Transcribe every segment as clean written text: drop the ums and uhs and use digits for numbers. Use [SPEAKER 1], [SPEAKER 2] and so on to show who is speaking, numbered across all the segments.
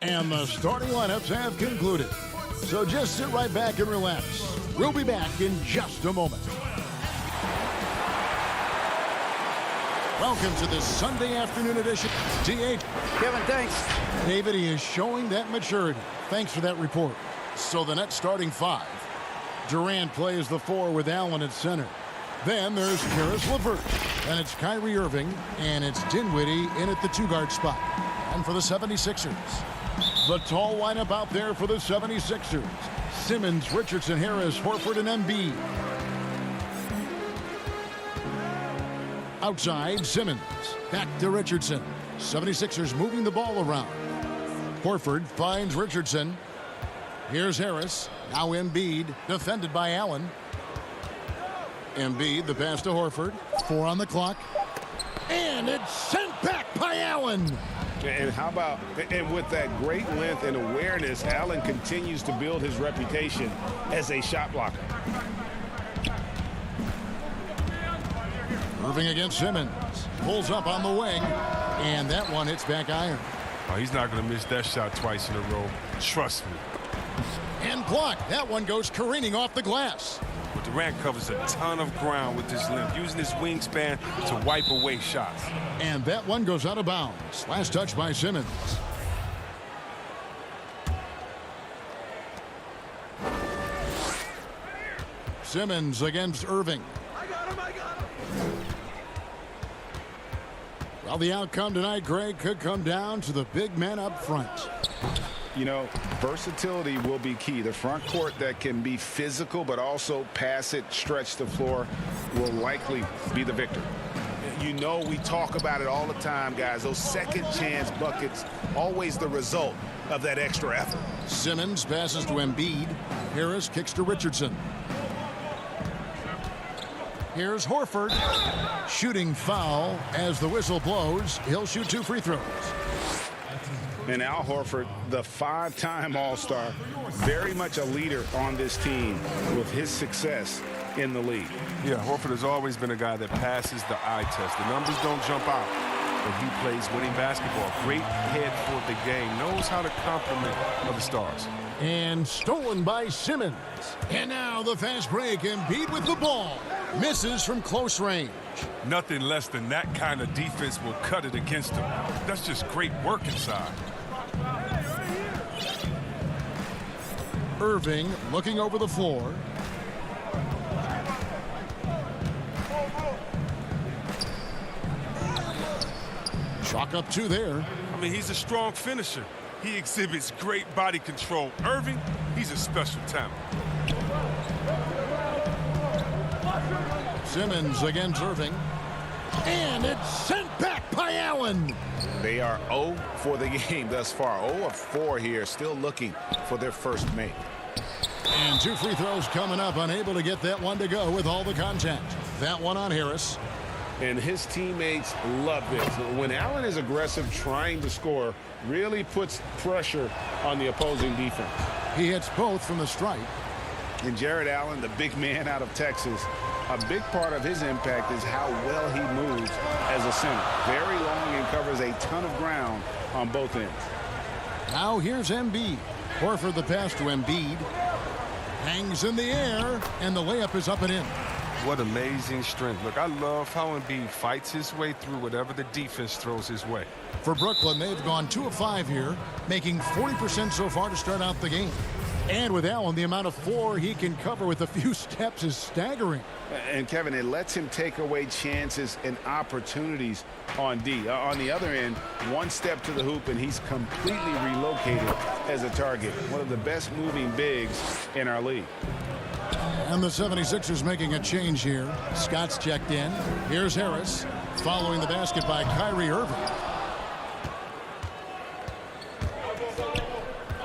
[SPEAKER 1] And the starting lineups have concluded. So just sit right back and relax. We'll be back in just a moment. Welcome to this Sunday afternoon edition. D8.
[SPEAKER 2] Kevin, thanks.
[SPEAKER 1] David, he is showing that maturity. Thanks for that report. So the Nets starting five. Durant plays the four with Allen at center. Then there's Karis LeVert. Then it's Kyrie Irving. And it's Dinwiddie in at the two-guard spot. And for the 76ers, the tall lineup out there for the 76ers. Simmons, Richardson, Harris, Horford, and Embiid. Outside, Simmons. Back to Richardson. 76ers moving the ball around. Horford finds Richardson. Here's Harris. Now Embiid, defended by Allen. Embiid, the pass to Horford. 4 on the clock. And it's sent back by Allen.
[SPEAKER 3] And how about, and with that great length and awareness, Allen continues to build his reputation as a shot blocker.
[SPEAKER 1] Irving against Simmons. Pulls up on the wing. And that one hits back iron.
[SPEAKER 4] Oh, he's not going to miss that shot twice in a row. Trust me.
[SPEAKER 1] And blocked. That one goes careening off the glass.
[SPEAKER 4] But Durant covers a ton of ground with his length, using his wingspan to wipe away shots.
[SPEAKER 1] And that one goes out of bounds. Last touch by Simmons. Simmons against Irving.
[SPEAKER 2] I got him.
[SPEAKER 1] Well, the outcome tonight, Greg, could come down to the big men up front.
[SPEAKER 3] You know, versatility will be key. The front court that can be physical but also pass it, stretch the floor, will likely be the victor. You know, we talk about it all the time, guys. Those second chance buckets, always the result of that extra effort.
[SPEAKER 1] Simmons passes to Embiid. Harris kicks to Richardson. Here's Horford. Shooting foul as the whistle blows. He'll shoot 2 free throws.
[SPEAKER 3] And Al Horford, the 5-time All-Star, very much a leader on this team with his success in the league.
[SPEAKER 4] Yeah, Horford has always been a guy that passes the eye test. The numbers don't jump out, but he plays winning basketball. Great head for the game. Knows how to complement other stars.
[SPEAKER 1] And stolen by Simmons. And now the fast break. Embiid with the ball. Misses from close range.
[SPEAKER 4] Nothing less than that kind of defense will cut it against him. That's just great work inside.
[SPEAKER 1] Irving looking over the floor. Chalk up 2 there.
[SPEAKER 4] I mean, he's a strong finisher. He exhibits great body control. Irving, he's a special talent.
[SPEAKER 1] Simmons against Irving. And it's sent back by Allen.
[SPEAKER 3] They are 0 for the game thus far. 0 of 4 here, still looking for their first make.
[SPEAKER 1] And 2 free throws coming up. Unable to get that one to go with all the contact. That one on Harris.
[SPEAKER 3] And his teammates love this. When Allen is aggressive, trying to score, really puts pressure on the opposing defense.
[SPEAKER 1] He hits both from the stripe.
[SPEAKER 3] And Jared Allen, the big man out of Texas, a big part of his impact is how well he moves as a center. Very long and covers a ton of ground on both ends.
[SPEAKER 1] Now here's Embiid. Horford the pass to Embiid. Hangs in the air, and the layup is up and in.
[SPEAKER 4] What amazing strength. Look, I love how Embiid fights his way through whatever the defense throws his way.
[SPEAKER 1] For Brooklyn, they've gone 2 of 5 here, making 40% so far to start out the game. And with Allen, the amount of floor he can cover with a few steps is staggering.
[SPEAKER 3] And Kevin, it lets him take away chances and opportunities on D. On the other end, 1 step to the hoop and he's completely relocated as a target. One of the best moving bigs in our league.
[SPEAKER 1] And the 76ers making a change here. Scott's checked in. Here's Harris following the basket by Kyrie Irving.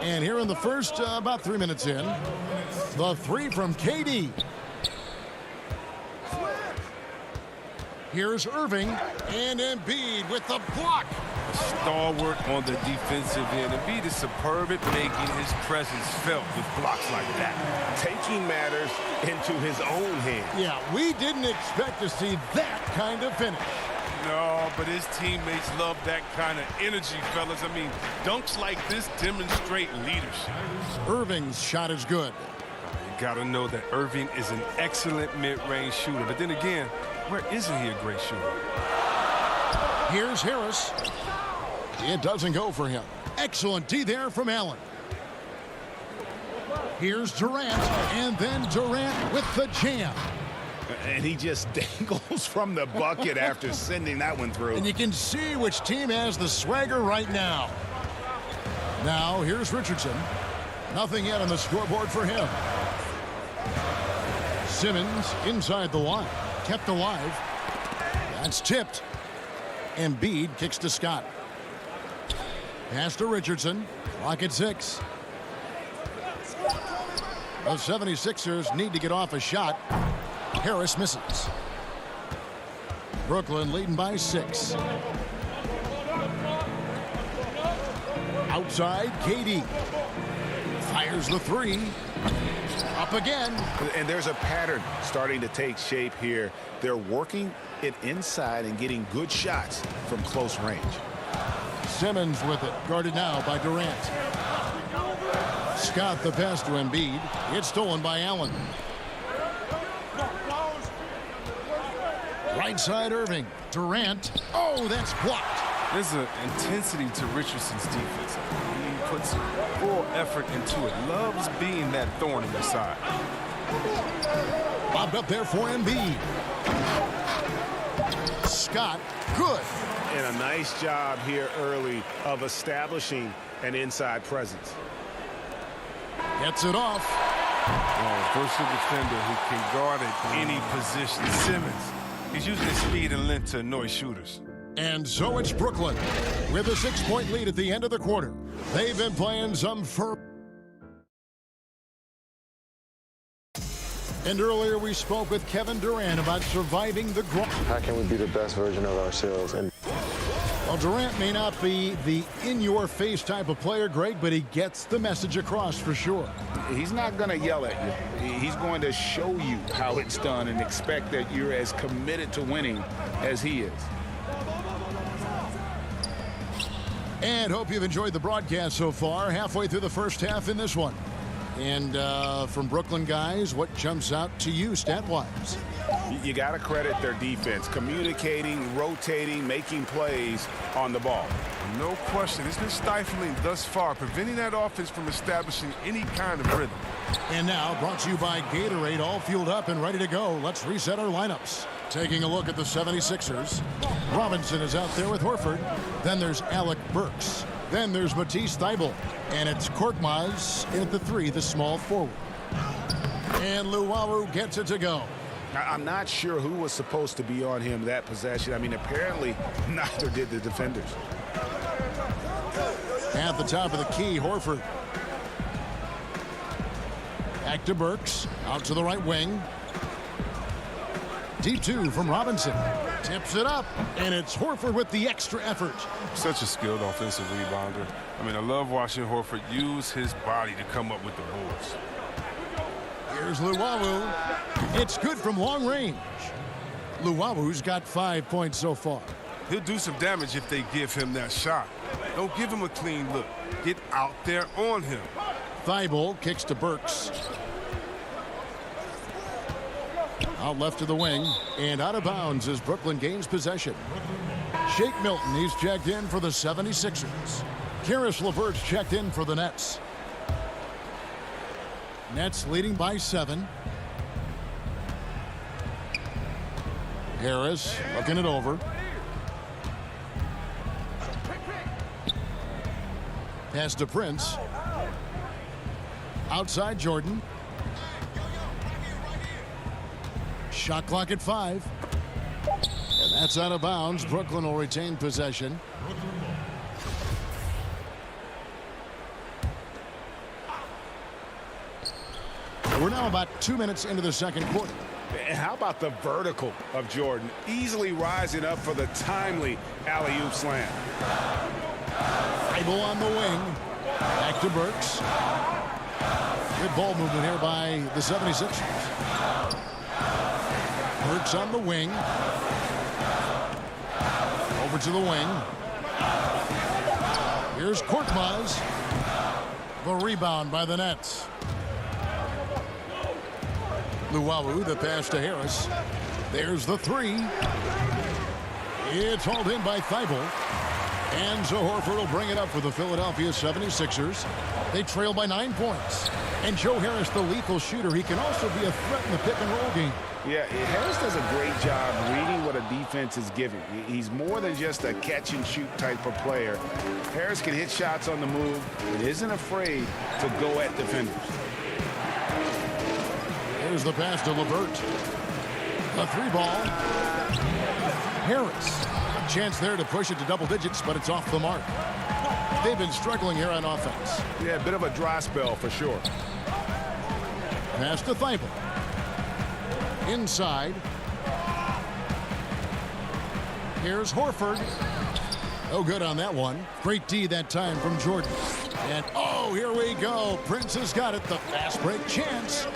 [SPEAKER 1] And here in the first, about 3 minutes in, the 3 from KD. Here's Irving and Embiid with the block.
[SPEAKER 4] Stalwart on the defensive end. Embiid is superb at making his presence felt with blocks like that.
[SPEAKER 3] Taking matters into his own hands.
[SPEAKER 1] Yeah, we didn't expect to see that kind of finish.
[SPEAKER 4] No, but his teammates love that kind of energy, fellas. I mean, dunks like this demonstrate leadership.
[SPEAKER 1] Irving's shot is good.
[SPEAKER 4] You got to know that Irving is an excellent mid-range shooter. But then again, where isn't he a great shooter?
[SPEAKER 1] Here's Harris. It doesn't go for him. Excellent D there from Allen. Here's Durant, and then Durant with the jam.
[SPEAKER 3] And he just dangles from the bucket after sending that one through.
[SPEAKER 1] And you can see which team has the swagger right now. Now, here's Richardson. Nothing yet on the scoreboard for him. Simmons inside the line. Kept alive. That's tipped. Embiid kicks to Scott. Pass to Richardson. Clock at 6. The 76ers need to get off a shot. Harris misses. Brooklyn leading by 6. Outside, KD. Fires the 3. Up again.
[SPEAKER 3] And there's a pattern starting to take shape here. They're working it inside and getting good shots from close range.
[SPEAKER 1] Simmons with it. Guarded now by Durant. Scott the pass to Embiid. It's stolen by Allen. Right side Irving. Durant. Oh, that's blocked.
[SPEAKER 4] There's an intensity to Richardson's defense. He puts full effort into it. Loves being that thorn in the side.
[SPEAKER 1] Bobbed up there for Embiid. Scott, good.
[SPEAKER 3] And a nice job here early of establishing an inside presence.
[SPEAKER 1] Gets it off.
[SPEAKER 4] Oh, versatile defender who can guard at any position. Simmons. He's using his speed and length to annoy shooters.
[SPEAKER 1] And so it's Brooklyn with a 6-point lead at the end of the quarter. They've been playing some And earlier we spoke with Kevin Durant about surviving the grind.
[SPEAKER 2] How can we be the best version of ourselves? And
[SPEAKER 1] well, Durant may not be the in-your-face type of player, Greg, but he gets the message across for sure.
[SPEAKER 3] He's not going to yell at you. He's going to show you how it's done and expect that you're as committed to winning as he is.
[SPEAKER 1] And hope you've enjoyed the broadcast so far. Halfway through the first half in this one. And from Brooklyn guys, what jumps out to you stat-wise?
[SPEAKER 3] You got to credit their defense, communicating, rotating, making plays on the ball.
[SPEAKER 4] No question. It's been stifling thus far, preventing that offense from establishing any kind of rhythm.
[SPEAKER 1] And now, brought to you by Gatorade, all fueled up and ready to go. Let's reset our lineups. Taking a look at the 76ers. Robinson is out there with Horford. Then there's Alec Burks. Then there's Matisse Thybulle. And it's Korkmaz in at the 3, the small forward. And Luwawu gets it to go.
[SPEAKER 3] I'm not sure who was supposed to be on him that possession. I mean, apparently neither did the defenders.
[SPEAKER 1] At the top of the key, Horford. Back to Burks. Out to the right wing. Deep 2 from Robinson. Tips it up, and it's Horford with the extra effort.
[SPEAKER 4] Such a skilled offensive rebounder. I mean, I love watching Horford use his body to come up with the boards.
[SPEAKER 1] Here's Luwawu. It's good from long range. Luwawu's got 5 points so far.
[SPEAKER 4] He'll do some damage if they give him that shot. Don't give him a clean look. Get out there on him.
[SPEAKER 1] Thybulle kicks to Burks. Out left to the wing, and out of bounds as Brooklyn gains possession. Shake Milton, he's checked in for the 76ers. Karis LeVert's checked in for the Nets. Nets leading by 7. Harris looking it over. Pass to Prince. Outside Jordan. Shot clock at 5. And that's out of bounds. Brooklyn will retain possession. We're now about 2 minutes into the second quarter.
[SPEAKER 3] And how about the vertical of Jordan, easily rising up for the timely alley-oop slam.
[SPEAKER 1] Thybulle on the wing. Back to Burks. Good ball movement here by the 76ers. Burks on the wing. Over to the wing. Here's Korkmaz. The rebound by the Nets. Luwawu, the pass to Harris. There's the three. It's hauled in by Thibault. And so Horford will bring it up for the Philadelphia 76ers. They trail by 9 points. And Joe Harris, the lethal shooter, he can also be a threat in the pick-and-roll game.
[SPEAKER 3] Yeah, Harris does a great job reading what a defense is giving. He's more than just a catch-and-shoot type of player. Harris can hit shots on the move and isn't afraid to go at defenders.
[SPEAKER 1] Here's the pass to LeVert. A three ball. Harris. Chance there to push it to double digits, but it's off the mark. They've been struggling here on offense.
[SPEAKER 3] Yeah, a bit of a dry spell for sure.
[SPEAKER 1] Pass to Thibault. Inside. Here's Horford. Oh, good on that one. Great D that time from Jordan. And, oh, here we go. Prince has got it. The fast break chance.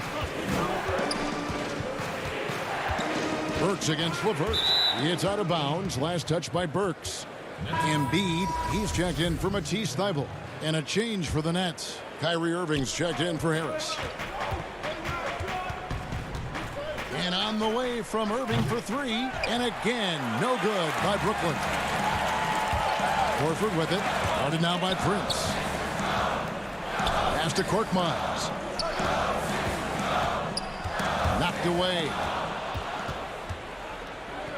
[SPEAKER 1] Burks against LeVert. It's out of bounds. Last touch by Burks. Embiid, he's checked in for Matisse Thybulle. And a change for the Nets. Kyrie Irving's checked in for Harris. And on the way from Irving for three. And again, no good by Brooklyn. Horford with it. Guarded now by Prince. Pass to Korkmaz. Knocked away.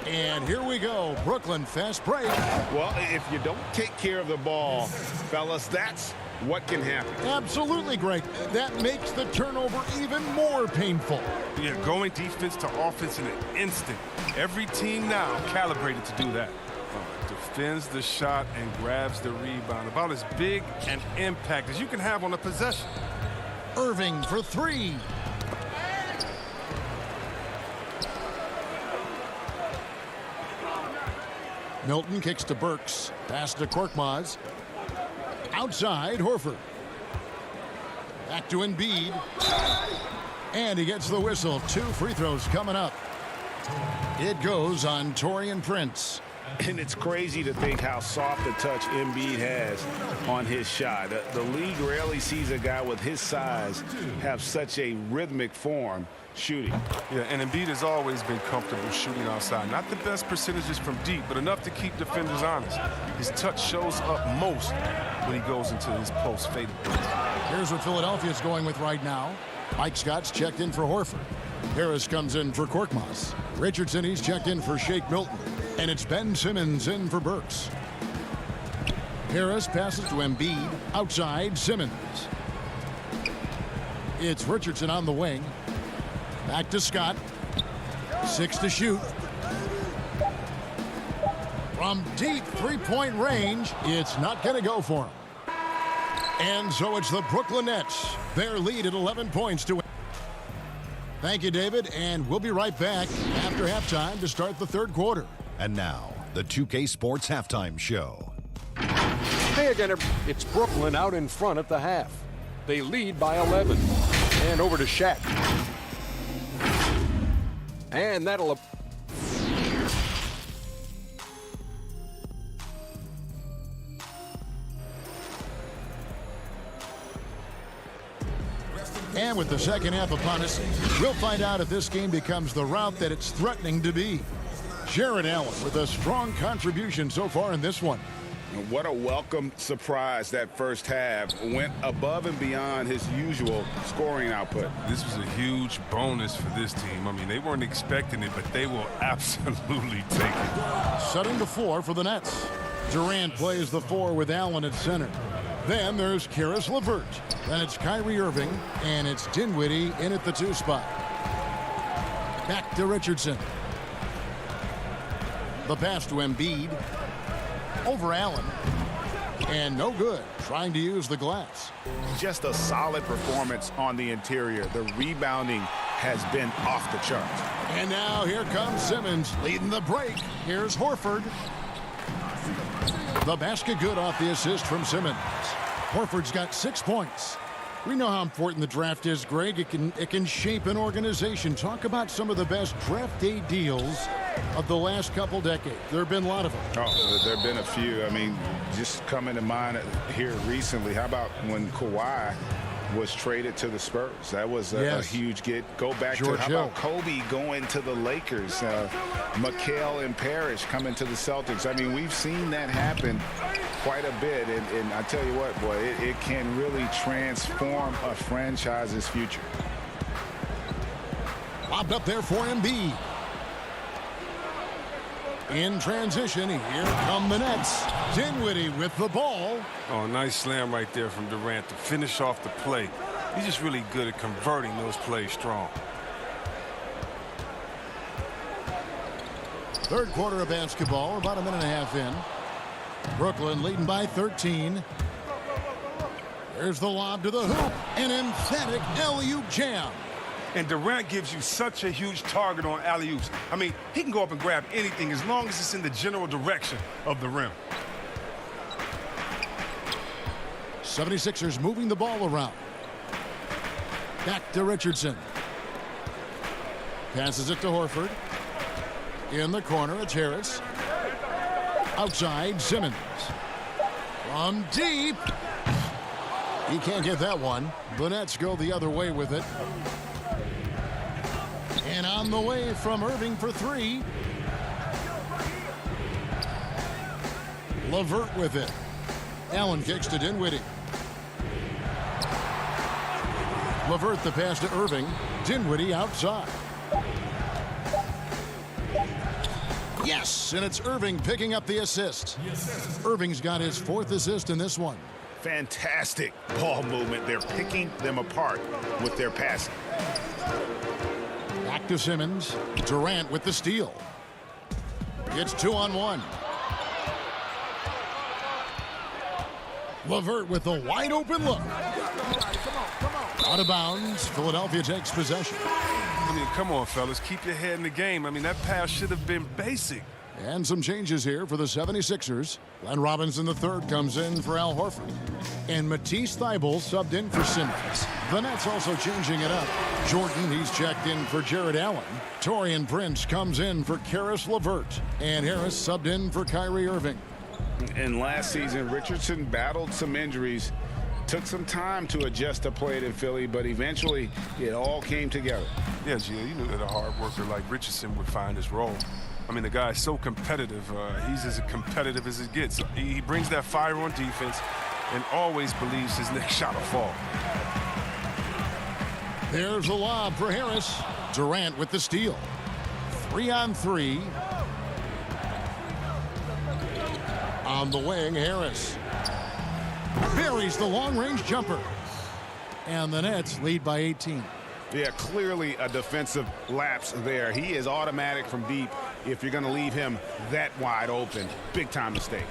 [SPEAKER 1] And here we go. Brooklyn fast break.
[SPEAKER 3] Well, if you don't take care of the ball, fellas, that's what can happen.
[SPEAKER 1] Absolutely, Greg. That makes the turnover even more painful.
[SPEAKER 4] Yeah, going defense to offense in an instant. Every team now calibrated to do that. Defends the shot and grabs the rebound. About as big an impact as you can have on a possession.
[SPEAKER 1] Irving for three. Milton kicks to Burks. Pass to Korkmaz. Outside, Horford. Back to Embiid. And he gets the whistle. 2 free throws coming up. It goes on Taurean Prince.
[SPEAKER 3] And it's crazy to think how soft a touch Embiid has on his shot. The league rarely sees a guy with his size have such a rhythmic form shooting.
[SPEAKER 4] Yeah, and Embiid has always been comfortable shooting outside. Not the best percentages from deep, but enough to keep defenders honest. His touch shows up most when he goes into his post fade.
[SPEAKER 1] Here's what Philadelphia's going with right now. Mike Scott's checked in for Horford. Harris comes in for Korkmaz. Richardson, he's checked in for Shake Milton. And it's Ben Simmons in for Burks. Harris passes to Embiid. Outside, Simmons. It's Richardson on the wing. Back to Scott. 6 to shoot. From deep three-point range, it's not going to go for him. And so it's the Brooklyn Nets. Their lead at 11 points to win. Thank you, David, and we'll be right back after halftime to start the third quarter.
[SPEAKER 5] And now, the 2K Sports Halftime Show.
[SPEAKER 6] Hey again, it's Brooklyn out in front at the half. They lead by 11. And over to Shaq. And that'll...
[SPEAKER 1] And with the second half upon us, we'll find out if this game becomes the route that it's threatening to be. Jared Allen with a strong contribution so far in this one.
[SPEAKER 3] What a welcome surprise that first half. Went above and beyond his usual scoring output.
[SPEAKER 4] This was a huge bonus for this team. I mean, they weren't expecting it, but they will absolutely take it.
[SPEAKER 1] Setting the floor for the Nets. Durant plays the 4 with Allen at center. Then there's Caris LeVert. Then it's Kyrie Irving, and it's Dinwiddie in at the 2 spot. Back to Richardson. The pass to Embiid. Over Allen. And no good. Trying to use the glass.
[SPEAKER 3] Just a solid performance on the interior. The rebounding has been off the charts.
[SPEAKER 1] And now here comes Simmons leading the break. Here's Horford. The basket good off the assist from Simmons. Horford's got 6 points. We know how important the draft is, Greg. It can shape an organization. Talk about some of the best draft day deals of the last couple decades. There have been a lot of them.
[SPEAKER 3] Oh, there have been a few. I mean, just coming to mind here recently, how about when Kawhi was traded to the Spurs? That was a huge get. Go back
[SPEAKER 1] George
[SPEAKER 3] to how
[SPEAKER 1] Hill.
[SPEAKER 3] about Kobe going to the Lakers, McHale and Parrish coming to the Celtics. I mean, we've seen that happen quite a bit, and I tell you what, boy, it can really transform a franchise's future.
[SPEAKER 1] Lobbed up there for Embiid. In transition, here come the Nets. Dinwiddie with the ball.
[SPEAKER 4] Oh, nice slam right there from Durant to finish off the play. He's just really good at converting those plays strong.
[SPEAKER 1] Third quarter of basketball, about a minute and a half in. Brooklyn leading by 13. There's the lob to the hoop. An emphatic alley-oop jam.
[SPEAKER 4] And Durant gives you such a huge target on alley-oops. I mean, he can go up and grab anything as long as it's in the general direction of the rim.
[SPEAKER 1] 76ers moving the ball around. Back to Richardson. Passes it to Horford. In the corner, it's Harris. Outside, Simmons. From deep. He can't get that one. The Nets go the other way with it. And on the way from Irving for three. LeVert with it. Allen kicks to Dinwiddie. LeVert the pass to Irving. Dinwiddie outside. Yes, and it's Irving picking up the assist. Irving's got his fourth assist in this one.
[SPEAKER 3] Fantastic ball movement. They're picking them apart with their passing.
[SPEAKER 1] Back to Simmons. Durant with the steal. It's 2-on-1. LeVert with the wide open look. Out of bounds. Philadelphia takes possession.
[SPEAKER 4] I mean, come on, fellas. Keep your head in the game. I mean, that pass should have been basic.
[SPEAKER 1] And some changes here for the 76ers. Glenn Robinson III comes in for Al Horford. And Matisse Thybulle subbed in for Simmons. The Nets also changing it up. Jordan, he's checked in for Jared Allen. Taurean Prince comes in for Karis LeVert. And Harris subbed in for Kyrie Irving.
[SPEAKER 3] And last season, Richardson battled some injuries. Took some time to adjust to play it in Philly, but eventually it all came together.
[SPEAKER 4] Yeah, Gio, you knew that a hard worker like Richardson would find his role. I mean, the guy is so competitive. He's as competitive as it gets. He brings that fire on defense and always believes his next shot will fall.
[SPEAKER 1] There's a lob for Harris. Durant with the steal. 3-on-3. On the wing, Harris. Buries the long-range jumper. And the Nets lead by 18.
[SPEAKER 3] Yeah, clearly a defensive lapse there. He is automatic from deep if you're going to leave him that wide open. Big time mistake.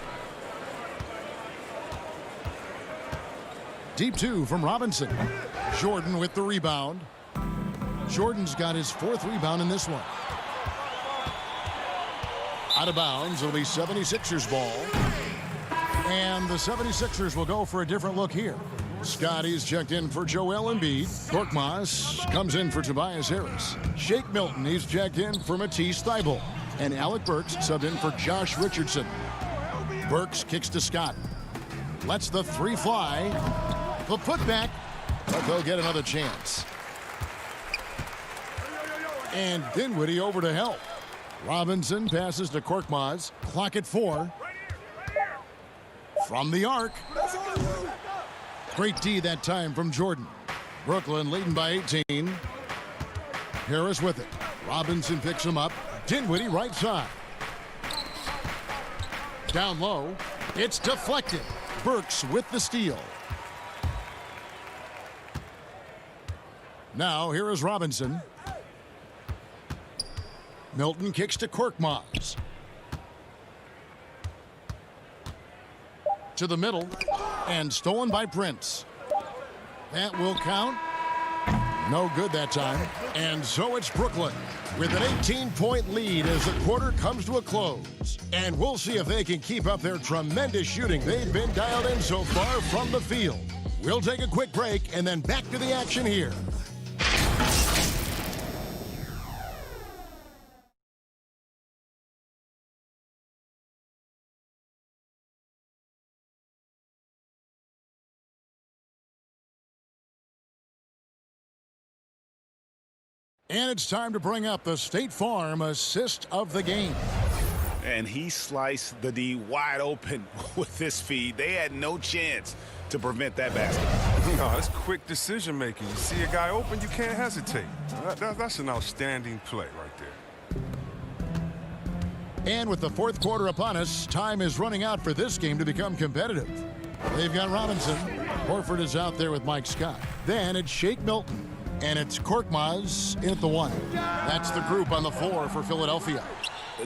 [SPEAKER 1] Deep two from Robinson. Jordan with the rebound. Jordan's got his fourth rebound in this one. Out of bounds. It'll be 76ers ball. And the 76ers will go for a different look here. Scotty's checked in for Joel Embiid. Korkmaz comes in for Tobias Harris. Shake Milton, he's checked in for Matisse Thybulle. And Alec Burks subbed in for Josh Richardson. Burks kicks to Scott. Lets the three fly. The putback, but they'll get another chance. And Dinwiddie over to help. Robinson passes to Korkmaz. Clock at 4. From the arc. Great D that time from Jordan. Brooklyn leading by 18. Harris with it. Robinson picks him up. Dinwiddie right side. Down low. It's deflected. Burks with the steal. Now here is Robinson. Milton kicks to Korkmaz. To the middle. And stolen by Prince. That will count. No good that time. And so it's Brooklyn with an 18-point lead as the quarter comes to a close. And we'll see if they can keep up their tremendous shooting they've been dialed in so far from the field. We'll take a quick break and then back to the action here. And it's time to bring up the State Farm assist of the game.
[SPEAKER 3] And he sliced the D wide open with this feed. They had no chance to prevent that basket.
[SPEAKER 4] No, that's quick decision making. You see a guy open, you can't hesitate. That's an outstanding play right there.
[SPEAKER 1] And with the fourth quarter upon us, time is running out for this game to become competitive. They've got Robinson. Horford is out there with Mike Scott. Then it's Shake Milton. And it's Korkmaz in at the 1. That's the group on the floor for Philadelphia.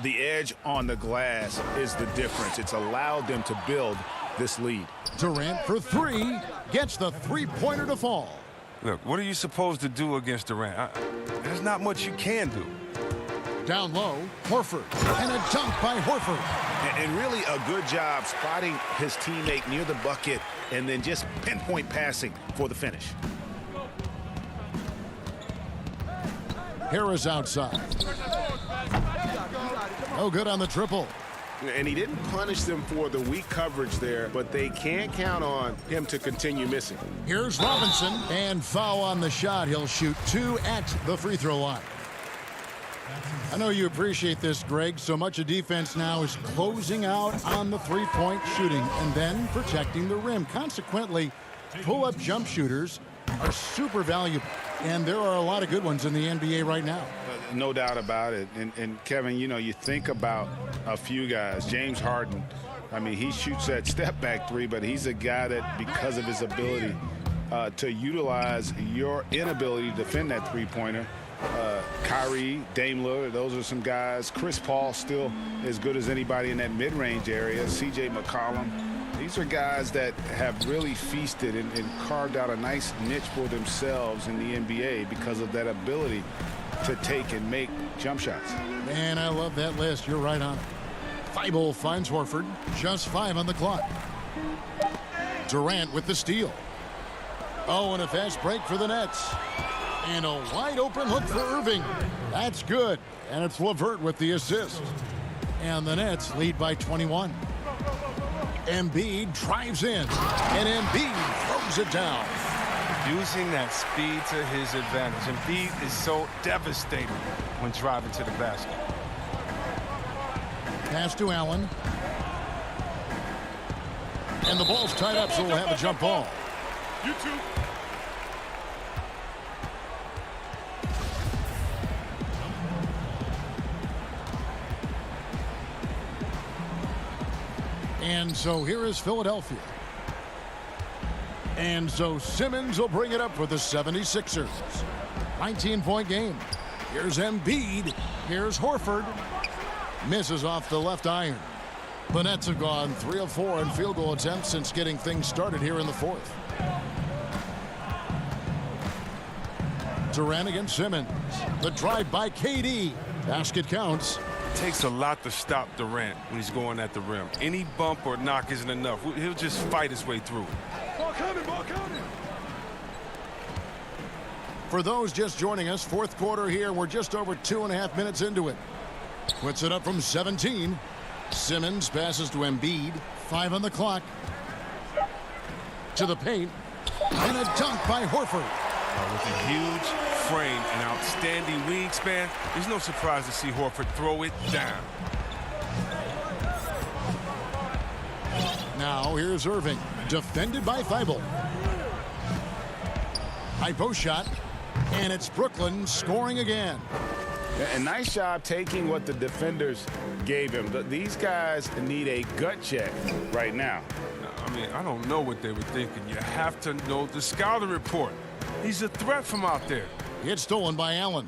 [SPEAKER 3] The edge on the glass is the difference. It's allowed them to build this lead.
[SPEAKER 1] Durant for 3. Gets the three-pointer to fall.
[SPEAKER 4] Look, what are you supposed to do against Durant? There's not much you can do.
[SPEAKER 1] Down low, Horford. And a dunk by Horford.
[SPEAKER 3] And really a good job spotting his teammate near the bucket and then just pinpoint passing for the finish.
[SPEAKER 1] Harris outside. No good on the triple.
[SPEAKER 3] And he didn't punish them for the weak coverage there, but they can't count on him to continue missing.
[SPEAKER 1] Here's Robinson, and foul on the shot. He'll shoot 2 at the free throw line. I know you appreciate this, Greg. So much of defense now is closing out on the three-point shooting and then protecting the rim. Consequently, pull-up jump shooters are super valuable, and there are a lot of good ones in the NBA right now.
[SPEAKER 3] No doubt about it. And Kevin, you know, you think about a few guys. James Harden, I mean, he shoots that step-back 3, but he's a guy that, because of his ability to utilize your inability to defend that three-pointer, Kyrie, Dame Lillard, those are some guys. Chris Paul still as good as anybody in that mid-range area. C.J. McCollum. These are guys that have really feasted and carved out a nice niche for themselves in the NBA because of that ability to take and make jump shots.
[SPEAKER 1] Man, I love that list. You're right on it. Thibault finds Horford. Just 5 on the clock. Durant with the steal. Oh, and a fast break for the Nets. And a wide open look for Irving. That's good. And it's LeVert with the assist. And the Nets lead by 21. Embiid drives in, and Embiid throws it down.
[SPEAKER 4] Using that speed to his advantage. Embiid is so devastating when driving to the basket.
[SPEAKER 1] Pass to Allen. And the ball's tied up, so we'll have a jump ball.
[SPEAKER 4] You too.
[SPEAKER 1] And so here is Philadelphia. And so Simmons will bring it up for the 76ers. 19-point game. Here's Embiid. Here's Horford. Misses off the left iron. The Nets have gone 3 of 4 in field goal attempts since getting things started here in the fourth. Durant against Simmons. The drive by KD. Basket counts.
[SPEAKER 4] It takes a lot to stop Durant when he's going at the rim. Any bump or knock isn't enough. He'll just fight his way through.
[SPEAKER 6] Ball coming, ball coming.
[SPEAKER 1] For those just joining us, fourth quarter here. We're just over 2.5 minutes into it. Puts it up from 17. Simmons passes to Embiid. 5 on the clock. To the paint. And a dunk by Horford.
[SPEAKER 4] With a huge frame and outstanding wingspan, there's no surprise to see Horford throw it down.
[SPEAKER 1] Now here's Irving. Defended by Thibault. High post shot. And it's Brooklyn scoring again.
[SPEAKER 3] A nice job taking what the defenders gave him. These guys need a gut check right now.
[SPEAKER 4] I mean, I don't know what they were thinking. You have to know the scouting report. He's a threat from out there.
[SPEAKER 1] It's stolen by Allen.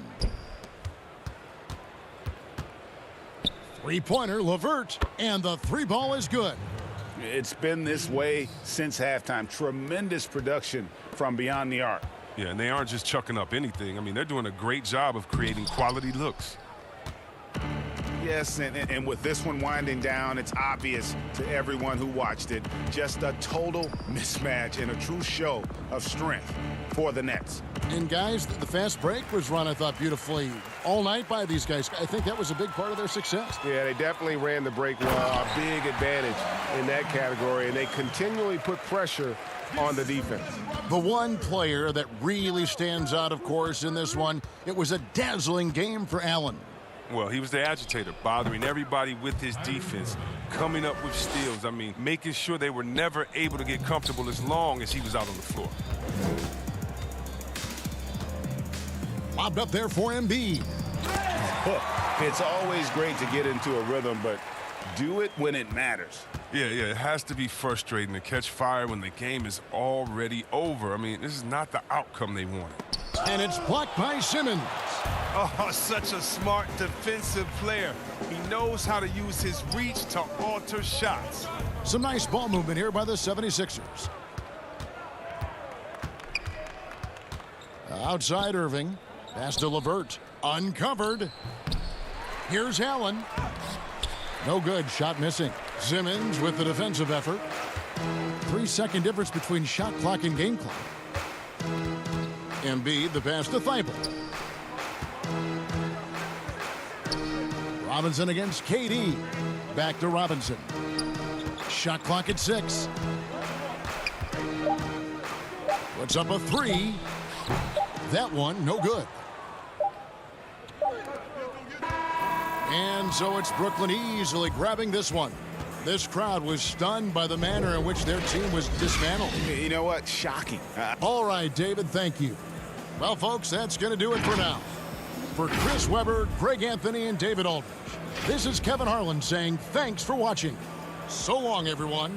[SPEAKER 1] Three-pointer, LeVert, and the three ball is good.
[SPEAKER 3] It's been this way since halftime. Tremendous production from beyond the arc.
[SPEAKER 4] Yeah, and they aren't just chucking up anything. I mean, they're doing a great job of creating quality looks.
[SPEAKER 3] Yes, and with this one winding down, it's obvious to everyone who watched it. Just a total mismatch and a true show of strength for the Nets.
[SPEAKER 1] And guys, the fast break was run, I thought, beautifully. all night by these guys. I think that was a big part of their success.
[SPEAKER 3] Yeah, they definitely ran the break well. A big advantage in that category, and they continually put pressure on the defense.
[SPEAKER 1] The one player that really stands out, of course, in this one, it was a dazzling game for Allen.
[SPEAKER 4] Well, he was the agitator, bothering everybody with his defense, coming up with steals. I mean, making sure they were never able to get comfortable as long as he was out on the floor.
[SPEAKER 1] Lobbed up there for Embiid.
[SPEAKER 3] It's always great to get into a rhythm, but do it when it matters.
[SPEAKER 4] Yeah, it has to be frustrating to catch fire when the game is already over. I mean, this is not the outcome they wanted.
[SPEAKER 1] And it's blocked by Simmons.
[SPEAKER 4] Oh, such a smart defensive player. He knows how to use his reach to alter shots.
[SPEAKER 1] Some nice ball movement here by the 76ers. Outside Irving. Pass to LeVert. Uncovered. Here's Allen. No good. Shot missing. Simmons with the defensive effort. 3-second difference between shot clock and game clock. Embiid, the pass to Thibault. Robinson against KD. Back to Robinson. Shot clock at 6. Puts up a 3. That one, no good. And so it's Brooklyn easily grabbing this one. This crowd was stunned by the manner in which their team was dismantled.
[SPEAKER 3] You know what? Shocking.
[SPEAKER 1] All right, David, thank you. Well, folks, that's going to do it for now. For Chris Webber, Greg Anthony, and David Aldridge, this is Kevin Harlan saying thanks for watching. So long, everyone.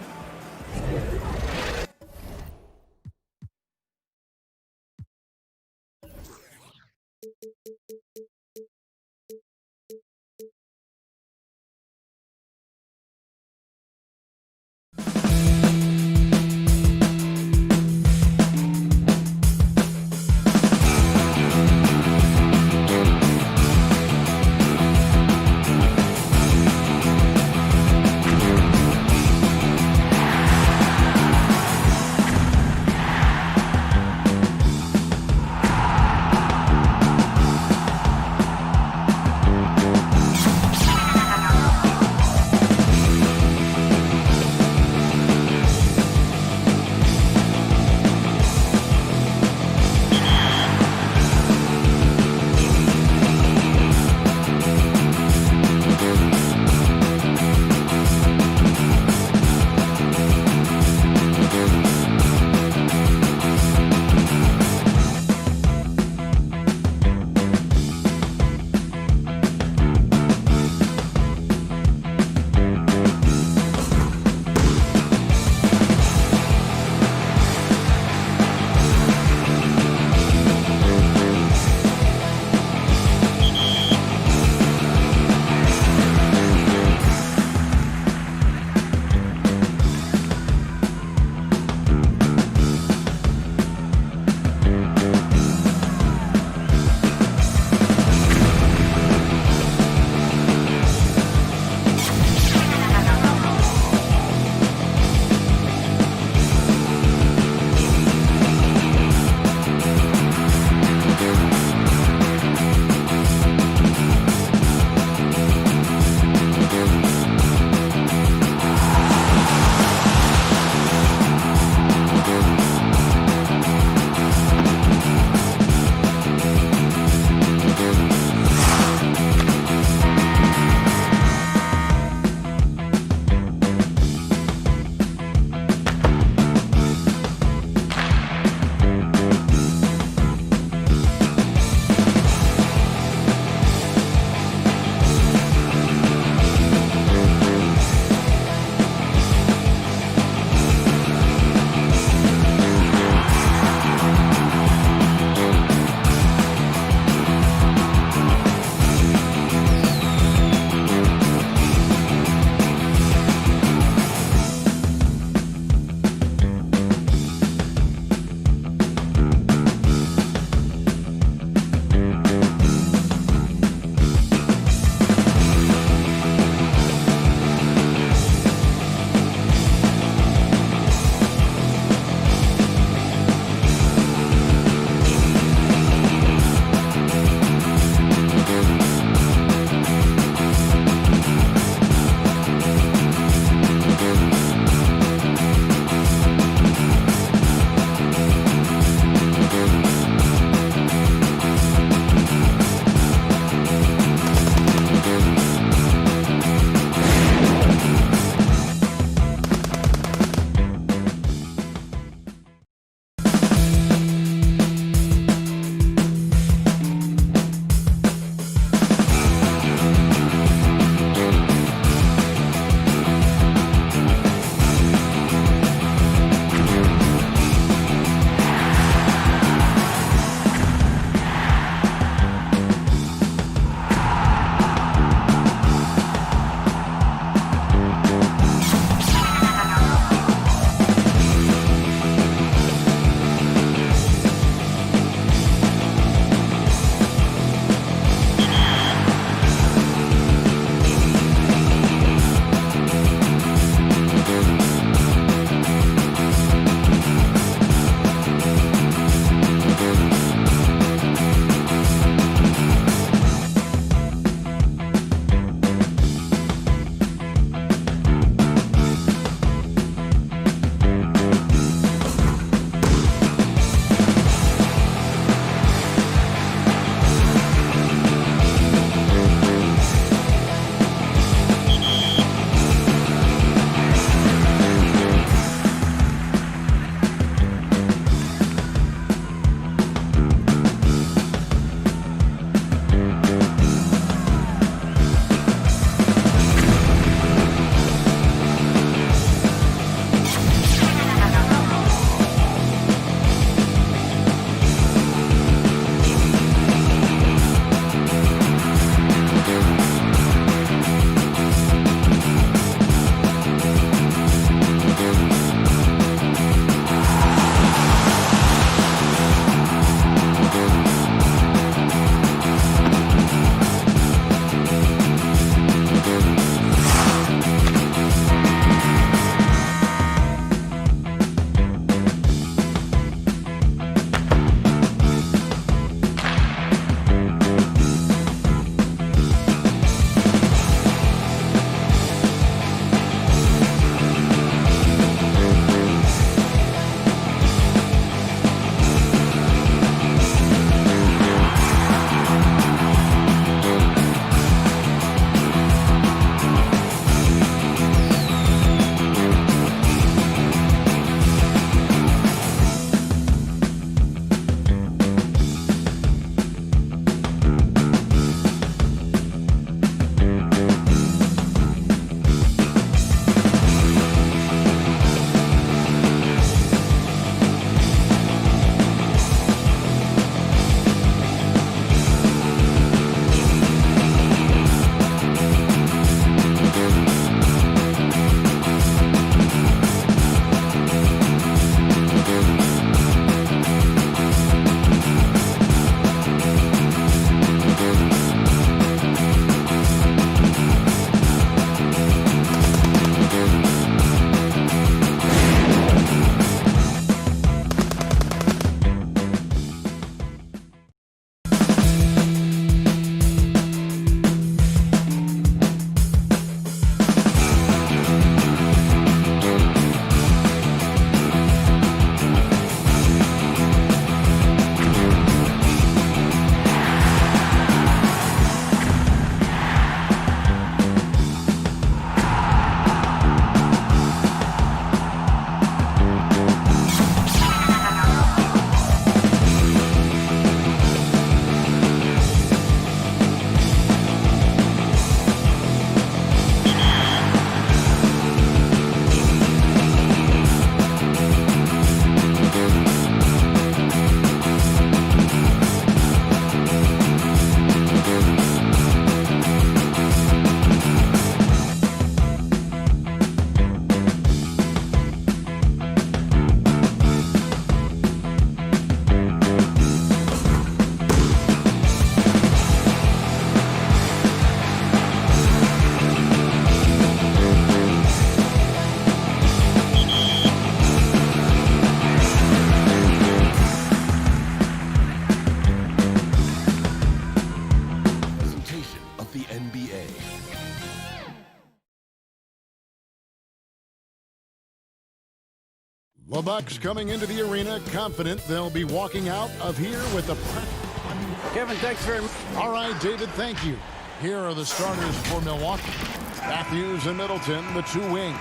[SPEAKER 1] The Bucks coming into the arena confident they'll be walking out of here with a...
[SPEAKER 7] Kevin, thanks very much.
[SPEAKER 1] All right, David, thank you. Here are the starters for Milwaukee. Matthews and Middleton, the 2 wings.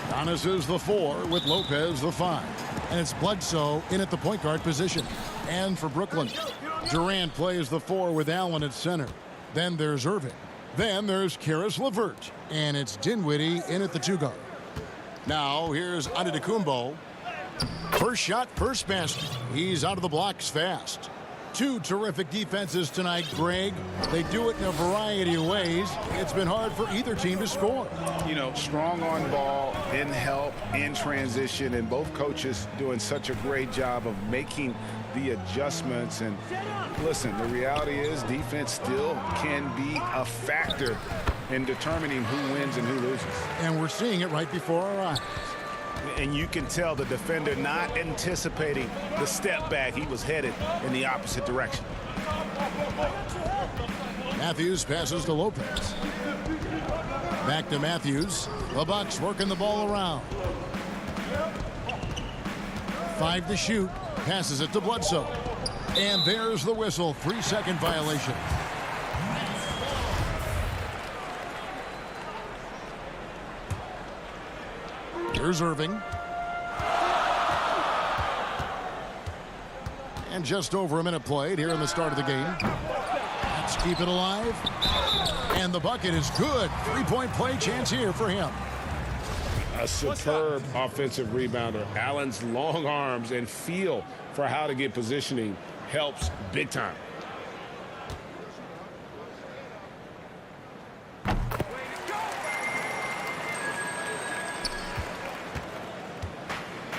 [SPEAKER 1] Giannis is the 4 with Lopez the 5. And it's Bledsoe in at the point guard position. And for Brooklyn, Durant plays the 4 with Allen at center. Then there's Irving. Then there's Caris LeVert. And it's Dinwiddie in at the 2 guard. Now here's Antetokounmpo. First shot, first basket. He's out of the blocks fast. 2 terrific defenses tonight, Greg. They do it in a variety of ways. It's been hard for either team to score.
[SPEAKER 3] You know, strong on ball, in help, in transition, and both coaches doing such a great job of making the adjustments. And listen, the reality is defense still can be a factor in determining who wins and who loses.
[SPEAKER 1] And we're seeing it right before our eyes.
[SPEAKER 3] And you can tell the defender not anticipating the step back. He was headed in the opposite direction.
[SPEAKER 1] Matthews passes to Lopez. Back to Matthews. The Bucks working the ball around. 5 to shoot. Passes it to Bledsoe. And there's the whistle. 3-second violation. Here's Irving. And just over a minute played here in the start of the game. Let's keep it alive. And the bucket is good. 3-point play chance here for him.
[SPEAKER 3] A superb offensive rebounder. Allen's long arms and feel for how to get positioning helps big time.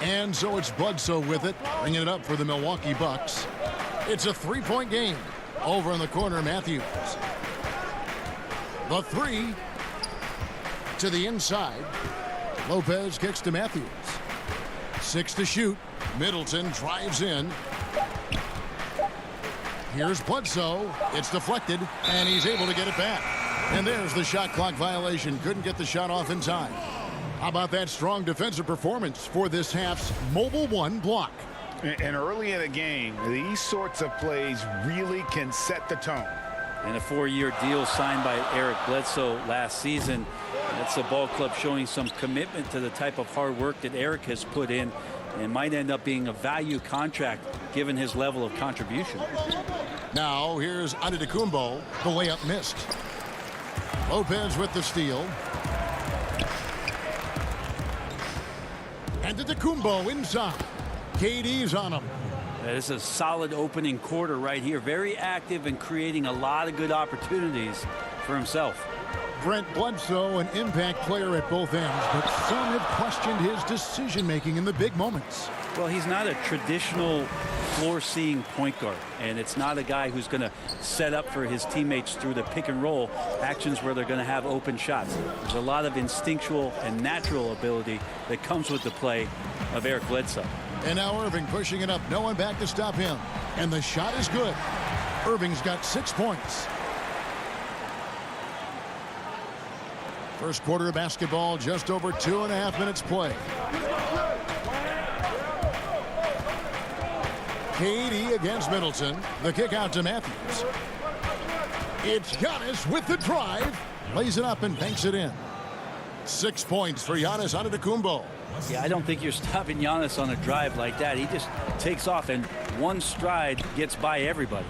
[SPEAKER 1] And so it's Bledsoe with it, bringing it up for the Milwaukee Bucks. It's a 3-point game. Over in the corner, Matthews. The 3 to the inside. Lopez kicks to Matthews. 6 to shoot. Middleton drives in. Here's Bledsoe. It's deflected, and he's able to get it back. And there's the shot clock violation. Couldn't get the shot off in time. How about that strong defensive performance for this half's Mobile One block?
[SPEAKER 3] And early in the game, these sorts of plays really can set the tone.
[SPEAKER 7] And a 4-year deal signed by Eric Bledsoe last season. That's a ball club showing some commitment to the type of hard work that Eric has put in, and might end up being a value contract given his level of contribution.
[SPEAKER 1] Now here's Antetokounmpo. The layup missed. Lopez with the steal. Antetokounmpo inside. KD's on him.
[SPEAKER 7] This is a solid opening quarter right here. Very active and creating a lot of good opportunities for himself.
[SPEAKER 1] Brent Bledsoe, an impact player at both ends, but some have questioned his decision-making in the big moments.
[SPEAKER 7] Well, he's not a traditional floor-seeing point guard, and it's not a guy who's going to set up for his teammates through the pick and roll actions where they're going to have open shots. There's a lot of instinctual and natural ability that comes with the play of Eric Bledsoe.
[SPEAKER 1] And now Irving pushing it up. No one back to stop him. And the shot is good. Irving's got 6 points. First quarter of basketball, just over 2.5 minutes play. KD against Middleton. The kick out to Matthews. It's Giannis with the drive. Lays it up and banks it in. 6 points for Giannis Antetokounmpo.
[SPEAKER 7] Yeah, I don't think you're stopping Giannis on a drive like that. He just takes off, and one stride gets by everybody.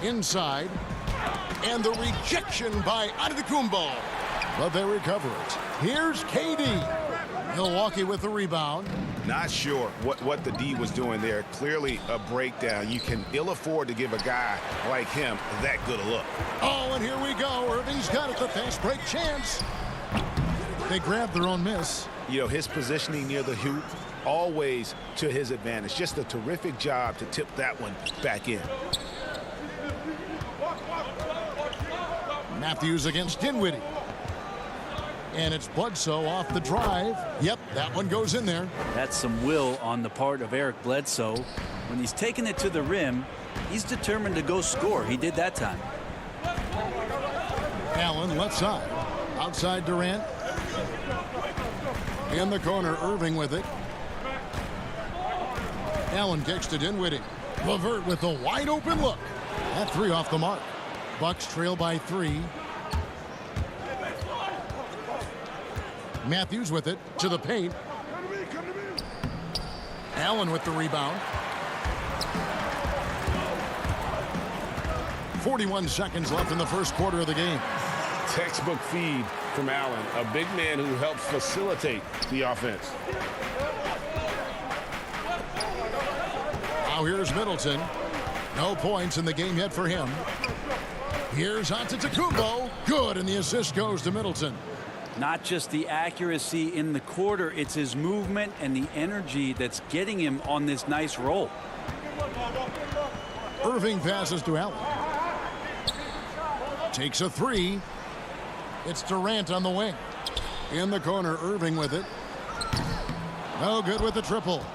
[SPEAKER 1] Inside. And the rejection by Antetokounmpo. But they recover it. Here's KD. Milwaukee with the rebound.
[SPEAKER 3] Not sure what the D was doing there. Clearly a breakdown. You can ill afford to give a guy like him that good a look.
[SPEAKER 1] Oh, and here we go. Irving's got it. The fast break chance. They grabbed their own miss.
[SPEAKER 3] You know, his positioning near the hoop, always to his advantage. Just a terrific job to tip that one back in.
[SPEAKER 1] Matthews against Dinwiddie. And it's Bledsoe off the drive. Yep, that one goes in there.
[SPEAKER 7] That's some will on the part of Eric Bledsoe. When he's taking it to the rim, he's determined to go score. He did that time.
[SPEAKER 1] Allen left side. Outside Durant. In the corner, Irving with it. Allen kicks to Dinwiddie. LeVert with a wide open look. That three off the mark. Bucks trail by 3. Matthews with it to the paint. Allen with the rebound. 41 seconds left in the first quarter of the game.
[SPEAKER 3] Textbook feed from Allen, a big man who helps facilitate the offense.
[SPEAKER 1] Now here's Middleton. No points in the game yet for him. Here's Antetokounmpo. Good, and the assist goes to Middleton.
[SPEAKER 7] Not just the accuracy in the quarter, it's his movement and the energy that's getting him on this nice roll.
[SPEAKER 1] Irving passes to Allen. Takes a 3. It's Durant on the wing. In the corner, Irving with it. No good with the triple.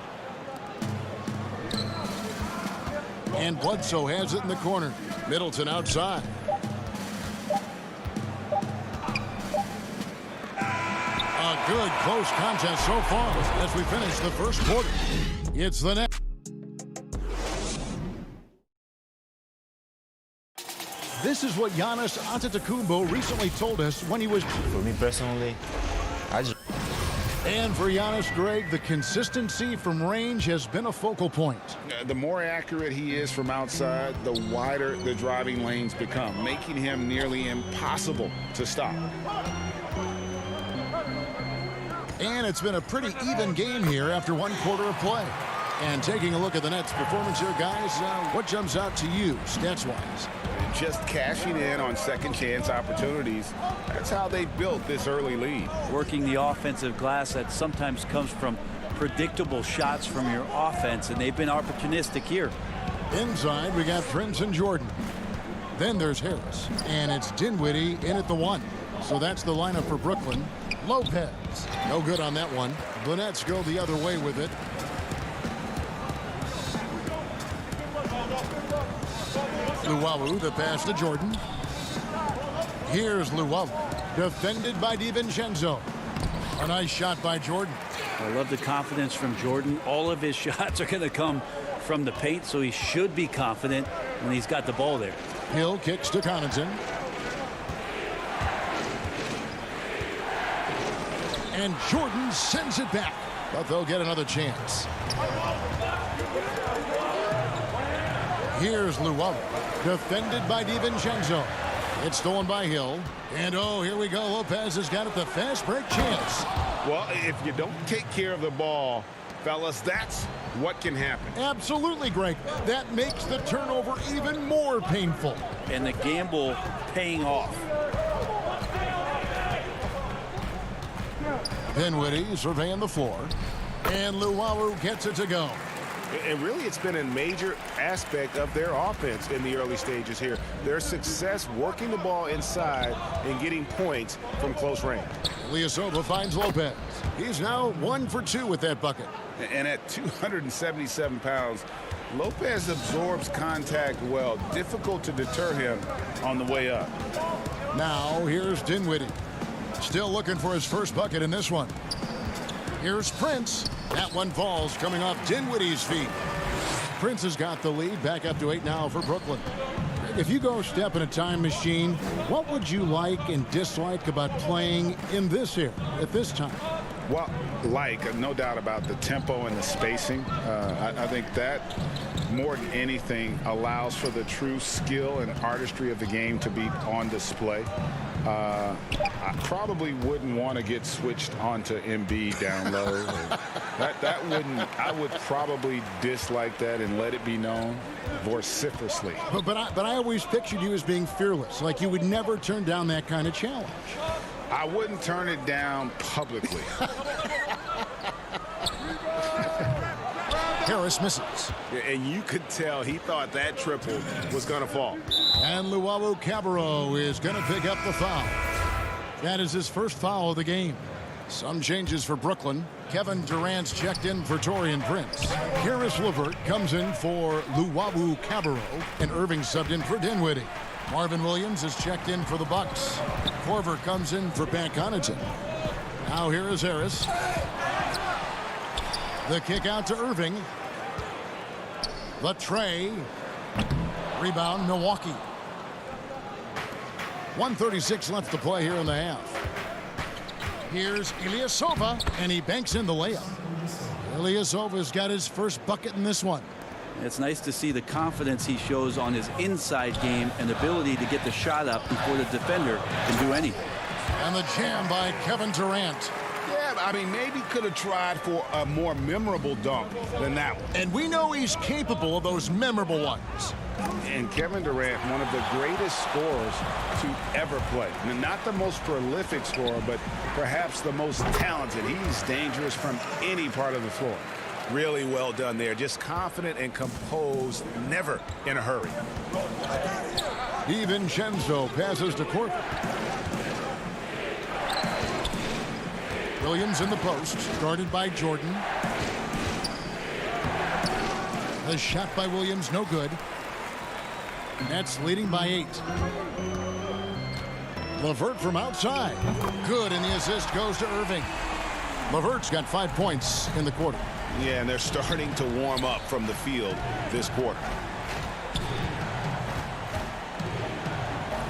[SPEAKER 1] And Bledsoe has it in the corner. Middleton outside. A good close contest so far as we finish the first quarter. It's the net. This is what Giannis Antetokounmpo recently told us when he was...
[SPEAKER 8] For me personally,
[SPEAKER 1] And for Giannis, Greg, the consistency from range has been a focal point.
[SPEAKER 3] The more accurate he is from outside, the wider the driving lanes become, making him nearly impossible to stop.
[SPEAKER 1] And it's been a pretty even game here after one quarter of play. And taking a look at the Nets' performance here, guys, what jumps out to you, stats-wise?
[SPEAKER 3] Just cashing in on second-chance opportunities. That's how they built this early lead.
[SPEAKER 7] Working the offensive glass that sometimes comes from predictable shots from your offense, and they've been opportunistic here.
[SPEAKER 1] Inside, we got Prince and Jordan. Then there's Harris, and it's Dinwiddie in at the 1. So that's the lineup for Brooklyn. Lopez, no good on that one. The Nets go the other way with it. Luwawu, the pass to Jordan. Here's Luwawu, defended by DiVincenzo. A nice shot by Jordan.
[SPEAKER 7] I love the confidence from Jordan. All of his shots are going to come from the paint, so he should be confident when he's got the ball there.
[SPEAKER 1] Hill kicks to Connaughton. And Jordan sends it back, but they'll get another chance. Here's Luwawu, defended by DiVincenzo. It's stolen by Hill. And oh, here we go. Lopez has got it, the fast break chance.
[SPEAKER 3] Well, if you don't take care of the ball, fellas, that's what can happen.
[SPEAKER 1] Absolutely, Greg. That makes the turnover even more painful.
[SPEAKER 7] And the gamble paying off.
[SPEAKER 1] Dinwiddie surveying the floor. And Luwawu gets it to go.
[SPEAKER 3] And really, it's been a major aspect of their offense in the early stages here. Their success working the ball inside and getting points from close range.
[SPEAKER 1] Ilyasova finds Lopez. He's now 1 for 2 with that bucket.
[SPEAKER 3] And at 277 pounds, Lopez absorbs contact well. Difficult to deter him on the way up.
[SPEAKER 1] Now, here's Dinwiddie. Still looking for his first bucket in this one. Here's Prince. That one falls coming off Dinwiddie's feet. Prince has got the lead, back up to 8 now for Brooklyn. If you go step in a time machine, what would you like and dislike about playing in this era at this time?
[SPEAKER 3] Well, no doubt about the tempo and the spacing. I think that more than anything allows for the true skill and artistry of the game to be on display. I probably wouldn't want to get switched onto Embiid down low. I would probably dislike that and let it be known vociferously.
[SPEAKER 1] But I always pictured you as being fearless, like you would never turn down that kind of challenge.
[SPEAKER 3] I wouldn't turn it down publicly.
[SPEAKER 1] Harris misses.
[SPEAKER 3] And you could tell he thought that triple was going to fall.
[SPEAKER 1] And Luwawu-Cabarrot is going to pick up the foul. That is his first foul of the game. Some changes for Brooklyn. Kevin Durant's checked in for Taurean Prince. Caris LeVert comes in for Luwawu-Cabarrot. And Irving subbed in for Dinwiddie. Marvin Williams is checked in for the Bucks. Korver comes in for Pat Connaughton. Now here is Harris. The kick out to Irving. Latrey. Rebound, Milwaukee. 1:36 left to play here in the half. Here's Ilyasova, and he banks in the layup. Ilyasova's got his first bucket in this one.
[SPEAKER 7] It's nice to see the confidence he shows on his inside game and ability to get the shot up before the defender can do anything.
[SPEAKER 1] And the jam by Kevin Durant.
[SPEAKER 3] Yeah, I mean, maybe could have tried for a more memorable dunk than that one.
[SPEAKER 1] And we know he's capable of those memorable ones.
[SPEAKER 3] And Kevin Durant, one of the greatest scorers to ever play. And not the most prolific scorer, but perhaps the most talented. He's dangerous from any part of the floor. Really well done there. Just confident and composed, never in a hurry.
[SPEAKER 1] DiVincenzo passes to Court. Williams in the post, guarded by Jordan. The shot by Williams, no good. Nets leading by 8. LeVert from outside. Good, and the assist goes to Irving. LeVert's got 5 points in the quarter.
[SPEAKER 3] Yeah, and they're starting to warm up from the field this quarter.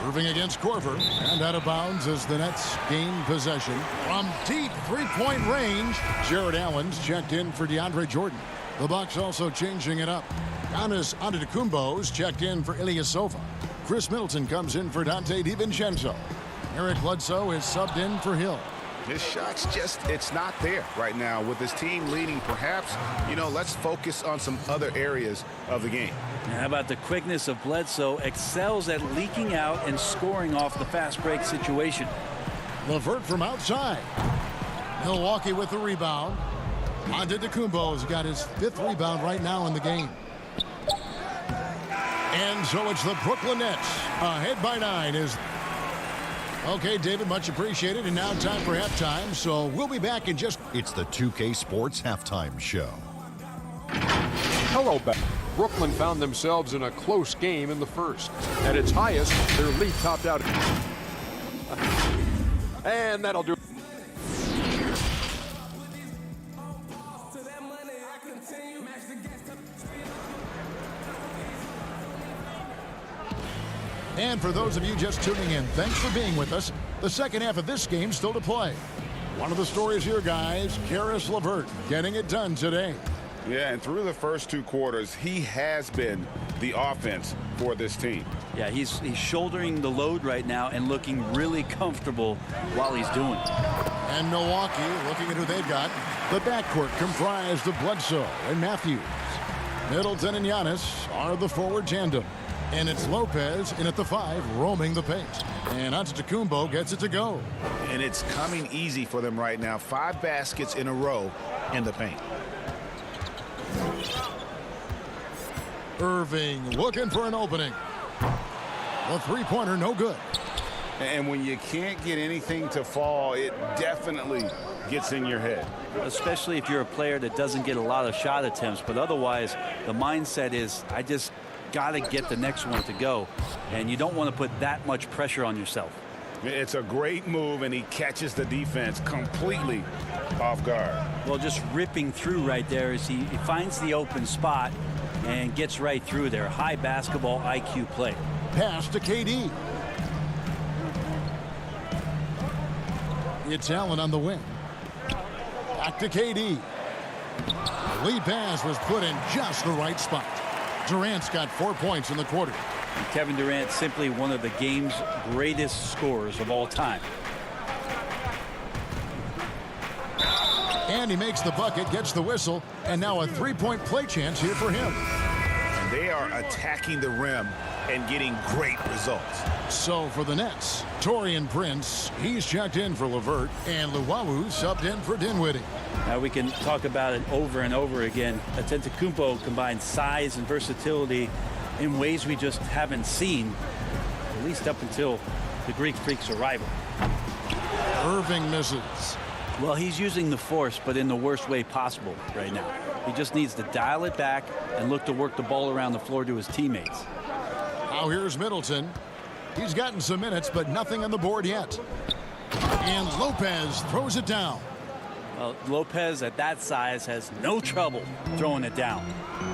[SPEAKER 1] Irving against Korver, and out of bounds as the Nets gain possession. From deep three-point range, Jared Allen's checked in for DeAndre Jordan. The Bucks also changing it up. Giannis Antetokounmpo's checked in for Ilyasova. Chris Middleton comes in for Dante DiVincenzo. Eric Bledsoe is subbed in for Hill.
[SPEAKER 3] His shot's just, it's not there right now. With his team leading, perhaps, let's focus on some other areas of the game.
[SPEAKER 7] And how about the quickness of Bledsoe? Excels at leaking out and scoring off the fast break situation.
[SPEAKER 1] LeVert from outside. Milwaukee with the rebound. Antetokounmpo's got his 5th rebound right now in the game. And so it's the Brooklyn Nets ahead by 9. Okay, David, much appreciated. And now time for halftime, so we'll be back in just...
[SPEAKER 5] It's the 2K Sports Halftime Show.
[SPEAKER 6] Hello, back. Brooklyn found themselves in a close game in the first. At its highest, their lead topped out. And that'll do.
[SPEAKER 1] And for those of you just tuning in, thanks for being with us. The second half of this game still to play. One of the stories here, guys, Caris LeVert getting it done today.
[SPEAKER 3] Yeah, and through the first 2 quarters, he has been the offense for this team.
[SPEAKER 7] Yeah, he's shouldering the load right now and looking really comfortable while he's doing it.
[SPEAKER 1] And Milwaukee, looking at who they've got, the backcourt comprised of Bledsoe and Matthews. Middleton and Giannis are the forward tandem. And it's Lopez in at the 5, roaming the paint. And Antetokounmpo gets it to go.
[SPEAKER 3] And it's coming easy for them right now. 5 baskets in a row in the paint.
[SPEAKER 1] Irving looking for an opening. The three-pointer no good.
[SPEAKER 3] And when you can't get anything to fall, it definitely gets in your head.
[SPEAKER 7] Especially if you're a player that doesn't get a lot of shot attempts. But otherwise, the mindset is, I just got to get the next one to go. And you don't want to put that much pressure on yourself.
[SPEAKER 3] It's a great move, and he catches the defense completely off guard.
[SPEAKER 7] Well, just ripping through right there as he finds the open spot and gets right through there. High basketball IQ play.
[SPEAKER 1] Pass to KD. It's Allen on the wing. Back to KD. The lead pass was put in just the right spot. Durant's got 4 points in the quarter.
[SPEAKER 7] And Kevin Durant, simply one of the game's greatest scorers of all time.
[SPEAKER 1] And he makes the bucket, gets the whistle, and now a three-point play chance here for him.
[SPEAKER 3] And they are attacking the rim and getting great results.
[SPEAKER 1] So for the Nets, Taurean Prince, he's checked in for LeVert, and Luwawu subbed in for Dinwiddie.
[SPEAKER 7] Now we can talk about it over and over again. Antetokounmpo combines size and versatility in ways we just haven't seen, at least up until the Greek Freak's arrival.
[SPEAKER 1] Irving misses.
[SPEAKER 7] Well, he's using the force, but in the worst way possible right now. He just needs to dial it back and look to work the ball around the floor to his teammates.
[SPEAKER 1] Now here's Middleton. He's gotten some minutes, but nothing on the board yet. And Lopez throws it down.
[SPEAKER 7] Well, Lopez at that size has no trouble throwing it down.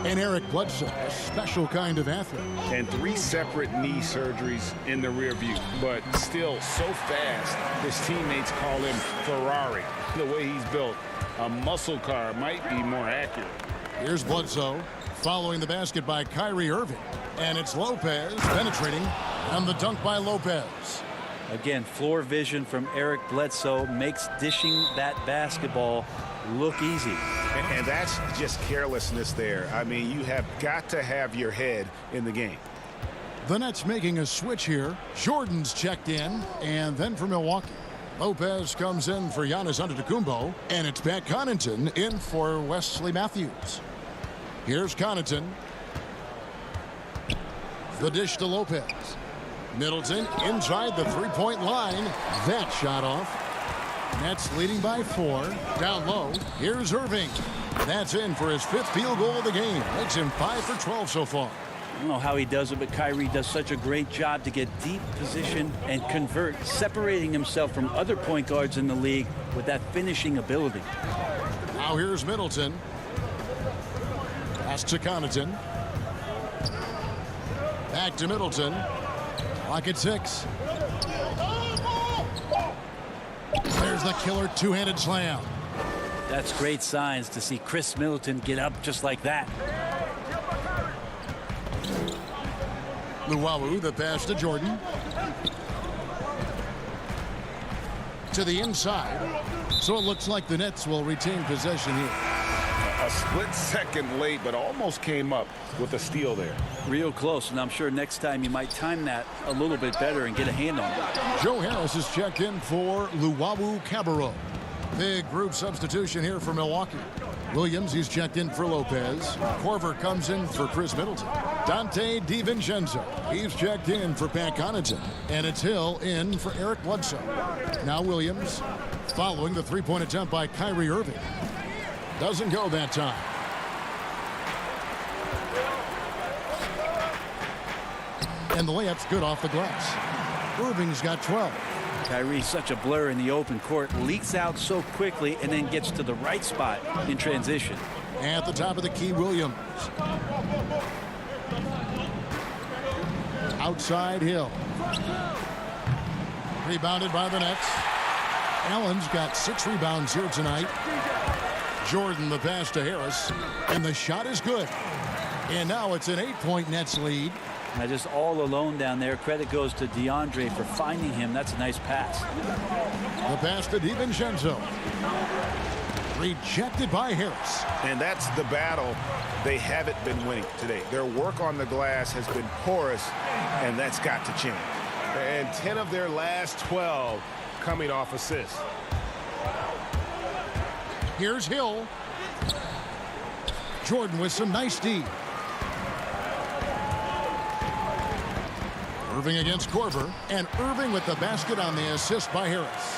[SPEAKER 1] And Eric Bledsoe, a special kind of athlete.
[SPEAKER 3] And 3 separate knee surgeries in the rear view, but still so fast, his teammates call him Ferrari. The way he's built, a muscle car might be more accurate.
[SPEAKER 1] Here's Bledsoe following the basket by Kyrie Irving. And it's Lopez penetrating, and the dunk by Lopez.
[SPEAKER 7] Again, floor vision from Eric Bledsoe makes dishing that basketball look easy.
[SPEAKER 3] And that's just carelessness there. I mean, you have got to have your head in the game.
[SPEAKER 1] The Nets making a switch here. Jordan's checked in, and then for Milwaukee. Lopez comes in for Giannis Antetokounmpo, and it's Pat Connaughton in for Wesley Matthews. Here's Connaughton. The dish to Lopez. Middleton inside the three-point line. That shot off. Nets leading by 4. Down low. Here's Irving. That's in for his 5th field goal of the game. Makes him 5 for 12 so far.
[SPEAKER 7] I don't know how he does it, but Kyrie does such a great job to get deep position and convert, separating himself from other point guards in the league with that finishing ability.
[SPEAKER 1] Now here's Middleton. Pass to Connaughton. Back to Middleton. Clock at 6. There's the killer two-handed slam.
[SPEAKER 7] That's great signs to see Chris Middleton get up just like that.
[SPEAKER 1] Luwawu, the pass to Jordan. To the inside. So it looks like the Nets will retain possession here.
[SPEAKER 3] A split second late, but almost came up with a steal there.
[SPEAKER 7] Real close, and I'm sure next time you might time that a little bit better and get a hand on it.
[SPEAKER 1] Joe Harris is checked in for Luwawu Cabarrot. Big group substitution here for Milwaukee. Williams, he's checked in for Lopez. Korver comes in for Chris Middleton. Dante DiVincenzo, he's checked in for Pat Connaughton. And it's Hill in for Eric Bledsoe. Now Williams following the three-point attempt by Kyrie Irving. Doesn't go that time. And the layup's good off the glass. Irving's got 12.
[SPEAKER 7] Kyrie's such a blur in the open court, leaks out so quickly and then gets to the right spot in transition.
[SPEAKER 1] At the top of the key, Williams. Outside Hill. Rebounded by the Nets. Allen's got 6 rebounds here tonight. Jordan the pass to Harris. And the shot is good. And now it's an 8-point Nets lead.
[SPEAKER 7] Now just all alone down there. Credit goes to DeAndre for finding him. That's a nice pass.
[SPEAKER 1] The pass to DiVincenzo. Rejected by Harris.
[SPEAKER 3] And that's the battle they haven't been winning today. Their work on the glass has been porous, and that's got to change. And 10 of their last 12 coming off assists.
[SPEAKER 1] Here's Hill. Jordan with some nice D. Irving against Korver, and Irving with the basket on the assist by Harris.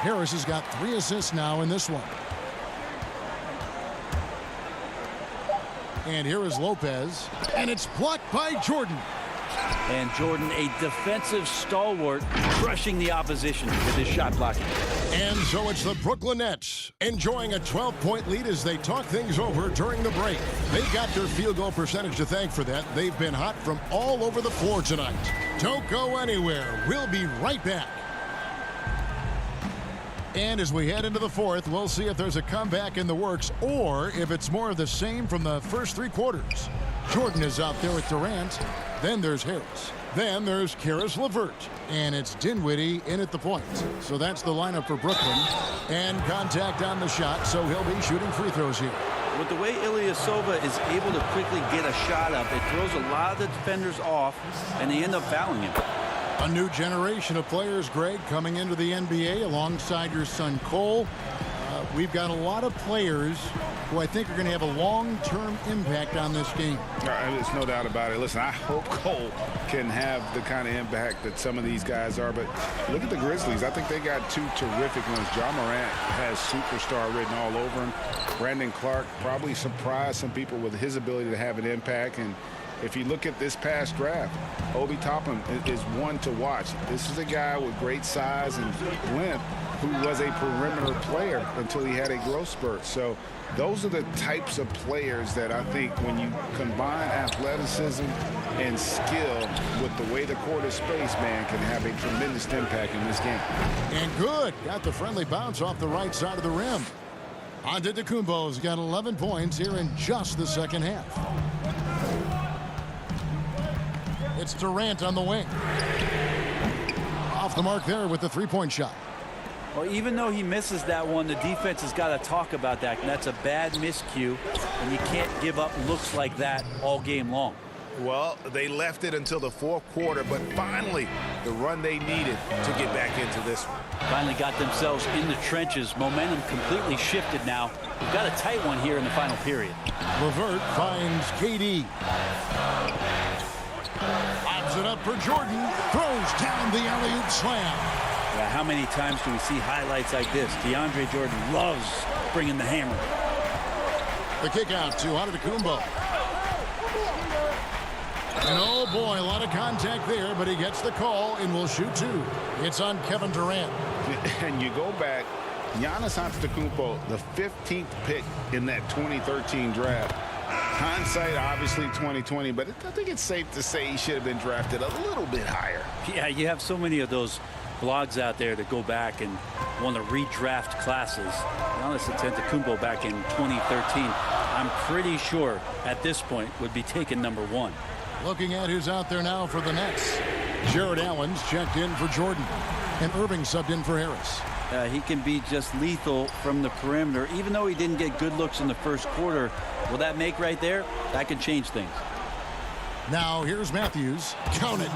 [SPEAKER 1] Harris has got 3 assists now in this one. And here is Lopez, and it's blocked by Jordan.
[SPEAKER 7] And Jordan, a defensive stalwart, crushing the opposition with his shot blocking.
[SPEAKER 1] And so it's the Brooklyn Nets enjoying a 12-point lead as they talk things over during the break. They've got their field goal percentage to thank for that. They've been hot from all over the floor tonight. Don't go anywhere. We'll be right back. And as we head into the 4th, we'll see if there's a comeback in the works or if it's more of the same from the first 3 quarters. Jordan is out there with Durant. Then there's Harris. Then there's Karis LeVert. And it's Dinwiddie in at the point. So that's the lineup for Brooklyn. And contact on the shot, so he'll be shooting free throws here.
[SPEAKER 7] With the way Ilyasova is able to quickly get a shot up, it throws a lot of the defenders off, and they end up fouling him.
[SPEAKER 1] A new generation of players, Greg, coming into the NBA alongside your son Cole. We've got a lot of players who I think are going to have a long-term impact on this game.
[SPEAKER 3] There's no doubt about it. Listen, I hope Cole can have the kind of impact that some of these guys are. But look at the Grizzlies. I think they got 2 terrific ones. Ja Morant has superstar written all over him. Brandon Clark probably surprised some people with his ability to have an impact. And if you look at this past draft, Obi Toppin is one to watch. This is a guy with great size and length who was a perimeter player until he had a growth spurt. So those are the types of players that I think when you combine athleticism and skill with the way the court is spaced, man, can have a tremendous impact in this game.
[SPEAKER 1] And good. Got the friendly bounce off the right side of the rim. Antetokounmpo's got 11 points here in just the second half. It's Durant on the wing. Off the mark there with the three-point shot.
[SPEAKER 7] Well, even though he misses that one, the defense has got to talk about that. And that's a bad miscue, and you can't give up looks like that all game long.
[SPEAKER 3] Well, they left it until the fourth quarter, but finally the run they needed to get back into this one.
[SPEAKER 7] Finally got themselves in the trenches. Momentum completely shifted now. We've got a tight one here in the final period.
[SPEAKER 1] LeVert finds KD. Lobs it up for Jordan. Throws down the alley-oop slam.
[SPEAKER 7] Yeah, how many times do we see highlights like this? DeAndre Jordan loves bringing the hammer.
[SPEAKER 1] The kick out to Antetokounmpo. And oh boy, a lot of contact there, but he gets the call and will shoot two. It's on Kevin Durant.
[SPEAKER 3] And you go back, Giannis Antetokounmpo, the 15th pick in that 2013 draft. Hindsight, obviously 2020, but I think it's safe to say he should have been drafted a little bit higher.
[SPEAKER 7] Yeah, you have so many of those blogs out there that go back and want to redraft classes. Giannis Antetokounmpo back in 2013, I'm pretty sure at this point would be taken number one.
[SPEAKER 1] Looking at who's out there now for the Nets. Jared Allen's checked in for Jordan. And Irving subbed in for Harris.
[SPEAKER 7] He can be just lethal from the perimeter. Even though he didn't get good looks in the first quarter, will that make right there? That could change things.
[SPEAKER 1] Now here's Matthews. Count it.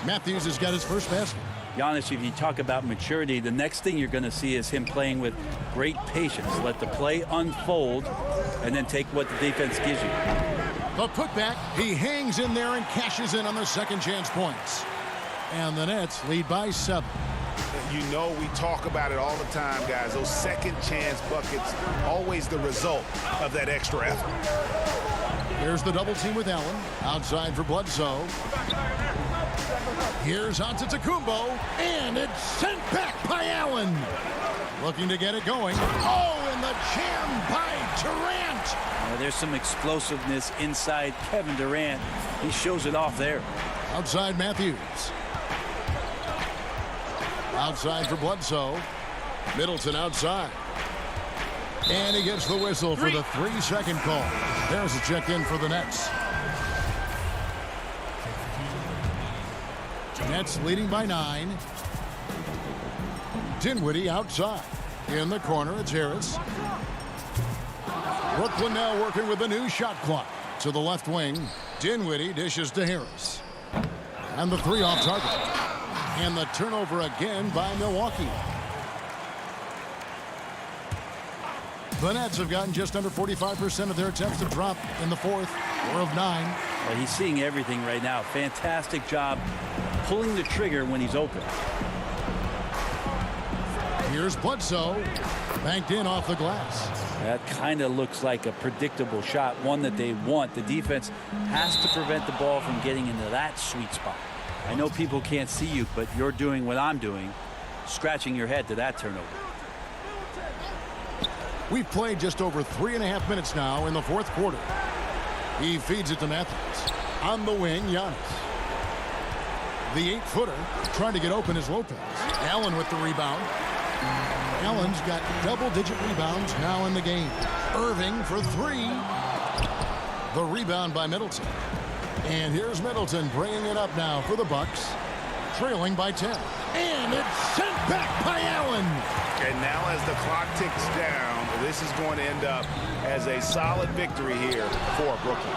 [SPEAKER 1] Matthews has got his first basket.
[SPEAKER 7] Giannis, if you talk about maturity, the next thing you're going to see is him playing with great patience. Let the play unfold and then take what the defense gives you.
[SPEAKER 1] The putback, he hangs in there and cashes in on the second chance points. And the Nets lead by 7.
[SPEAKER 3] You know we talk about it all the time, guys. Those second chance buckets, always the result of that extra effort.
[SPEAKER 1] Here's the double team with Allen. Outside for Bledsoe. Here's Antetokounmpo. And it's sent back by Allen. Looking to get it going. Oh, and the jam by Durant.
[SPEAKER 7] There's some explosiveness inside Kevin Durant. He shows it off there.
[SPEAKER 1] Outside Matthews. Outside for Bledsoe. Middleton outside. And he gets the whistle for the 3-second call. There's a check in for the Nets. Nets leading by 9. Dinwiddie outside. In the corner, it's Harris. Brooklyn now working with the new shot clock. To the left wing, Dinwiddie dishes to Harris. And the three off target. And the turnover again by Milwaukee. The Nets have gotten just under 45% of their attempts to drop in the fourth, 4 of 9.
[SPEAKER 7] Well, he's seeing everything right now. Fantastic job pulling the trigger when he's open.
[SPEAKER 1] Here's Bledsoe. Banked in off the glass.
[SPEAKER 7] That kind of looks like a predictable shot, one that they want. The defense has to prevent the ball from getting into that sweet spot. I know people can't see you, but you're doing what I'm doing, scratching your head to that turnover.
[SPEAKER 1] We've played just over 3.5 minutes now in the fourth quarter. He feeds it to Matthews. On the wing, Giannis. The 8-footer trying to get open is Lopez. Allen with the rebound. Allen's got double-digit rebounds now in the game. Irving for 3. The rebound by Middleton. And here's Middleton bringing it up now for the Bucks. Trailing by 10. And it's sent back by Allen.
[SPEAKER 3] And now as the clock ticks down, this is going to end up as a solid victory here for Brooklyn.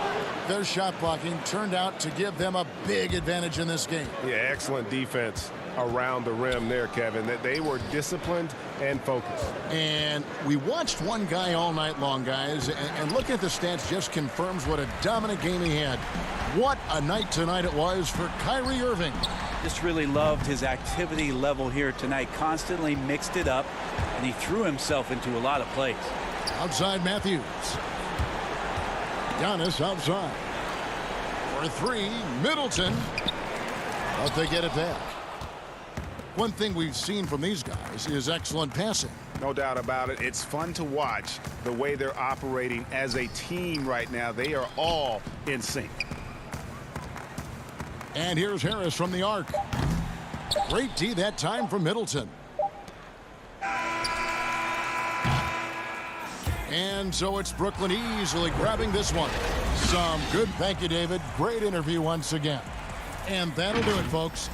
[SPEAKER 1] Their shot blocking turned out to give them a big advantage in this game.
[SPEAKER 4] Yeah, excellent defense around the rim there, Kevin. That they were disciplined and focused.
[SPEAKER 1] And we watched one guy all night long, guys, and looking at the stats just confirms what a dominant game he had. What a night tonight it was for Kyrie Irving.
[SPEAKER 7] Just really loved his activity level here tonight. Constantly mixed it up, and he threw himself into a lot of plays.
[SPEAKER 1] Outside Matthews. Giannis outside. For three, Middleton. But they get it back. One thing we've seen from these guys is excellent passing.
[SPEAKER 3] No doubt about it. It's fun to watch the way they're operating as a team right now. They are all in sync.
[SPEAKER 1] And here's Harris from the arc. Great D that time from Middleton. And so it's Brooklyn easily grabbing this one. Some good. Thank you, David. Great interview once again. And that'll do it, folks.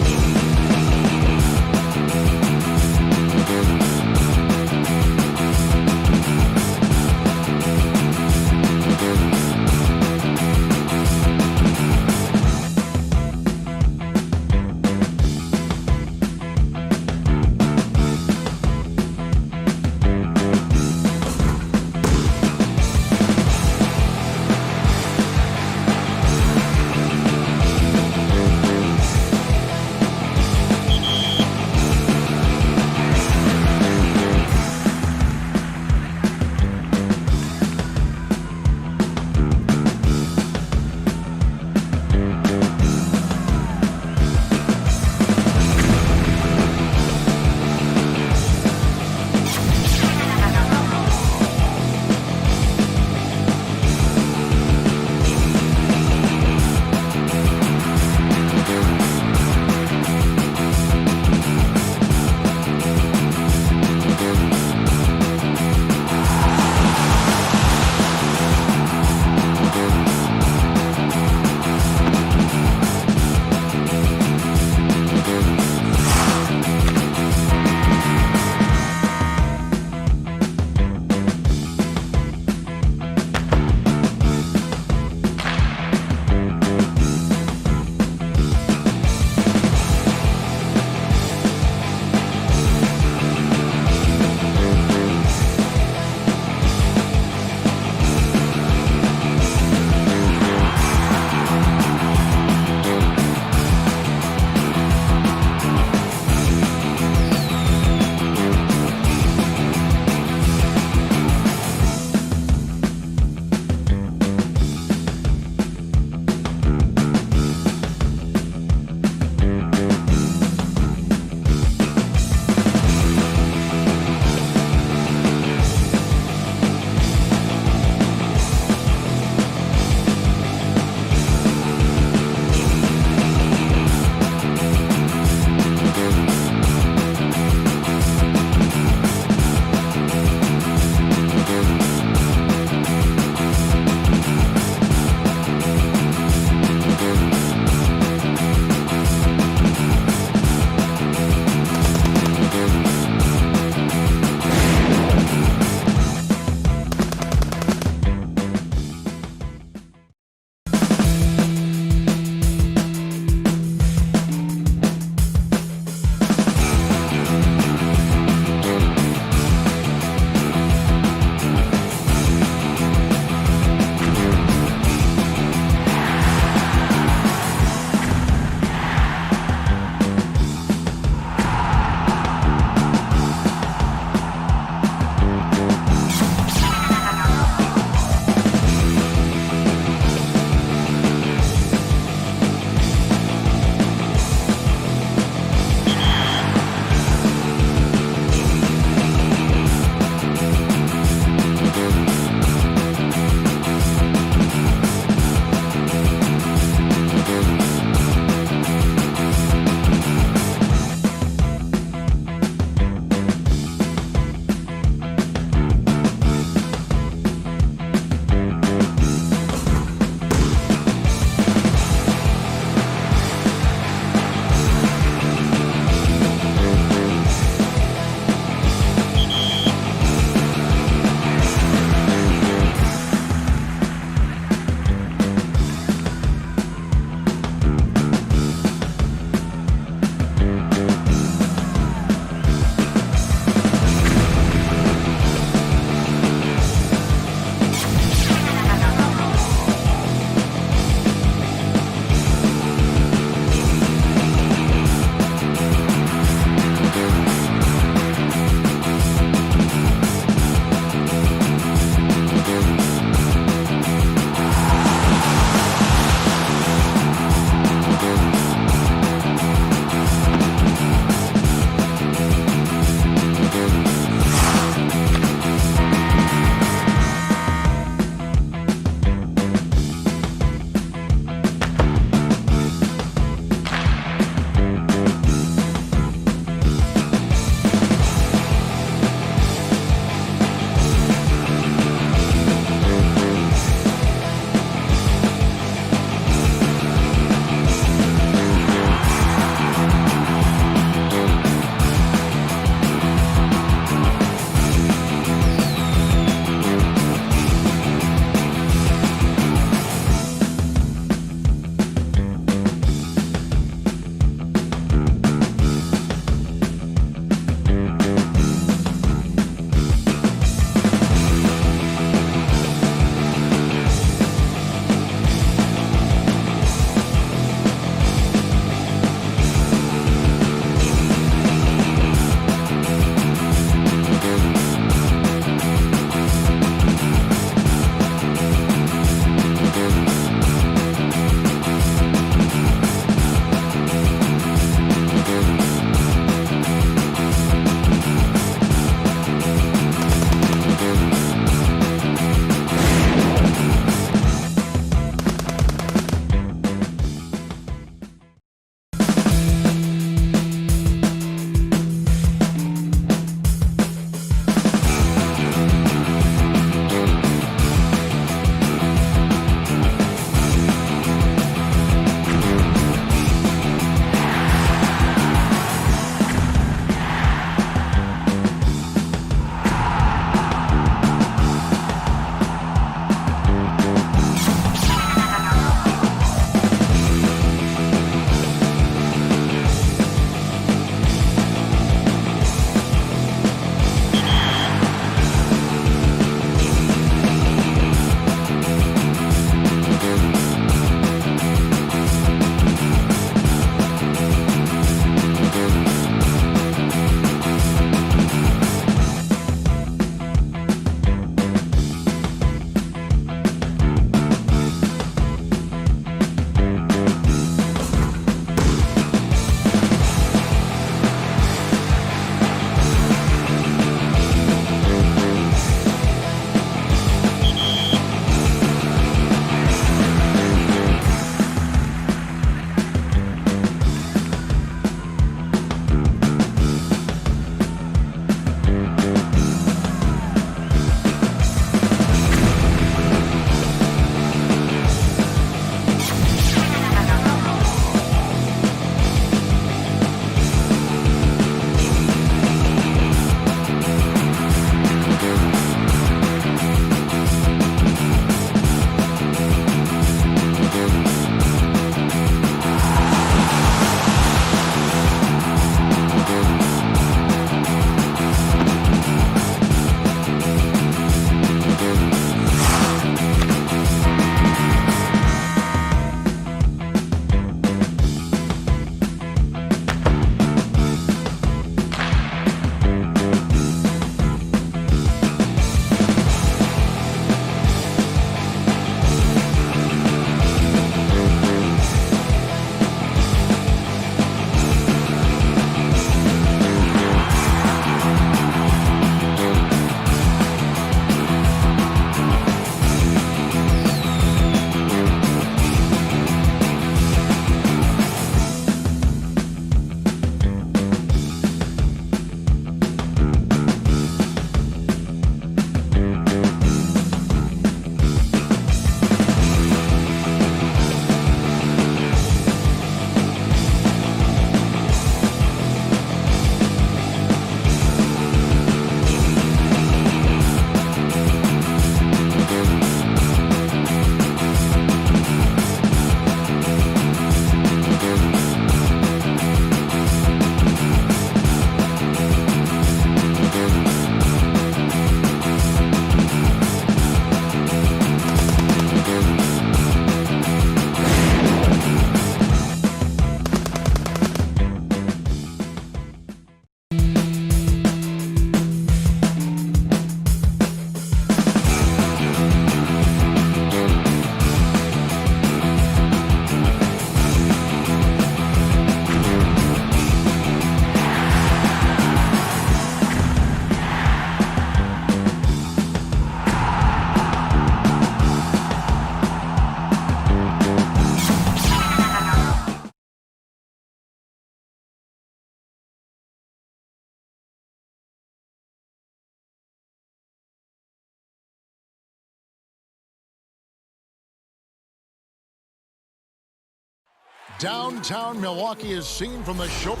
[SPEAKER 1] Downtown Milwaukee is seen from the shoulder.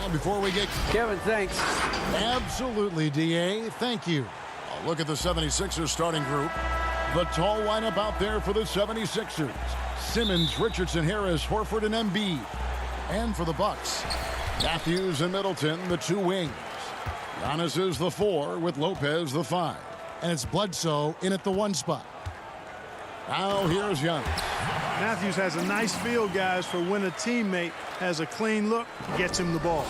[SPEAKER 1] And before we get...
[SPEAKER 8] Kevin, thanks.
[SPEAKER 1] Absolutely, D.A. Thank you. A look at the 76ers starting group. The tall lineup out there for the 76ers. Simmons, Richardson, Harris, Horford, and Embiid. And for the Bucks, Matthews and Middleton, the two wings. Giannis is the 4 with Lopez the 5. And it's Bledsoe in at the 1 spot. Now here's Giannis.
[SPEAKER 9] Matthews has a nice feel, guys, for when a teammate has a clean look, gets him the ball.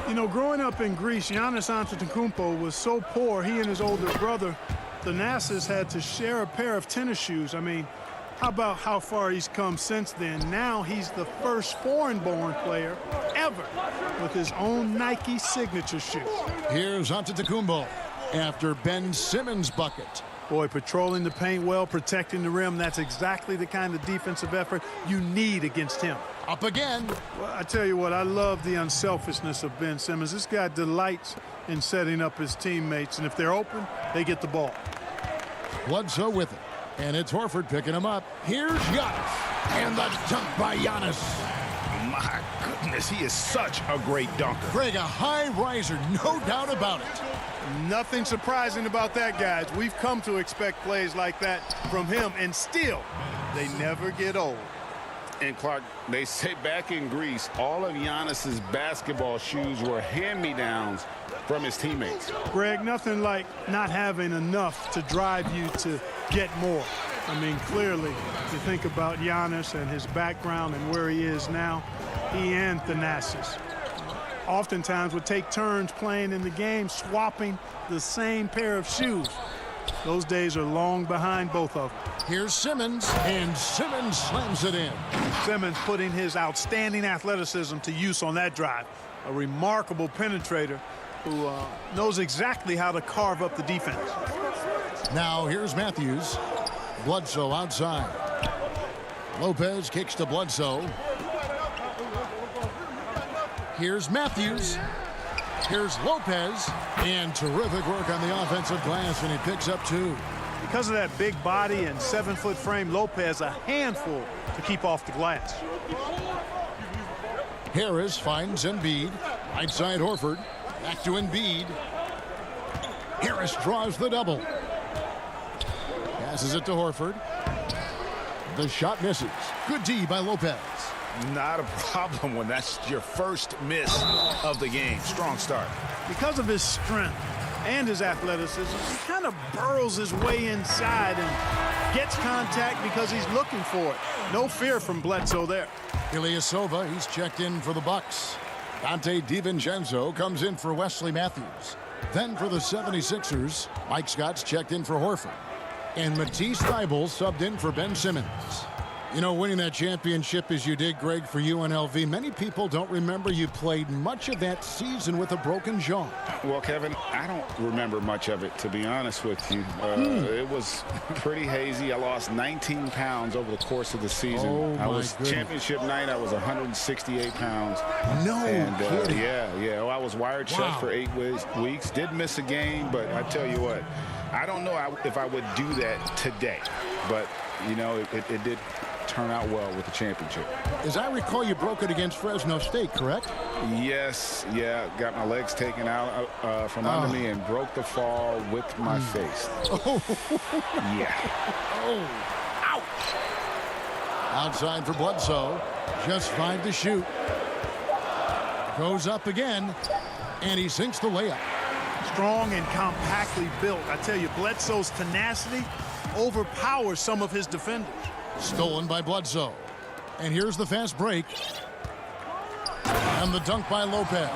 [SPEAKER 9] You know, growing up in Greece, Giannis Antetokounmpo was so poor, he and his older brother, Thanasis, had to share a pair of tennis shoes. I mean, how about how far he's come since then? Now he's the first foreign-born player ever with his own Nike signature shoe.
[SPEAKER 1] Here's Antetokounmpo after Ben Simmons' bucket.
[SPEAKER 9] Boy, patrolling the paint well, protecting the rim, that's exactly the kind of defensive effort you need against him.
[SPEAKER 1] Up again.
[SPEAKER 9] Well, I tell you what, I love the unselfishness of Ben Simmons. This guy delights in setting up his teammates, and if they're open, they get the ball.
[SPEAKER 1] Bledsoe with it, and it's Horford picking him up. Here's Giannis, and the dunk by Giannis.
[SPEAKER 3] My goodness, he is such a great dunker.
[SPEAKER 1] Greg, a high riser, no doubt about it.
[SPEAKER 9] Nothing surprising about that, guys. We've come to expect plays like that from him, and still, they never get old.
[SPEAKER 3] And Clark, they say back in Greece, all of Giannis's basketball shoes were hand-me-downs from his teammates.
[SPEAKER 9] Greg, nothing like not having enough to drive you to get more. I mean, clearly, you think about Giannis and his background and where he is now, he and Thanasis oftentimes would take turns playing in the game, swapping the same pair of shoes. Those days are long behind both of them.
[SPEAKER 1] Here's Simmons, and Simmons slams it in.
[SPEAKER 9] Simmons putting his outstanding athleticism to use on that drive. A remarkable penetrator who knows exactly how to carve up the defense.
[SPEAKER 1] Now here's Matthews. Bledsoe outside. Lopez kicks to Bledsoe. Here's Matthews. Here's Lopez. And terrific work on the offensive glass, and he picks up 2.
[SPEAKER 9] Because of that big body and 7-foot frame, Lopez a handful to keep off the glass.
[SPEAKER 1] Harris finds Embiid. Right side Horford. Back to Embiid. Harris draws the double. Passes it to Horford. The shot misses. Good D by Lopez.
[SPEAKER 3] Not a problem when that's your first miss of the game. Strong start.
[SPEAKER 9] Because of his strength and his athleticism, he kind of burrows his way inside and gets contact because he's looking for it. No fear from Bledsoe there.
[SPEAKER 1] Ilyasova, he's checked in for the Bucks. Dante DiVincenzo comes in for Wesley Matthews. Then for the 76ers, Mike Scott's checked in for Horford. And Matisse Thybulle subbed in for Ben Simmons. You know, winning that championship as you did, Greg, for UNLV, many people don't remember you played much of that season with a broken jaw.
[SPEAKER 3] Well, Kevin, I don't remember much of it, to be honest with you. It was pretty hazy. I lost 19 pounds over the course of the season.
[SPEAKER 1] Oh,
[SPEAKER 3] I was
[SPEAKER 1] goodness.
[SPEAKER 3] Championship night, I was 168 pounds.
[SPEAKER 1] No kidding.
[SPEAKER 3] Yeah. Well, I was wired shut for 8 weeks. Did miss a game, but I tell you what, I don't know if I would do that today. But, you know, it did turn out well with the championship.
[SPEAKER 1] As I recall, you broke it against Fresno State, correct?
[SPEAKER 3] Yes, yeah. Got my legs taken out from under me and broke the fall with my face. Yeah.
[SPEAKER 1] Oh, ouch. Outside for Bledsoe. Just 5 to shoot. Goes up again, and he sinks the layup.
[SPEAKER 9] Strong and compactly built. I tell you, Bledsoe's tenacity overpowers some of his defenders.
[SPEAKER 1] Stolen by Bledsoe. And here's the fast break. And the dunk by Lopez.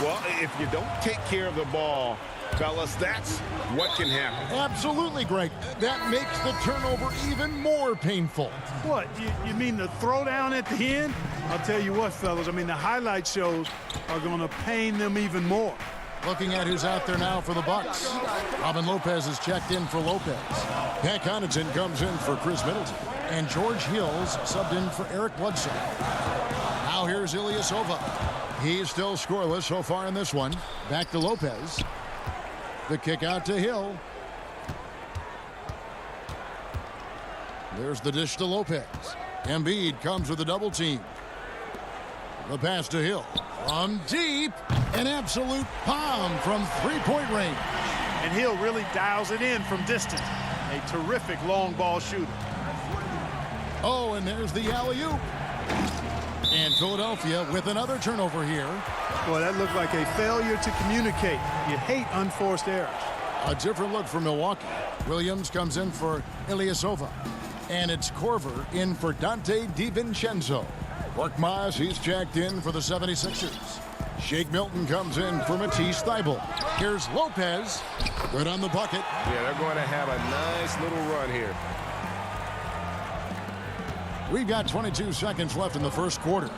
[SPEAKER 3] Well, if you don't take care of the ball, fellas, that's what can happen.
[SPEAKER 1] Absolutely, Greg. That makes the turnover even more painful.
[SPEAKER 9] What, you mean the throwdown at the end? I'll tell you what, fellas, I mean, the highlight shows are going to pain them even more.
[SPEAKER 1] Looking at who's out there now for the Bucks. Robin Lopez is checked in for Lopez. Pat Connaughton comes in for Chris Middleton. And George Hills subbed in for Eric Bledsoe. Now here's Ilyasova. He's still scoreless so far in this one. Back to Lopez. The kick out to Hill. There's the dish to Lopez. Embiid comes with a double team. The pass to Hill. From deep. An absolute bomb from three-point range.
[SPEAKER 9] And Hill really dials it in from distance. A terrific long ball shooter.
[SPEAKER 1] Oh, and there's the alley-oop. And Philadelphia with another turnover here.
[SPEAKER 9] Boy, that looked like a failure to communicate. You hate unforced errors.
[SPEAKER 1] A different look for Milwaukee. Williams comes in for Ilyasova. And it's Korver in for Dante DiVincenzo. Korkmaz, he's checked in for the 76ers. Shake Milton comes in for Matisse Thybulle. Here's Lopez. Good on the bucket.
[SPEAKER 3] Yeah, they're going to have a nice little run here.
[SPEAKER 1] We've got 22 seconds left in the first quarter.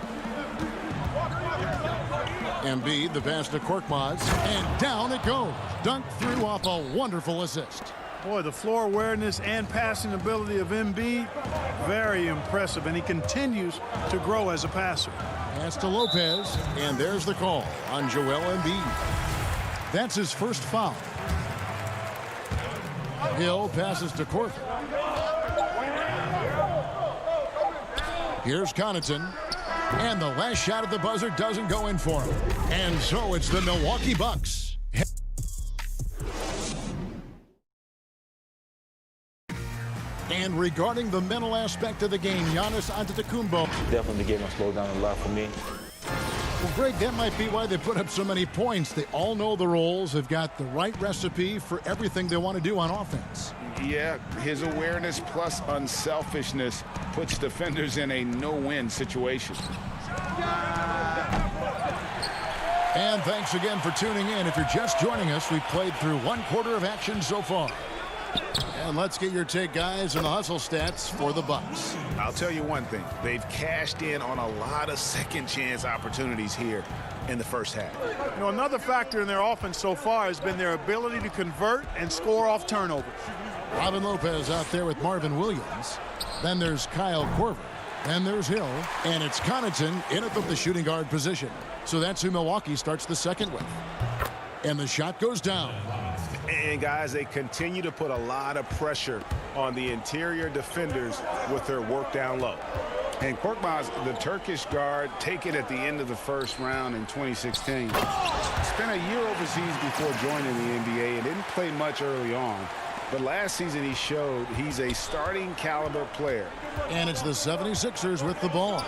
[SPEAKER 1] Embiid, the pass to Korkmaz, and down it goes. Dunked through off a wonderful assist.
[SPEAKER 9] Boy, the floor awareness and passing ability of Embiid, very impressive, and he continues to grow as a passer.
[SPEAKER 1] Pass to Lopez, and there's the call on Joel Embiid. That's his first foul. Hill passes to Korver. Here's Connaughton. And the last shot at the buzzer doesn't go in for him. And so it's the Milwaukee Bucks. And regarding the mental aspect of the game, Giannis Antetokounmpo.
[SPEAKER 2] Definitely the game will slow down a lot for me.
[SPEAKER 1] Well, Greg, that might be why they put up so many points. They all know the roles. They've got the right recipe for everything they want to do on offense.
[SPEAKER 3] Yeah, his awareness plus unselfishness puts defenders in a no-win situation.
[SPEAKER 1] And thanks again for tuning in. If you're just joining us, we've played through one quarter of action so far. And let's get your take, guys, on the hustle stats for the Bucks.
[SPEAKER 3] I'll tell you one thing. They've cashed in on a lot of second-chance opportunities here in the first half.
[SPEAKER 9] You know, another factor in their offense so far has been their ability to convert and score off turnovers.
[SPEAKER 1] Robin Lopez out there with Marvin Williams. Then there's Kyle Korver. Then there's Hill. And it's Connaughton in at the shooting guard position. So that's who Milwaukee starts the second with. And the shot goes down.
[SPEAKER 3] And, guys, they continue to put a lot of pressure on the interior defenders with their work down low. And Korkmaz, the Turkish guard, taken at the end of the first round in 2016. Spent a year overseas before joining the NBA and didn't play much early on. But last season he showed he's a starting caliber player.
[SPEAKER 1] And it's the 76ers with the ball.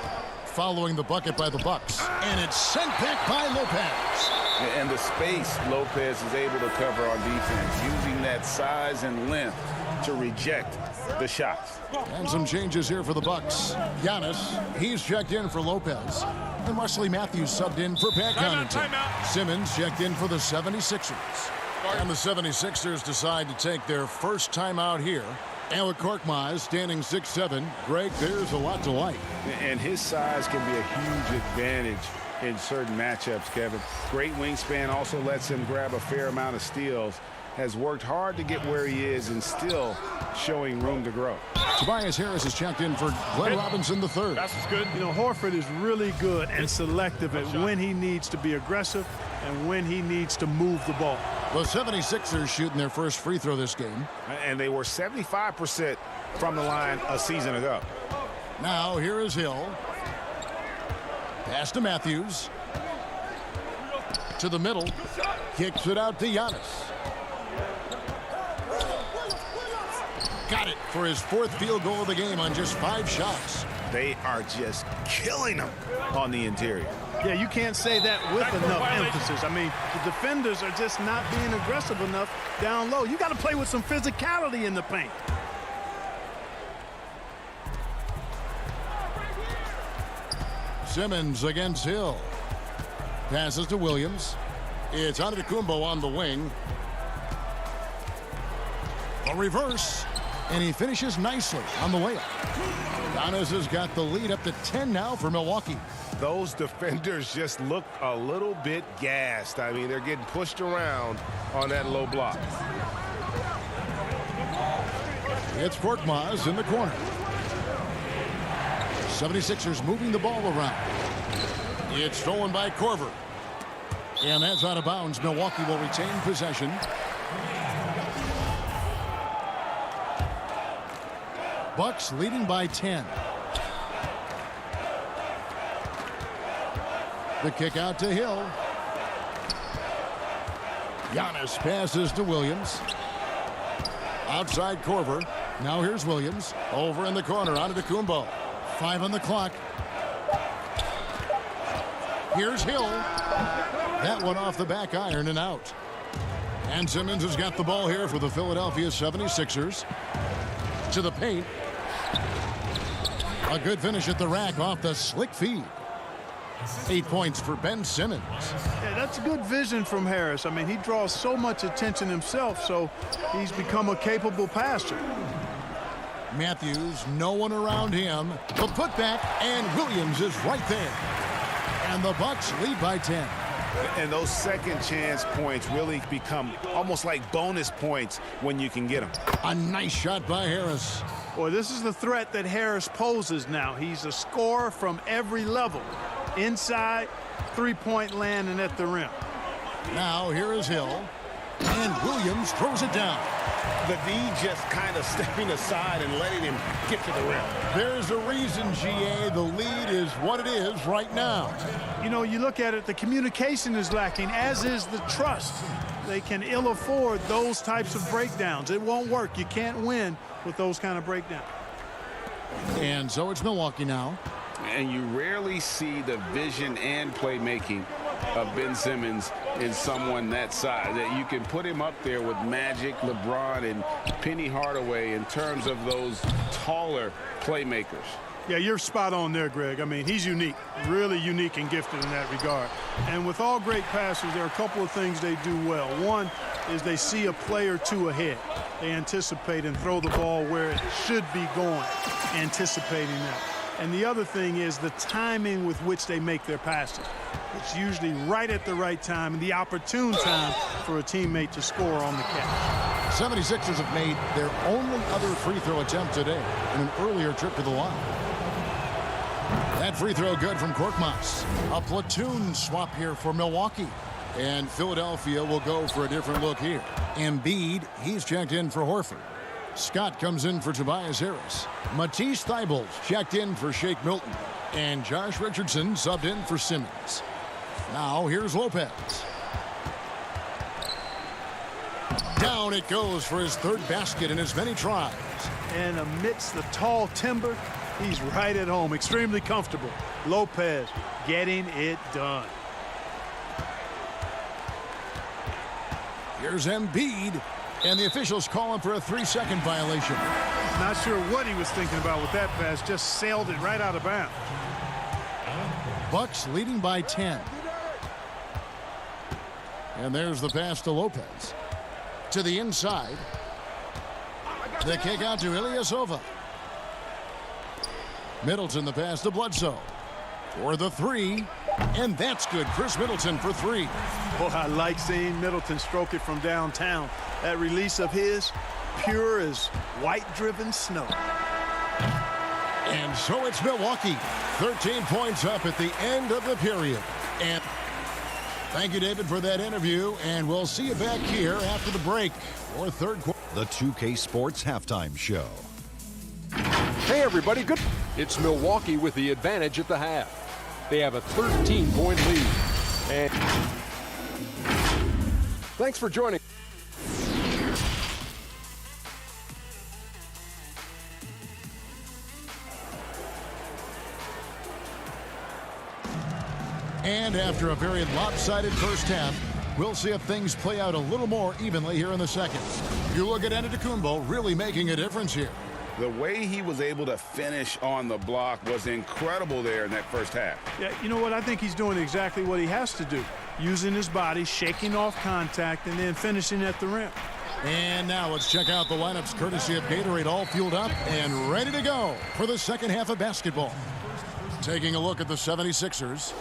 [SPEAKER 1] Following the bucket by the Bucks. And it's sent back by Lopez.
[SPEAKER 3] And the space Lopez is able to cover on defense, using that size and length to reject the shots.
[SPEAKER 1] And some changes here for the Bucks. Giannis, he's checked in for Lopez. And Wesley Matthews subbed in for Pat Connaughton. Simmons checked in for the 76ers. And the 76ers decide to take their first time out here. And with Korkmaz standing 6'7", Greg, there's a lot to like.
[SPEAKER 3] And his size can be a huge advantage in certain matchups, Kevin. Great wingspan also lets him grab a fair amount of steals. Has worked hard to get where he is and still showing room to grow.
[SPEAKER 1] Tobias Harris is checked in for Glenn Robinson III.
[SPEAKER 9] That's good. You know, Horford is really good and selective at when he needs to be aggressive and when he needs to move the ball.
[SPEAKER 1] The 76ers shooting their first free throw this game.
[SPEAKER 3] And they were 75% from the line a season ago.
[SPEAKER 1] Now here is Hill. Pass to Matthews. To the middle. Kicks it out to Giannis. Got it for his fourth field goal of the game on just 5 shots.
[SPEAKER 3] They are just killing them on the interior.
[SPEAKER 9] Yeah, you can't say that with enough emphasis. I mean, the defenders are just not being aggressive enough down low. You got to play with some physicality in the paint.
[SPEAKER 1] Simmons against Hill. Passes to Williams. It's Antetokounmpo on the wing. A reverse. And he finishes nicely on the layup. Giannis has got the lead up to 10 now for Milwaukee.
[SPEAKER 3] Those defenders just look a little bit gassed. I mean, they're getting pushed around on that low block.
[SPEAKER 1] It's Korkmaz in the corner. 76ers moving the ball around. It's stolen by Korver. And that's out of bounds. Milwaukee will retain possession. Bucks leading by 10. The kick out to Hill. Giannis passes to Williams. Outside Korver. Now here's Williams. Over in the corner. Antetokounmpo. 5 on the clock. Here's Hill. That one off the back iron and out. And Simmons has got the ball here for the Philadelphia 76ers. To the paint. A good finish at the rack off the slick feed. 8 points for Ben Simmons.
[SPEAKER 9] Yeah, that's good vision from Harris. I mean, he draws so much attention himself, so he's become a capable passer.
[SPEAKER 1] Matthews, no one around him. The putback, and Williams is right there. And the Bucks lead by 10.
[SPEAKER 3] And those second chance points really become almost like bonus points when you can get them.
[SPEAKER 1] A nice shot by Harris.
[SPEAKER 9] Boy, this is the threat that Harris poses now. He's a scorer from every level. Inside, three-point land, and at the rim.
[SPEAKER 1] Now here is Hill. And Williams throws it down.
[SPEAKER 3] The D just kind of stepping aside and letting him get to the rim.
[SPEAKER 1] There's a reason, GA, the lead is what it is right now.
[SPEAKER 9] You know, you look at it, the communication is lacking, as is the trust. They can ill afford those types of breakdowns. It won't work. You can't win with those kind of breakdowns.
[SPEAKER 1] And so it's Milwaukee now.
[SPEAKER 3] And you rarely see the vision and playmaking of Ben Simmons in someone that size. That you can put him up there with Magic, LeBron, and Penny Hardaway in terms of those taller playmakers.
[SPEAKER 9] Yeah, you're spot on there, Greg. I mean, he's unique, really unique and gifted in that regard. And with all great passers, there are a couple of things they do well. One is they see a play or two ahead. They anticipate and throw the ball where it should be going, anticipating that. And the other thing is the timing with which they make their passes. It's usually right at the right time and the opportune time for a teammate to score on the catch.
[SPEAKER 1] 76ers have made their only other free throw attempt today in an earlier trip to the line. That free throw good from Korkmaz. A platoon swap here for Milwaukee. And Philadelphia will go for a different look here. Embiid, he's checked in for Horford. Scott comes in for Tobias Harris. Matisse Thybulle checked in for Shake Milton. And Josh Richardson subbed in for Simmons. Now here's Lopez. Down it goes for his third basket in as many tries.
[SPEAKER 9] And amidst the tall timber, he's right at home, extremely comfortable. Lopez getting it done.
[SPEAKER 1] Here's Embiid. And the officials call him for a 3-second violation.
[SPEAKER 9] Not sure what he was thinking about with that pass. Just sailed it right out of bounds.
[SPEAKER 1] Bucks leading by 10. And there's the pass to Lopez. To the inside. The kick out to Ilyasova. Middleton the pass to Bledsoe. For the three. And that's good. Chris Middleton for 3.
[SPEAKER 9] Boy, I like seeing Middleton stroke it from downtown. That release of his, pure as white-driven snow.
[SPEAKER 1] And so it's Milwaukee. 13 points up at the end of the period. And thank you, David, for that interview. And we'll see you back here after the break for third quarter.
[SPEAKER 5] The 2K Sports Halftime Show.
[SPEAKER 6] Hey, everybody. Good. It's Milwaukee with the advantage at the half. They have a 13-point lead. And thanks for joining.
[SPEAKER 1] And after a very lopsided first half, we'll see if things play out a little more evenly here in the second. You look at Antetokounmpo really making a difference here.
[SPEAKER 3] The way he was able to finish on the block was incredible there in that first half.
[SPEAKER 9] Yeah, you know what? I think he's doing exactly what he has to do. Using his body, shaking off contact, and then finishing at the rim.
[SPEAKER 1] And now let's check out the lineups courtesy of Gatorade, all fueled up and ready to go for the second half of basketball. Taking a look at the 76ers.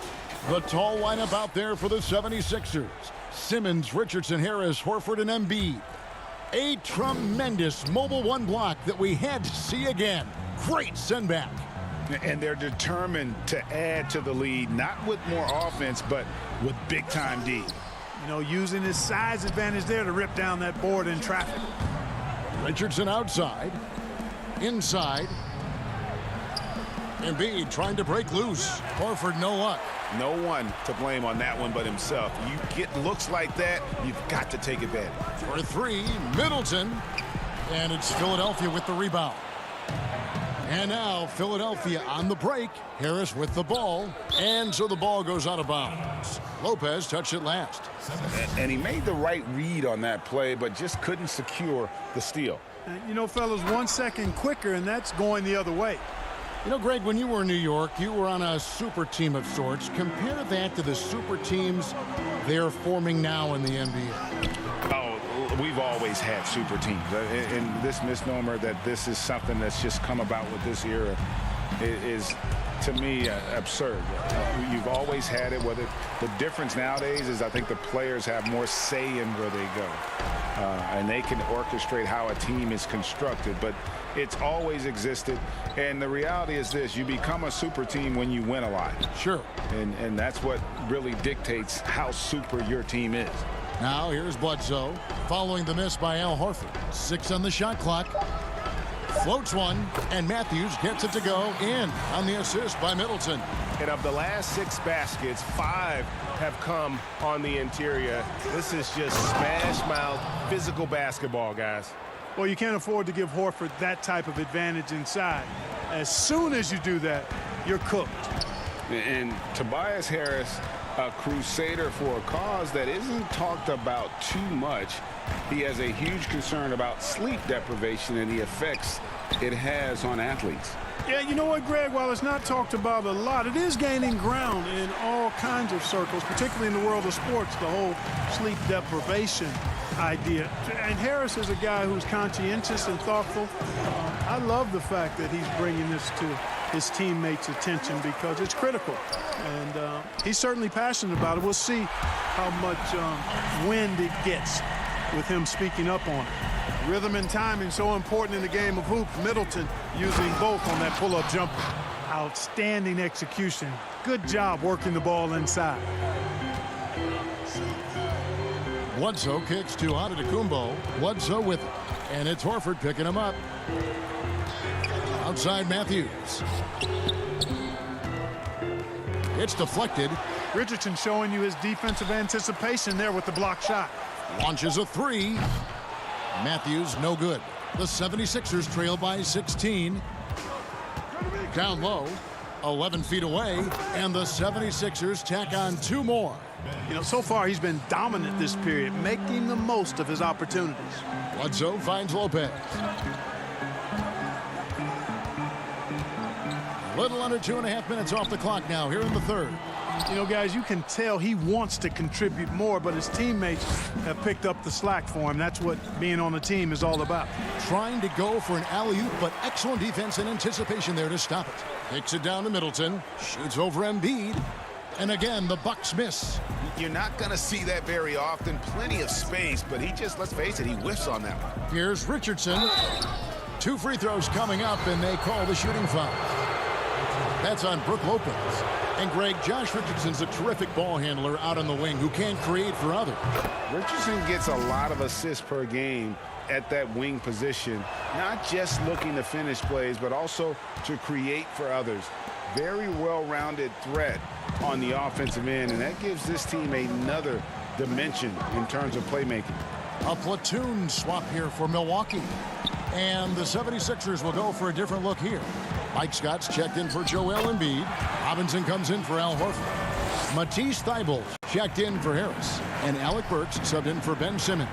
[SPEAKER 1] The tall lineup out there for the 76ers. Simmons, Richardson, Harris, Horford, and Embiid. A tremendous mobile one block that we had to see again. Great send back.
[SPEAKER 3] And they're determined to add to the lead, not with more offense, but with big-time D.
[SPEAKER 9] You know, using his size advantage there to rip down that board in traffic.
[SPEAKER 1] Richardson outside. Inside. Embiid trying to break loose. Horford, no luck.
[SPEAKER 3] No one to blame on that one but himself. You get looks like that, you've got to take advantage.
[SPEAKER 1] For three, Middleton. And it's Philadelphia with the rebound. And now Philadelphia on the break. Harris with the ball. And so the ball goes out of bounds. Lopez touched it last.
[SPEAKER 3] And he made the right read on that play, but just couldn't secure the steal.
[SPEAKER 9] You know, fellas, 1 second quicker, and that's going the other way.
[SPEAKER 1] You know, Greg, when you were in New York, you were on a super team of sorts. Compare that to the super teams they're forming now in the NBA.
[SPEAKER 3] Oh, we've always had super teams. And this misnomer that this is something that's just come about with this era is, to me, absurd. You've always had it. Whether the difference nowadays is I think the players have more say in where they go. And they can orchestrate how a team is constructed. But it's always existed. And the reality is this: you become a super team when you win a lot.
[SPEAKER 1] Sure.
[SPEAKER 3] And that's what really dictates how super your team is.
[SPEAKER 1] Now here's Bledsoe following the miss by Al Horford. 6 on the shot clock. Floats one, and Matthews gets it to go in on the assist by Middleton.
[SPEAKER 8] And of the last 6 baskets, 5 have come on the interior. This is just smash mouth physical basketball, guys.
[SPEAKER 9] Well, you can't afford to give Horford that type of advantage inside. As soon as you do that, you're cooked.
[SPEAKER 3] And Tobias Harris, a crusader for a cause that isn't talked about too much. He has a huge concern about sleep deprivation and the effects it has on athletes.
[SPEAKER 9] Yeah, you know what, Greg? While it's not talked about a lot, it is gaining ground in all kinds of circles, particularly in the world of sports, the whole sleep deprivation idea. And Harris is a guy who's conscientious and thoughtful. I love the fact that he's bringing this to his teammates' attention because it's critical. And he's certainly passionate about it. We'll see how much wind it gets with him speaking up on it. Rhythm and timing so important in the game of hoops. Middleton using both on that pull-up jumper. Outstanding execution. Good job working the ball inside.
[SPEAKER 1] Bledsoe kicks to Antetokounmpo. Bledsoe with it. And it's Horford picking him up. Outside Matthews. It's deflected.
[SPEAKER 9] Richardson showing you his defensive anticipation there with the block shot.
[SPEAKER 1] Launches a three. Matthews no good. The 76ers trail by 16. Down low. 11 feet away. And the 76ers tack on 2 more.
[SPEAKER 9] You know, so far he's been dominant this period, making the most of his opportunities.
[SPEAKER 1] Bledsoe finds Lopez. Little under 2.5 minutes off the clock now here in the third.
[SPEAKER 9] You know, guys, you can tell he wants to contribute more, but his teammates have picked up the slack for him. That's what being on the team is all about.
[SPEAKER 1] Trying to go for an alley-oop, but excellent defense and anticipation there to stop it. Kicks it down to Middleton. Shoots over Embiid. And again, the Bucks miss.
[SPEAKER 3] You're not going to see that very often. Plenty of space, but he just, let's face it, he whiffs on that one.
[SPEAKER 1] Here's Richardson. 2 free throws coming up, and they call the shooting foul. That's on Brook Lopez. And Greg, Josh Richardson's a terrific ball handler out on the wing who can create for others.
[SPEAKER 3] Richardson gets a lot of assists per game at that wing position, not just looking to finish plays, but also to create for others. Very well-rounded threat on the offensive end, and that gives this team another dimension in terms of playmaking.
[SPEAKER 1] A platoon swap here for Milwaukee. And the 76ers will go for a different look here. Mike Scott's checked in for Joel Embiid. Robinson comes in for Al Horford. Matisse Thybulle checked in for Harris. And Alec Burks subbed in for Ben Simmons.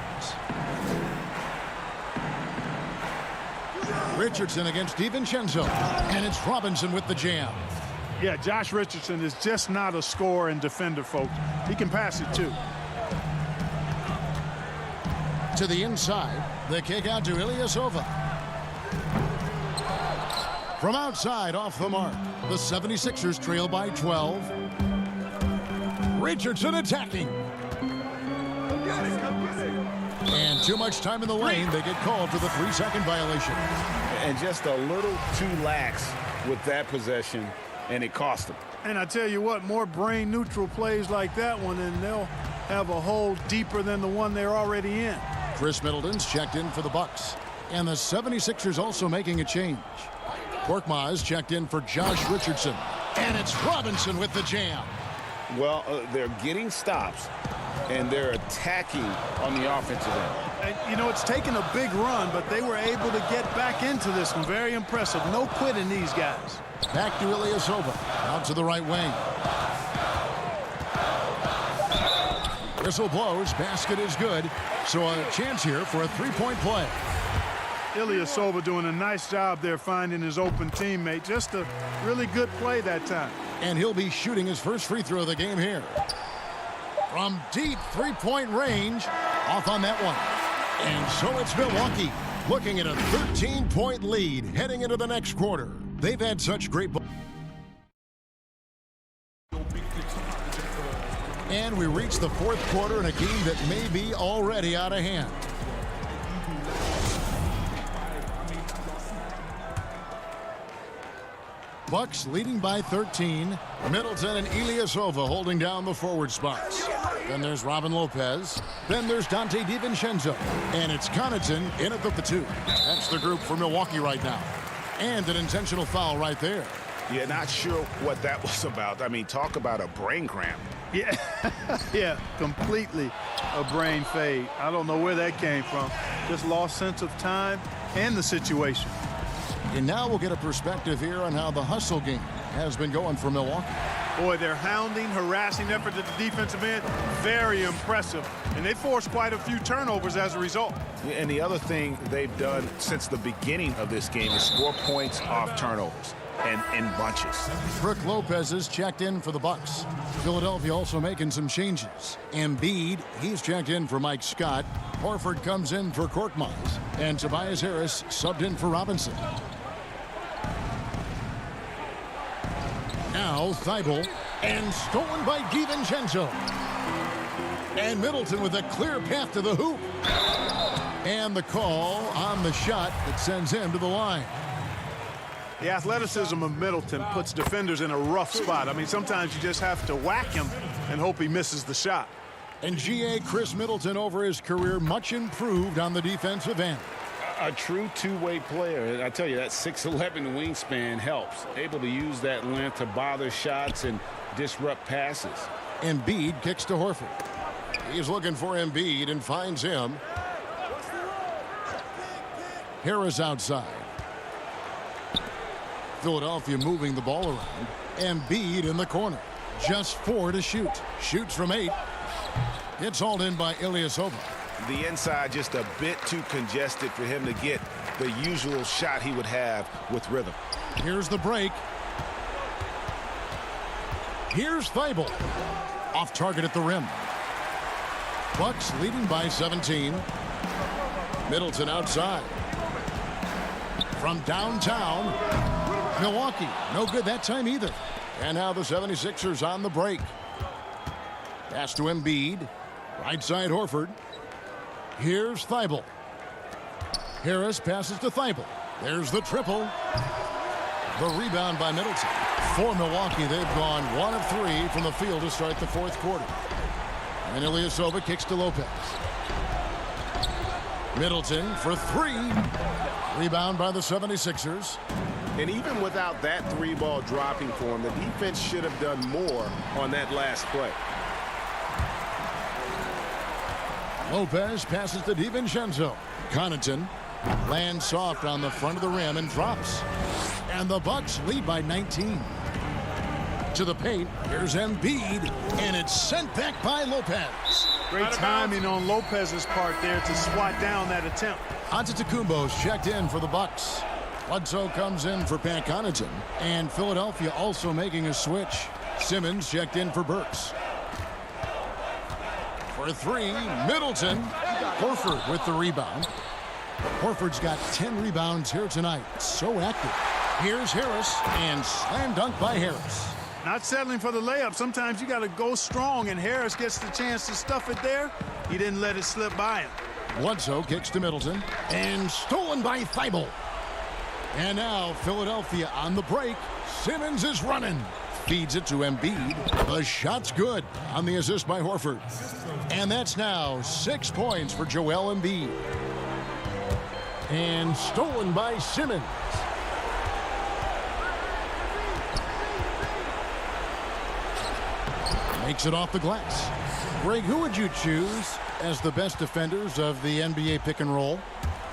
[SPEAKER 1] Richardson against DiVincenzo. And it's Robinson with the jam.
[SPEAKER 9] Yeah, Josh Richardson is just not a scorer and defender, folks. He can pass it, too.
[SPEAKER 1] To the inside. The kick out to Ilyasova. From outside, off the mark. The 76ers trail by 12. Richardson attacking. And too much time in the lane. They get called for the 3-second violation.
[SPEAKER 3] And just a little too lax with that possession, and it cost them.
[SPEAKER 9] And I tell you what, more brain-neutral plays like that one, and they'll have a hole deeper than the one they're already in.
[SPEAKER 1] Chris Middleton's checked in for the Bucks. And the 76ers also making a change. Korkmaz checked in for Josh Richardson. And it's Robinson with the jam.
[SPEAKER 3] Well, they're getting stops, and they're attacking on the offensive end.
[SPEAKER 9] And, you know, it's taken a big run, but they were able to get back into this one. Very impressive. No quitting these guys.
[SPEAKER 1] Back to Ilyasova. Out to the right wing. Whistle blows. Basket is good. So a chance here for a three-point play.
[SPEAKER 9] Ilyasova doing a nice job there finding his open teammate. Just a really good play that time.
[SPEAKER 1] And he'll be shooting his first free throw of the game here. From deep three-point range. Off on that one. And so it's Milwaukee looking at a 13-point lead heading into the next quarter. They've had such great ball. And we reach the fourth quarter in a game that may be already out of hand. Bucks leading by 13. Middleton and Ilyasova holding down the forward spots. Then there's Robin Lopez. Then there's Dante DiVincenzo. And it's Connaughton in at the 2. That's the group for Milwaukee right now. And an intentional foul right there.
[SPEAKER 3] Yeah, not sure what that was about. I mean, talk about a brain cramp.
[SPEAKER 9] Yeah, yeah, completely a brain fade. I don't know where that came from. Just lost sense of time and the situation.
[SPEAKER 1] And now we'll get a perspective here on how the hustle game has been going for Milwaukee.
[SPEAKER 9] Boy, their hounding, harassing effort at the defensive end, very impressive. And they forced quite a few turnovers as a result.
[SPEAKER 3] And the other thing they've done since the beginning of this game is score points off turnovers and in bunches.
[SPEAKER 1] Brook Lopez is checked in for the Bucks. Philadelphia also making some changes. Embiid, he's checked in for Mike Scott. Horford comes in for Korkmaz. And Tobias Harris subbed in for Robinson. Now Thibault, and stolen by DiVincenzo. And Middleton with a clear path to the hoop. And the call on the shot that sends him to the line.
[SPEAKER 9] The athleticism of Middleton puts defenders in a rough spot. I mean, sometimes you just have to whack him and hope he misses the shot.
[SPEAKER 1] And G.A. Chris Middleton over his career much improved on the defensive end.
[SPEAKER 3] A true two-way player. And I tell you, that 6'11" wingspan helps. Able to use that length to bother shots and disrupt passes.
[SPEAKER 1] Embiid kicks to Horford. He's looking for Embiid and finds him. Harris outside. Philadelphia moving the ball around. Embiid in the corner. Just 4 to shoot. Shoots from 8. It's hauled in by Ilyasova.
[SPEAKER 3] The inside just a bit too congested for him to get the usual shot he would have with rhythm.
[SPEAKER 1] Here's the break. Here's Thibault. Off target at the rim. Bucks leading by 17. Middleton outside. From downtown. Milwaukee, no good that time either. And now the 76ers on the break. Pass to Embiid. Right side Horford. Here's Thibault. Harris passes to Thibault. There's the triple. The rebound by Middleton. For Milwaukee, they've gone 1 of 3 from the field to start the fourth quarter. And Ilyasova kicks to Lopez. Middleton for 3. Rebound by the 76ers.
[SPEAKER 3] And even without that 3-ball dropping for him, the defense should have done more on that last play.
[SPEAKER 1] Lopez passes to DiVincenzo. Connaughton lands soft on the front of the rim and drops. And the Bucks lead by 19. To the paint, here's Embiid, and it's sent back by Lopez.
[SPEAKER 9] Great timing on Lopez's part there to swat down that attempt.
[SPEAKER 1] Antetokounmpo's checked in for the Bucks. Bledsoe comes in for Pat Connaughton, and Philadelphia also making a switch. Simmons checked in for Burks. For 3, Middleton. Horford with the rebound. Horford's got 10 rebounds here tonight. So active. Here's Harris, and slam dunk by Harris.
[SPEAKER 9] Not settling for the layup. Sometimes you got to go strong, and Harris gets the chance to stuff it there. He didn't let it slip by him.
[SPEAKER 1] Bledsoe kicks to Middleton, and stolen by Thibault. And now Philadelphia on the break. Simmons is running. Feeds it to Embiid. The shot's good on the assist by Horford. And that's now 6 points for Joel Embiid. And stolen by Simmons. Takes it off the glass. Greg, who would you choose as the best defenders of the NBA pick and roll?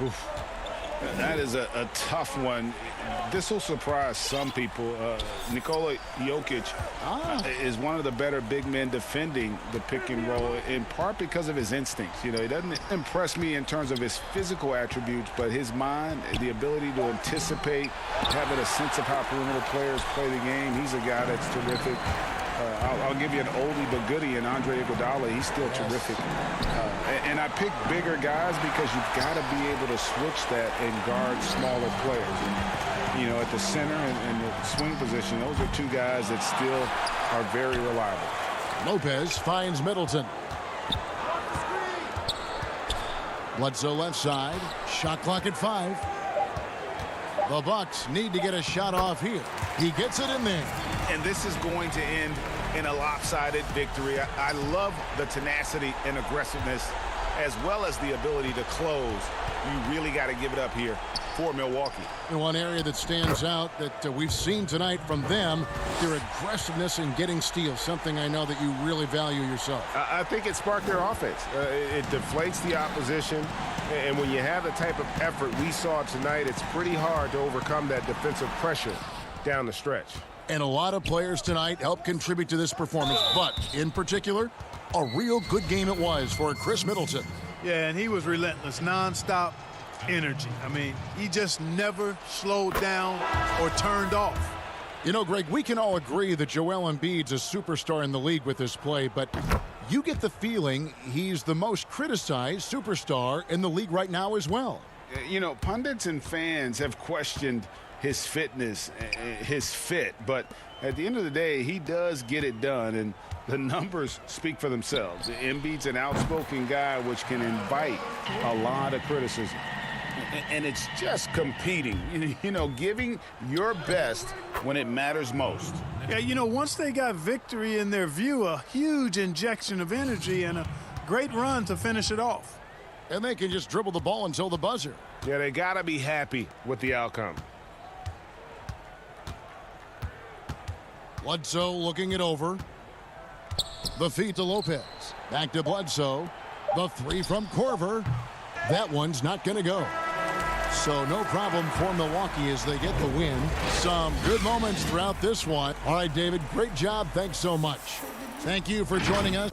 [SPEAKER 3] Oof. That is a tough one. This will surprise some people. Nikola Jokic is one of the better big men defending the pick and roll, in part because of his instincts. You know, he doesn't impress me in terms of his physical attributes, but his mind, the ability to anticipate, having a sense of how perimeter players play the game. He's a guy that's terrific. I'll give you an oldie but goodie in Andre Iguodala. He's still terrific. And I pick bigger guys because you've got to be able to switch that and guard smaller players. And, you know, at the center and the swing position, those are two guys that still are very reliable.
[SPEAKER 1] Lopez finds Middleton. Bledsoe left side. Shot clock at 5. The Bucks need to get a shot off here. He gets it in there.
[SPEAKER 3] And this is going to end in a lopsided victory. I love the tenacity and aggressiveness, as well as the ability to close. You really got to give it up here for Milwaukee.
[SPEAKER 1] And one area that stands out that we've seen tonight from them, their aggressiveness in getting steals, something I know that you really value yourself.
[SPEAKER 8] I think it sparked their offense. It deflates the opposition, and when you have the type of effort we saw tonight, it's pretty hard to overcome that defensive pressure down the stretch.
[SPEAKER 1] And a lot of players tonight helped contribute to this performance, but in particular, a real good game it was for Chris Middleton.
[SPEAKER 9] Yeah, and he was relentless, nonstop energy. I mean, he just never slowed down or turned off.
[SPEAKER 1] You know, Greg, we can all agree that Joel Embiid's a superstar in the league with his play, but you get the feeling he's the most criticized superstar in the league right now as well.
[SPEAKER 3] You know, pundits and fans have questioned his fitness, his fit, but at the end of the day, he does get it done, and the numbers speak for themselves. Embiid's an outspoken guy, which can invite a lot of criticism. And it's just competing, you know, giving your best when it matters most.
[SPEAKER 9] Yeah, you know, once they got victory in their view, a huge injection of energy and a great run to finish it off.
[SPEAKER 1] And they can just dribble the ball until the buzzer.
[SPEAKER 8] Yeah, they got to be happy with the outcome.
[SPEAKER 1] Bledsoe looking it over. The feed to Lopez. Back to Bledsoe. The three from Korver. That one's not going to go. So no problem for Milwaukee as they get the win. Some good moments throughout this one. All right, David, great job. Thanks so much. Thank you for joining us.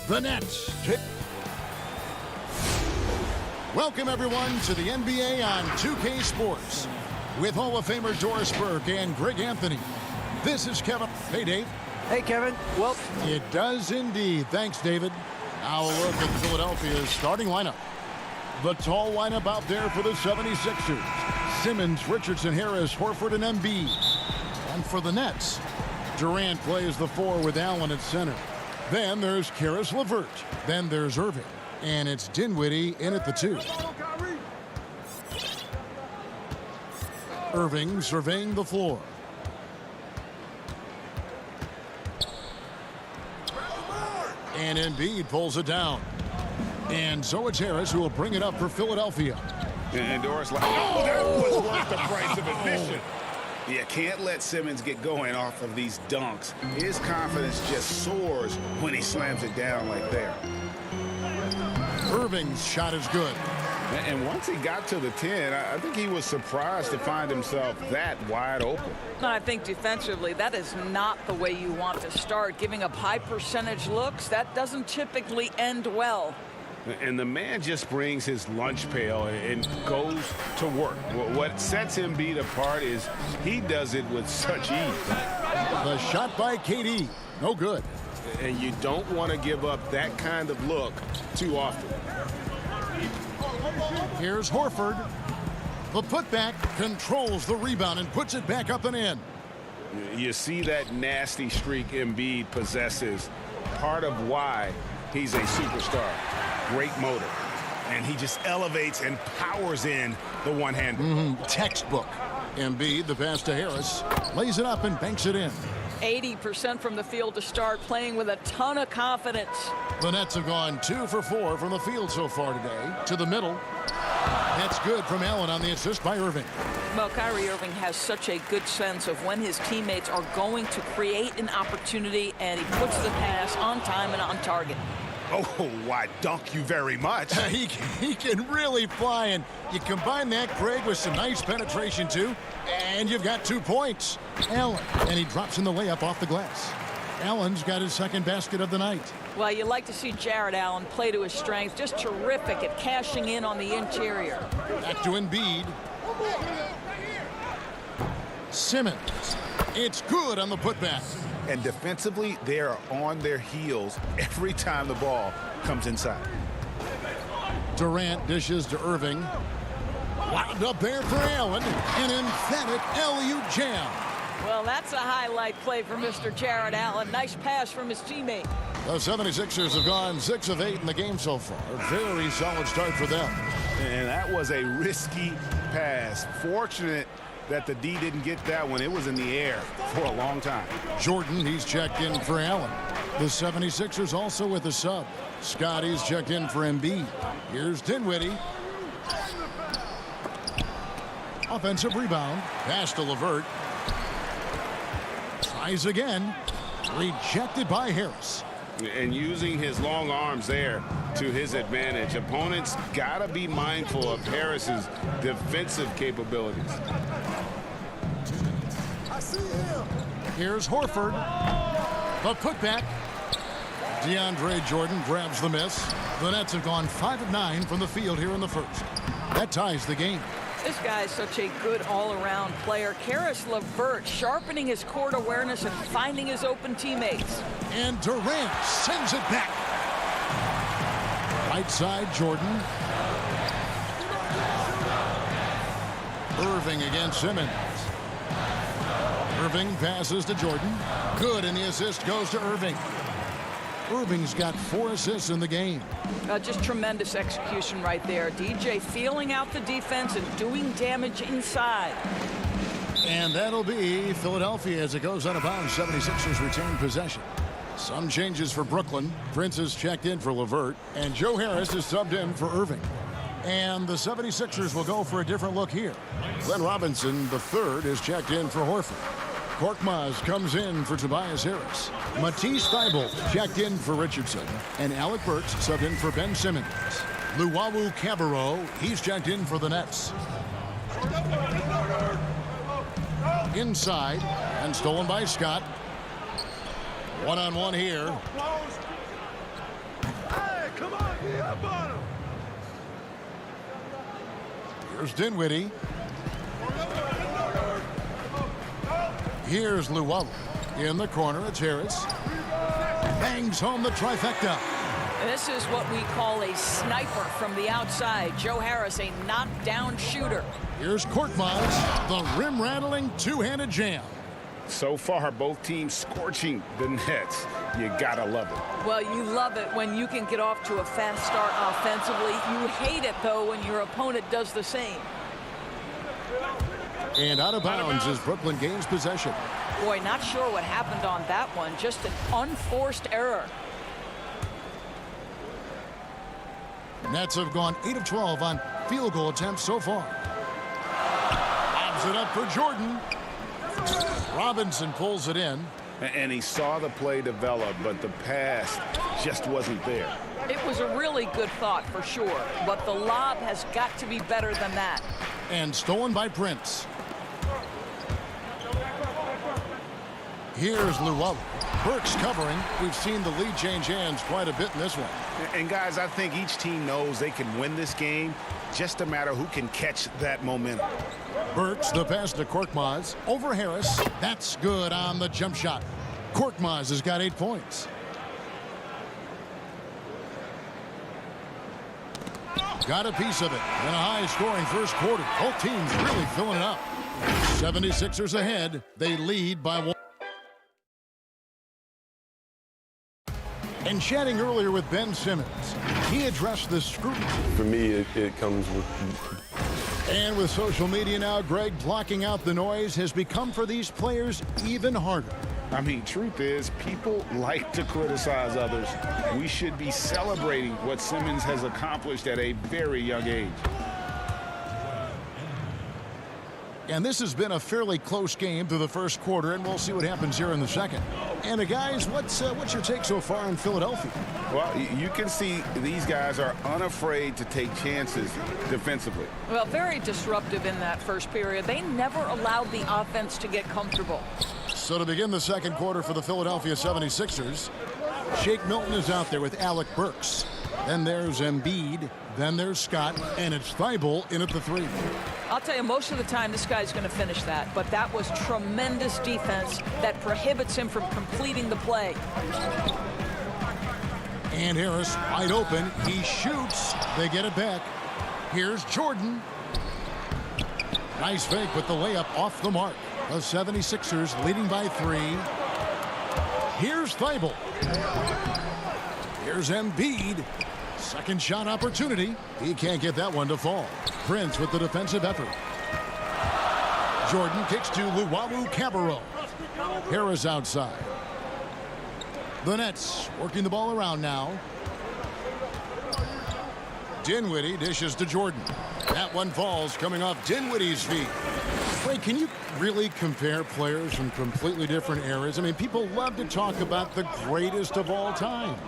[SPEAKER 1] The Nets. Welcome, everyone, to the NBA on 2K Sports with Hall of Famer Doris Burke and Greg Anthony. This is Kevin. Hey, Dave.
[SPEAKER 10] Hey, Kevin. Well,
[SPEAKER 1] it does indeed. Thanks, David. Now a look at Philadelphia's starting lineup. The tall lineup out there for the 76ers. Simmons, Richardson, Harris, Horford, and Embiid. And for the Nets, Durant plays the 4 with Allen at center. Then there's Karis LeVert. Then there's Irving. And it's Dinwiddie in at the 2. Irving surveying the floor. And Embiid pulls it down. And so it's Harris who will bring it up for Philadelphia.
[SPEAKER 3] And Doris, that was worth the price of admission. You can't let Simmons get going off of these dunks. His confidence just soars when he slams it down like that.
[SPEAKER 1] Irving's shot is good.
[SPEAKER 3] And once he got to the 10, I think he was surprised to find himself that wide open.
[SPEAKER 11] I think defensively, that is not the way you want to start. Giving up high percentage looks, that doesn't typically end well.
[SPEAKER 3] And the man just brings his lunch pail and goes to work. What sets Embiid apart is he does it with such ease.
[SPEAKER 1] The shot by KD, no good.
[SPEAKER 8] And you don't want to give up that kind of look too often.
[SPEAKER 1] Here's Horford. The putback controls the rebound and puts it back up and in.
[SPEAKER 3] You see that nasty streak Embiid possesses. Part of why he's a superstar. Great motor. And he just elevates and powers in the one-hander.
[SPEAKER 1] Textbook. Embiid, the pass to Harris, lays it up and banks it in.
[SPEAKER 11] 80% from the field to start, playing with a ton of confidence.
[SPEAKER 1] The Nets have gone 2 for 4 from the field so far today. To the middle. That's good from Allen on the assist by Irving.
[SPEAKER 11] Well, Kyrie Irving has such a good sense of when his teammates are going to create an opportunity, and he puts the pass on time and on target.
[SPEAKER 3] Oh, why, dunk you very much.
[SPEAKER 1] He can really fly, and you combine that, Greg, with some nice penetration, too, and you've got 2 points. Allen, and he drops in the layup off the glass. Allen's got his second basket of the night.
[SPEAKER 11] Well, you like to see Jared Allen play to his strength. Just terrific at cashing in on the interior.
[SPEAKER 1] Back to Embiid. Simmons. It's good on the putback.
[SPEAKER 3] And defensively, they are on their heels every time the ball comes inside.
[SPEAKER 1] Durant dishes to Irving. Wound up there for Allen. An emphatic LU jam.
[SPEAKER 11] Well, that's a highlight play for Mr. Jared Allen. Nice pass from his teammate.
[SPEAKER 1] The 76ers have gone 6 of 8 in the game so far. Very solid start for them.
[SPEAKER 3] And that was a risky pass. Fortunate that the D didn't get that one. It was in the air for a long time.
[SPEAKER 1] Jordan, he's checked in for Allen. The 76ers also with a sub. Scotty's checked in for Embiid. Here's Dinwiddie. Offensive rebound. Pass to LeVert. Tries again. Rejected by Harris.
[SPEAKER 3] And using his long arms there to his advantage. Opponents got to be mindful of Harris's defensive capabilities.
[SPEAKER 1] Here's Horford. The putback. DeAndre Jordan grabs the miss. The Nets have gone 5 of 9 from the field here in the first. That ties the game.
[SPEAKER 11] This guy is such a good all-around player. Karis LeVert sharpening his court awareness and finding his open teammates.
[SPEAKER 1] And Durant sends it back. Right side, Jordan. Irving against Simmons. Irving passes to Jordan. Good, and the assist goes to Irving. Irving's got 4 assists in the game.
[SPEAKER 11] Just tremendous execution right there. DJ feeling out the defense and doing damage inside.
[SPEAKER 1] And that'll be Philadelphia as it goes out of bounds. 76ers retain possession. Some changes for Brooklyn. Prince is checked in for LeVert. And Joe Harris is subbed in for Irving. And the 76ers will go for a different look here. Glenn Robinson, the third, is checked in for Horford. Korkmaz comes in for Tobias Harris. Matisse Thybulle checked in for Richardson. And Alec Burks subbed in for Ben Simmons. Luwawu Cabarro, he's checked in for the Nets. Inside, and stolen by Scott. One-on-one here. Here's Dinwiddie. Here's Luwawu. In the corner, it's Harris. Bangs home the trifecta.
[SPEAKER 11] This is what we call a sniper from the outside. Joe Harris, a knockdown shooter.
[SPEAKER 1] Here's Korkmaz, the rim-rattling two-handed jam.
[SPEAKER 3] So far, both teams scorching the Nets. You gotta love it.
[SPEAKER 11] Well, you love it when you can get off to a fast start offensively. You hate it, though, when your opponent does the same.
[SPEAKER 1] And out of bounds is Brooklyn gains possession.
[SPEAKER 11] Boy, not sure what happened on that one. Just an unforced error.
[SPEAKER 1] Nets have gone 8 of 12 on field goal attempts so far. Lobs it up for Jordan. Robinson pulls it in.
[SPEAKER 3] And he saw the play develop, but the pass just wasn't there.
[SPEAKER 11] It was a really good thought for sure, but the lob has got to be better than that.
[SPEAKER 1] And stolen by Prince. Here's Luwawu. Burks covering. We've seen the lead change hands quite a bit in this one.
[SPEAKER 3] And guys, I think each team knows they can win this game. Just a matter who can catch that momentum.
[SPEAKER 1] Burks, the pass to Korkmaz. Over Harris. That's good on the jump shot. Korkmaz has got 8 points. Got a piece of it in a high-scoring first quarter. Both teams really filling it up. 76ers ahead. They lead by 1. And chatting earlier with Ben Simmons, he addressed the scrutiny.
[SPEAKER 10] For me, it comes with...
[SPEAKER 1] And with social media now, Greg, blocking out the noise has become for these players even harder.
[SPEAKER 3] I mean, truth is, people like to criticize others. We should be celebrating what Simmons has accomplished at a very young age.
[SPEAKER 1] And this has been a fairly close game through the first quarter, and we'll see what happens here in the second. And guys, what's your take so far in Philadelphia?
[SPEAKER 3] Well, you can see these guys are unafraid to take chances defensively.
[SPEAKER 11] Well, very disruptive in that first period. They never allowed the offense to get comfortable.
[SPEAKER 1] So to begin the second quarter for the Philadelphia 76ers, Shake Milton is out there with Alec Burks. Then there's Embiid. Then there's Scott. And it's Thibault in at the 3.
[SPEAKER 11] I'll tell you, most of the time this guy's going to finish that. But that was tremendous defense that prohibits him from completing the play.
[SPEAKER 1] And Harris wide open. He shoots. They get it back. Here's Jordan. Nice fake with the layup off the mark. The 76ers leading by 3. Here's Thibault. Here's Embiid. Second shot opportunity. He can't get that one to fall. Prince with the defensive effort. Jordan kicks to Luwawu-Cabarrot. Harris outside. The Nets working the ball around now. Dinwiddie dishes to Jordan. That one falls coming off Dinwiddie's feet. Wait, can you really compare players from completely different eras? I mean, people love to talk about the greatest of all time.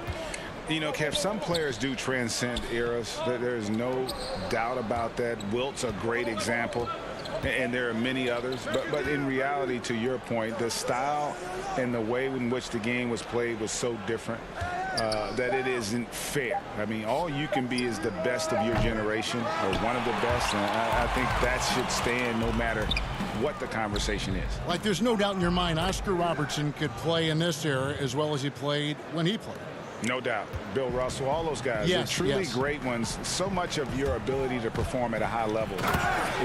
[SPEAKER 3] You know, Kev, some players do transcend eras. There's no doubt about that. Wilt's a great example, and there are many others. But in reality, to your point, the style and the way in which the game was played was so different that it isn't fair. I mean, all you can be is the best of your generation or one of the best, and I think that should stand no matter what the conversation is.
[SPEAKER 1] Like, there's no doubt in your mind Oscar Robertson could play in this era as well as he played when he played.
[SPEAKER 3] No doubt. Bill Russell, all those guys,
[SPEAKER 1] yes,
[SPEAKER 3] they're truly
[SPEAKER 1] yes.
[SPEAKER 3] great ones. So much of your ability to perform at a high level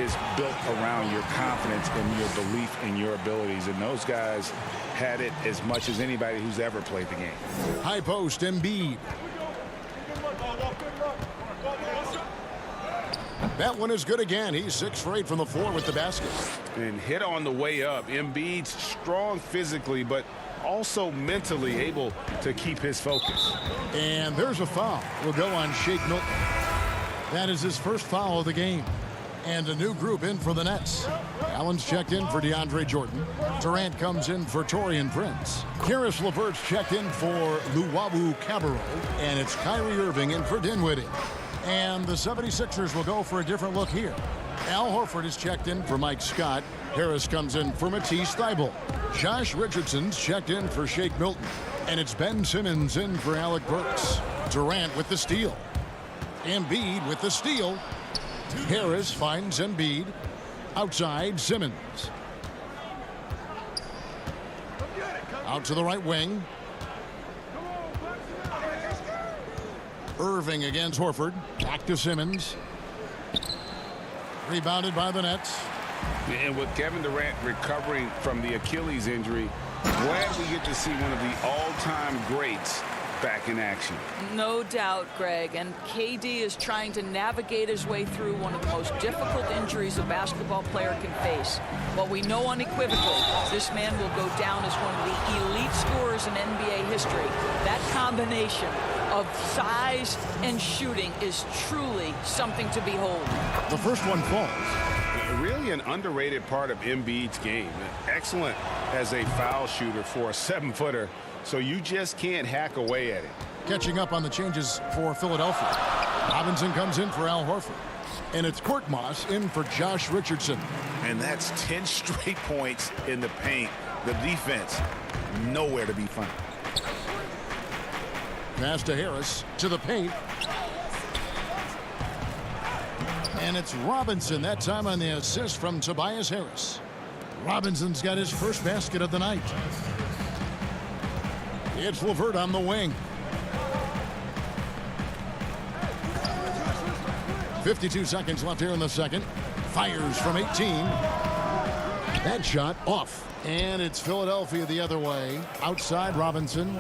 [SPEAKER 3] is built around your confidence and your belief in your abilities. And those guys had it as much as anybody who's ever played the game.
[SPEAKER 1] High post, Embiid. That one is good again. He's 6 for 8 from the floor with the basket.
[SPEAKER 3] And hit on the way up. Embiid's strong physically, but also mentally able to keep his focus.
[SPEAKER 1] And there's a foul. Will go on Shake Milton. That is his first foul of the game. And a new group in for the Nets. Allen's checked in for DeAndre Jordan. Durant comes in for Taurean Prince. Karis LeVert's checked in for Luwawu-Cabarrot. And it's Kyrie Irving in for Dinwiddie. And the 76ers will go for a different look here. Al Horford is checked in for Mike Scott. Harris comes in for Matisse Thybulle. Josh Richardson's checked in for Shake Milton. And it's Ben Simmons in for Alec Burks. Durant with the steal. Embiid with the steal. Harris finds Embiid. Outside, Simmons. Out to the right wing. Irving against Horford. Back to Simmons. Rebounded by the Nets.
[SPEAKER 3] And with Kevin Durant recovering from the Achilles injury, glad we get to see one of the all-time greats back in action.
[SPEAKER 11] No doubt, Greg. And KD is trying to navigate his way through one of the most difficult injuries a basketball player can face. But we know unequivocally this man will go down as one of the elite scorers in NBA history. That combination of size and shooting is truly something to behold.
[SPEAKER 1] The first one falls.
[SPEAKER 3] Really an underrated part of Embiid's game. Excellent as a foul shooter for a 7-footer, so you just can't hack away at it.
[SPEAKER 1] Catching up on the changes for Philadelphia. Robinson comes in for Al Horford. And it's Korkmaz in for Josh Richardson.
[SPEAKER 3] And that's 10 straight points in the paint. The defense, nowhere to be found.
[SPEAKER 1] Pass to Harris, to the paint. And it's Robinson that time on the assist from Tobias Harris. Robinson's got his first basket of the night. It's LeVert on the wing. 52 seconds left here in the second. Fires from 18. That shot off. And it's Philadelphia the other way. Outside Robinson.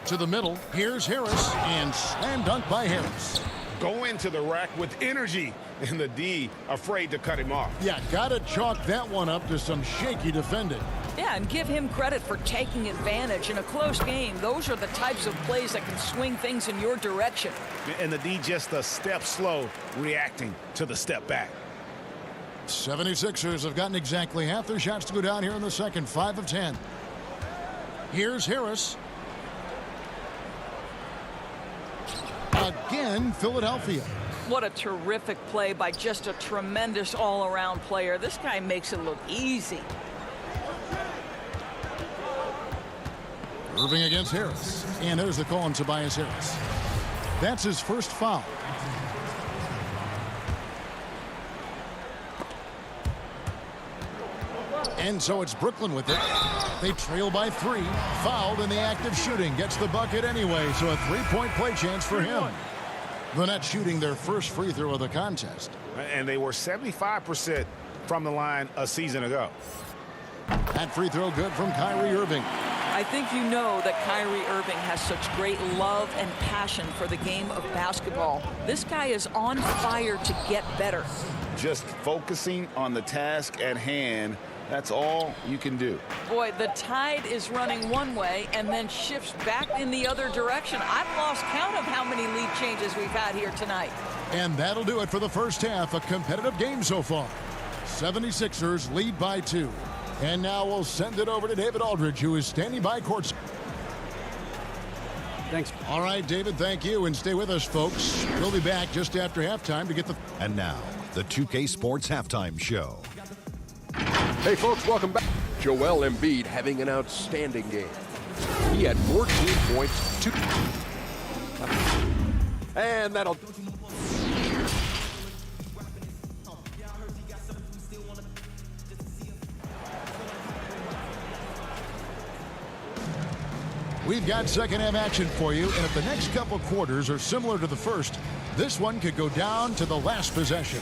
[SPEAKER 1] To the middle. Here's Harris. And slam dunk by Harris.
[SPEAKER 3] Go into the rack with energy. And the D afraid to cut him off.
[SPEAKER 1] Yeah, gotta chalk that one up to some shaky defending.
[SPEAKER 11] Yeah, and give him credit for taking advantage in a close game. Those are the types of plays that can swing things in your direction.
[SPEAKER 3] And the D just a step slow, reacting to the step back.
[SPEAKER 1] 76ers have gotten exactly half their shots to go down here in the second. 5 of 10. Here's Harris. Again, Philadelphia.
[SPEAKER 11] What a terrific play by just a tremendous all-around player. This guy makes it look easy.
[SPEAKER 1] Irving against Harris. And there's the call on Tobias Harris. That's his first foul. And so it's Brooklyn with it. They trail by 3. Fouled in the act of shooting. Gets the bucket anyway, so a 3-point play chance for him. The Nets shooting their first free throw of the contest.
[SPEAKER 3] And they were 75% from the line a season ago.
[SPEAKER 1] That free throw good from Kyrie Irving.
[SPEAKER 11] I think you know that Kyrie Irving has such great love and passion for the game of basketball. This guy is on fire to get better.
[SPEAKER 3] Just focusing on the task at hand, that's all you can do.
[SPEAKER 11] Boy, the tide is running one way and then shifts back in the other direction. I've lost count of how many lead changes we've had here tonight.
[SPEAKER 1] And that'll do it for the first half. A competitive game so far. 76ers lead by 2. And now we'll send it over to David Aldridge, who is standing by courtside.
[SPEAKER 6] Thanks.
[SPEAKER 1] All right, David, thank you. And stay with us, folks. We'll be back just after halftime to get the...
[SPEAKER 5] And now, the 2K Sports Halftime Show.
[SPEAKER 6] Hey, folks, welcome back. Joel Embiid having an outstanding game. He had 14 points, 2. And that'll...
[SPEAKER 1] We've got second half action for you, and if the next couple quarters are similar to the first, this one could go down to the last possession.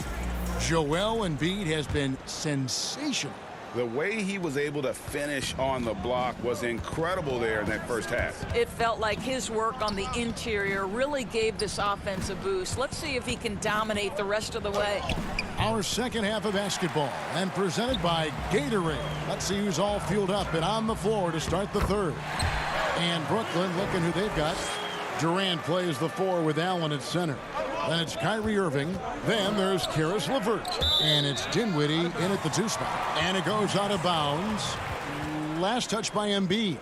[SPEAKER 1] Joel Embiid has been sensational.
[SPEAKER 3] The way he was able to finish on the block was incredible there in that first half.
[SPEAKER 11] It felt like his work on the interior really gave this offense a boost. Let's see if he can dominate the rest of the way.
[SPEAKER 1] Our second half of basketball, and presented by Gatorade. Let's see who's all fueled up and on the floor to start the third. And Brooklyn, looking who they've got. Durant plays the 4 with Allen at center. Then it's Kyrie Irving. Then there's Caris LeVert. And it's Dinwiddie in at the 2 spot. And it goes out of bounds. Last touch by Embiid.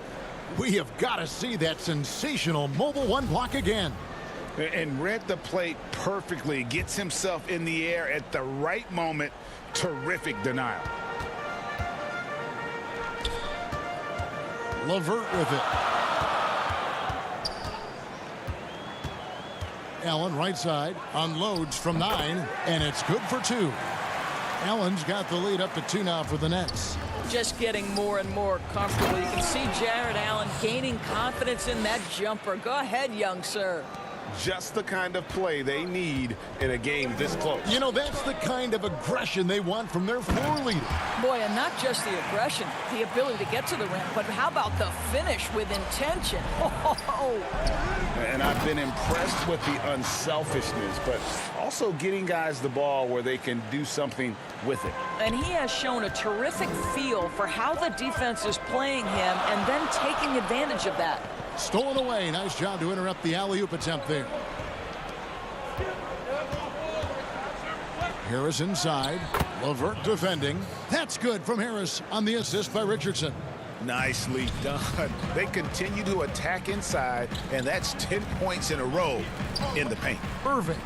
[SPEAKER 1] We have got to see that sensational mobile 1 block again.
[SPEAKER 3] And read the play perfectly. Gets himself in the air at the right moment. Terrific denial. LeVert
[SPEAKER 1] with it. Allen right side. Unloads from 9, and it's good for 2. Allen's got the lead up to 2 now for the Nets.
[SPEAKER 11] Just getting more and more comfortable. You can see Jared Allen gaining confidence in that jumper. Go ahead, young sir.
[SPEAKER 3] Just the kind of play they need in a game this close.
[SPEAKER 1] You know, that's the kind of aggression they want from their floor leader.
[SPEAKER 11] Boy, and not just the aggression, the ability to get to the rim, but how about the finish with intention?
[SPEAKER 3] And I've been impressed with the unselfishness, but also getting guys the ball where they can do something with it.
[SPEAKER 11] And he has shown a terrific feel for how the defense is playing him and then taking advantage of that.
[SPEAKER 1] Stolen away. Nice job to interrupt the alley-oop attempt there. Harris inside. LeVert defending. That's good from Harris on the assist by Richardson.
[SPEAKER 3] Nicely done. They continue to attack inside, and that's 10 points in a row in the paint.
[SPEAKER 1] Irving.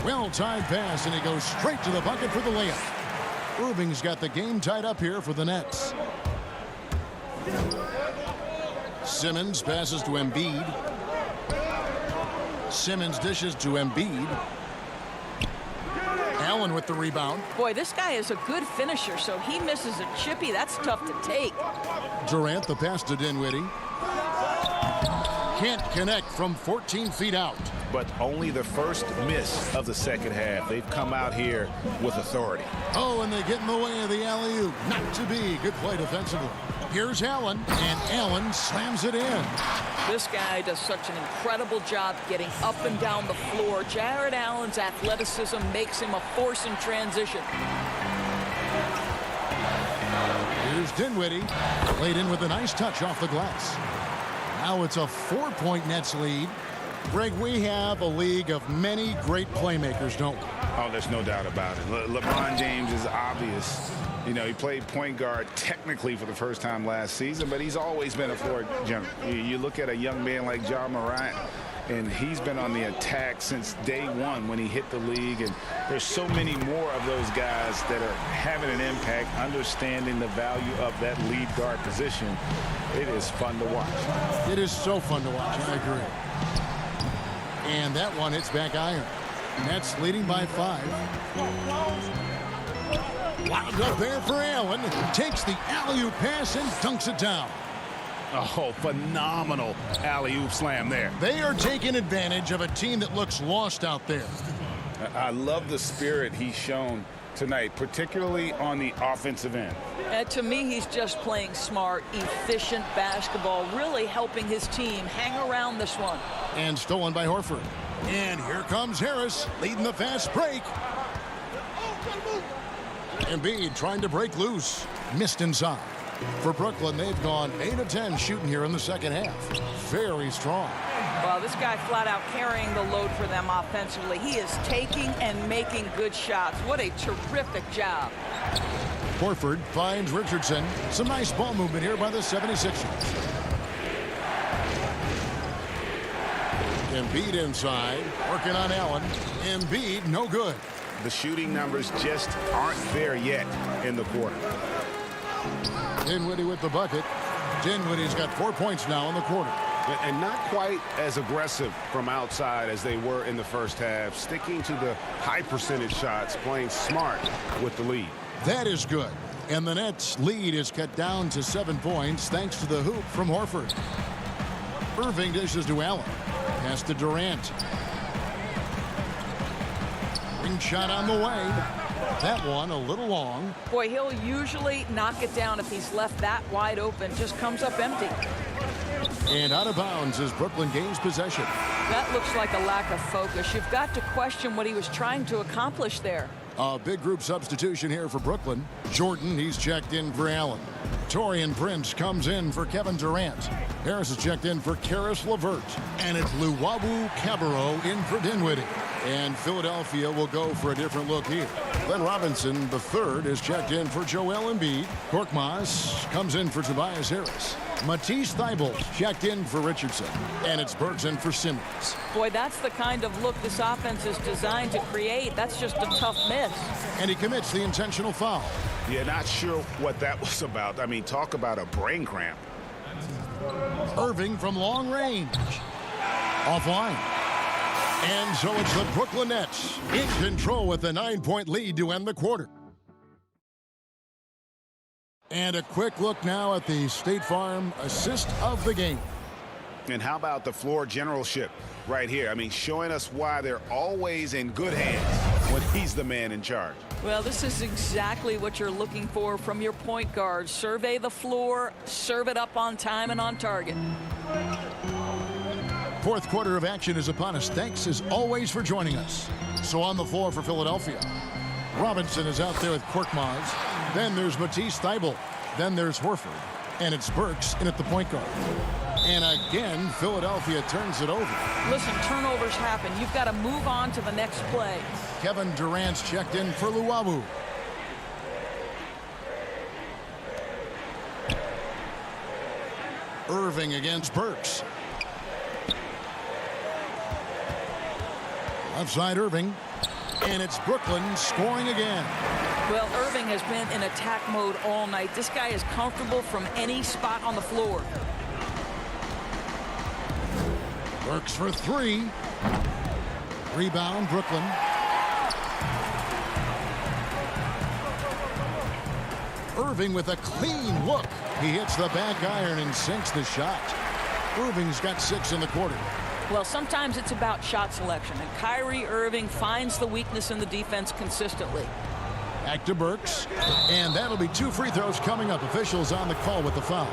[SPEAKER 1] Well-timed pass, and he goes straight to the bucket for the layup. Irving's got the game tied up here for the Nets. Simmons passes to Embiid. Simmons dishes to Embiid. Allen with the rebound.
[SPEAKER 11] Boy, this guy is a good finisher, so he misses a chippy. That's tough to take.
[SPEAKER 1] Durant, the pass to Dinwiddie. Can't connect from 14 feet out.
[SPEAKER 3] But only the first miss of the second half. They've come out here with authority.
[SPEAKER 1] Oh, and they get in the way of the alley-oop. Not to be. Good play defensively. Here's Allen, and Allen slams it in.
[SPEAKER 11] This guy does such an incredible job getting up and down the floor. Jared Allen's athleticism makes him a force in transition.
[SPEAKER 1] Here's Dinwiddie, laid in with a nice touch off the glass. Now it's a 4-point Nets lead. Greg, we have a league of many great playmakers, don't we?
[SPEAKER 3] Oh, there's no doubt about it. LeBron James is obvious. You know, he played point guard technically for the first time last season, but he's always been a floor general. You look at a young man like Ja Morant, and he's been on the attack since day one when he hit the league. And there's so many more of those guys that are having an impact, understanding the value of that lead guard position. It is fun to watch.
[SPEAKER 1] It is so fun to watch. I agree. And that one hits back iron. Nets leading by 5. Wound up there for Allen. Takes the alley-oop pass and dunks it down.
[SPEAKER 3] Oh, phenomenal alley-oop slam there.
[SPEAKER 1] They are taking advantage of a team that looks lost out there.
[SPEAKER 3] I love the spirit he's shown tonight, particularly on the offensive end.
[SPEAKER 11] To me, he's just playing smart, efficient basketball, really helping his team hang around this one.
[SPEAKER 1] And stolen by Horford. And here comes Harris, leading the fast break. Embiid trying to break loose. Missed inside. For Brooklyn, they've gone 8 of 10 shooting here in the second half. Very strong.
[SPEAKER 11] Well, this guy flat out carrying the load for them offensively. He is taking and making good shots. What a terrific job.
[SPEAKER 1] Horford finds Richardson. Some nice ball movement here by the 76ers. Embiid inside, working on Allen. Embiid, no good.
[SPEAKER 3] The shooting numbers just aren't there yet in the quarter.
[SPEAKER 1] Dinwiddie with the bucket. Dinwiddie's got 4 points now in the quarter.
[SPEAKER 3] And not quite as aggressive from outside as they were in the first half. Sticking to the high percentage shots, playing smart with the lead.
[SPEAKER 1] That is good. And the Nets' lead is cut down to 7 points thanks to the hoop from Horford. Irving dishes to Allen. Pass to Durant. Ring shot on the way. That one a little long.
[SPEAKER 11] Boy, he'll usually knock it down if he's left that wide open. Just comes up empty.
[SPEAKER 1] And out of bounds as Brooklyn gains possession.
[SPEAKER 11] That looks like a lack of focus. You've got to question what he was trying to accomplish there.
[SPEAKER 1] A big group substitution here for Brooklyn. Jordan, he's checked in for Allen. Taurean Prince comes in for Kevin Durant. Harris is checked in for Caris LeVert. And it's Luwawu Cabarrot in for Dinwiddie. And Philadelphia will go for a different look here. Glenn Robinson, III, is checked in for Joel Embiid. Korkmaz comes in for Tobias Harris. Matisse Thybulle checked in for Richardson. And it's Bergson for Simmons.
[SPEAKER 11] Boy, that's the kind of look this offense is designed to create. That's just a tough miss.
[SPEAKER 1] And he commits the intentional foul.
[SPEAKER 3] Yeah, not sure what that was about. I mean, talk about a brain cramp.
[SPEAKER 1] Irving from long range. Offline. And so it's the Brooklyn Nets in control with a 9-point lead to end the quarter. And a quick look now at the State Farm assist of the game.
[SPEAKER 3] And how about the floor generalship right here? I mean, showing us why they're always in good hands when he's the man in charge.
[SPEAKER 11] Well, this is exactly what you're looking for from your point guard. Survey the floor, serve it up on time and on target.
[SPEAKER 1] Fourth quarter of action is upon us. Thanks as always for joining us. So on the floor for Philadelphia, Robinson is out there with Korkmaz. Then there's Matisse Thybulle. Then there's Horford. And it's Burks in at the point guard. And again, Philadelphia turns it over.
[SPEAKER 11] Listen, turnovers happen. You've got to move on to the next play.
[SPEAKER 1] Kevin Durant's checked in for Luwawu. Irving against Burks. Left side Irving. And it's Brooklyn scoring again.
[SPEAKER 11] Well, Irving has been in attack mode all night. This guy is comfortable from any spot on the floor.
[SPEAKER 1] Burks for three. Rebound, Brooklyn. Irving with a clean look. He hits the back iron and sinks the shot. Irving's got 6 in the quarter.
[SPEAKER 11] Well, sometimes it's about shot selection, and Kyrie Irving finds the weakness in the defense consistently.
[SPEAKER 1] Back to Burks, and that'll be 2 free throws coming up. Officials on the call with the foul.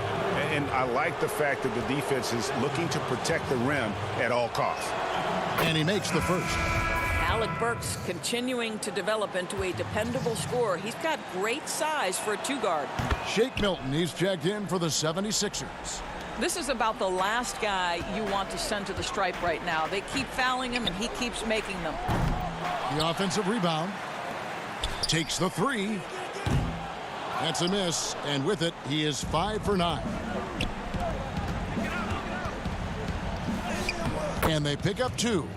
[SPEAKER 3] And I like the fact that the defense is looking to protect the rim at all costs.
[SPEAKER 1] And he makes the first.
[SPEAKER 11] Alec Burks continuing to develop into a dependable scorer. He's got great size for a 2-guard.
[SPEAKER 1] Shake Milton, he's checked in for the 76ers.
[SPEAKER 11] This is about the last guy you want to send to the stripe right now. They keep fouling him, and he keeps making them.
[SPEAKER 1] The offensive rebound. Takes the 3. That's a miss, and with it, he is 5 for 9. And they pick up 2.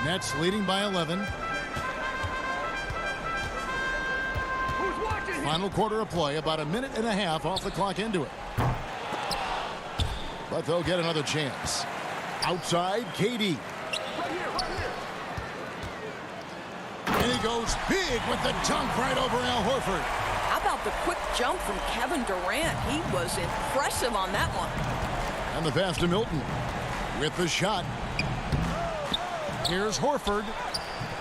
[SPEAKER 1] Nets leading by 11. Final quarter of play, about a minute and a half off the clock into it. But they'll get another chance. Outside, KD. And he goes big with the dunk right over Al Horford.
[SPEAKER 11] How about the quick jump from Kevin Durant? He was impressive on that one.
[SPEAKER 1] And the pass to Milton with the shot. Here's Horford,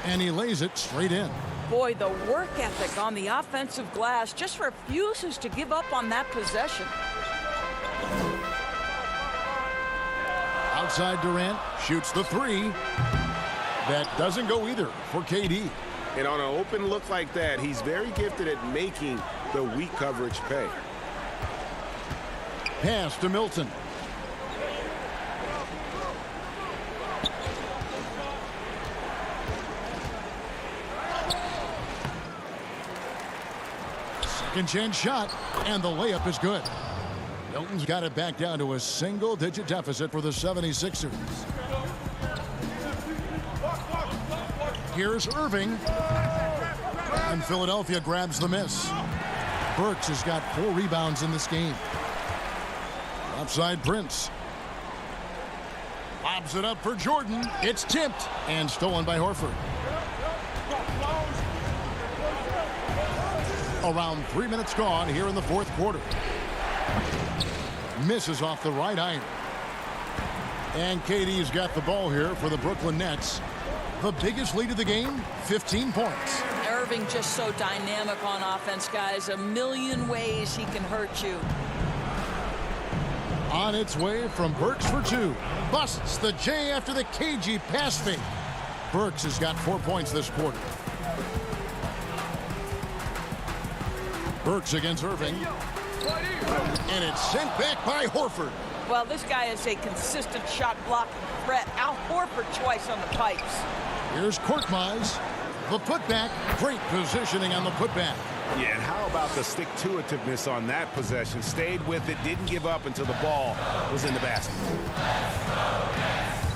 [SPEAKER 1] and he lays it straight in.
[SPEAKER 11] Boy, the work ethic on the offensive glass just refuses to give up on that possession.
[SPEAKER 1] Outside Durant shoots the 3. That doesn't go either for KD.
[SPEAKER 8] And on an open look like that, he's very gifted at making the weak coverage pay.
[SPEAKER 1] Pass to Milton. Second chance shot, and the layup is good. Milton's got it back down to a single-digit deficit for the 76ers. Here's Irving. And Philadelphia grabs the miss. Burks has got 4 rebounds in this game. Upside Prince. Lobs it up for Jordan. It's tipped and stolen by Horford. Around 3 minutes gone here in the fourth quarter. Misses off the right iron. And KD's got the ball here for the Brooklyn Nets. The biggest lead of the game, 15 points.
[SPEAKER 11] Irving just so dynamic on offense, guys. A million ways he can hurt you.
[SPEAKER 1] On its way from Burks for 2. Busts the J after the cagey pass fake. Burks has got 4 points this quarter. Burks against Irving. And it's sent back by Horford.
[SPEAKER 11] Well, this guy is a consistent shot blocking threat. Al Horford twice on the pipes.
[SPEAKER 1] Here's Korkmaz. The putback. Great positioning on the putback.
[SPEAKER 3] Yeah, and how about the stick-to-itiveness on that possession? Stayed with it, didn't give up until the ball was in the basket.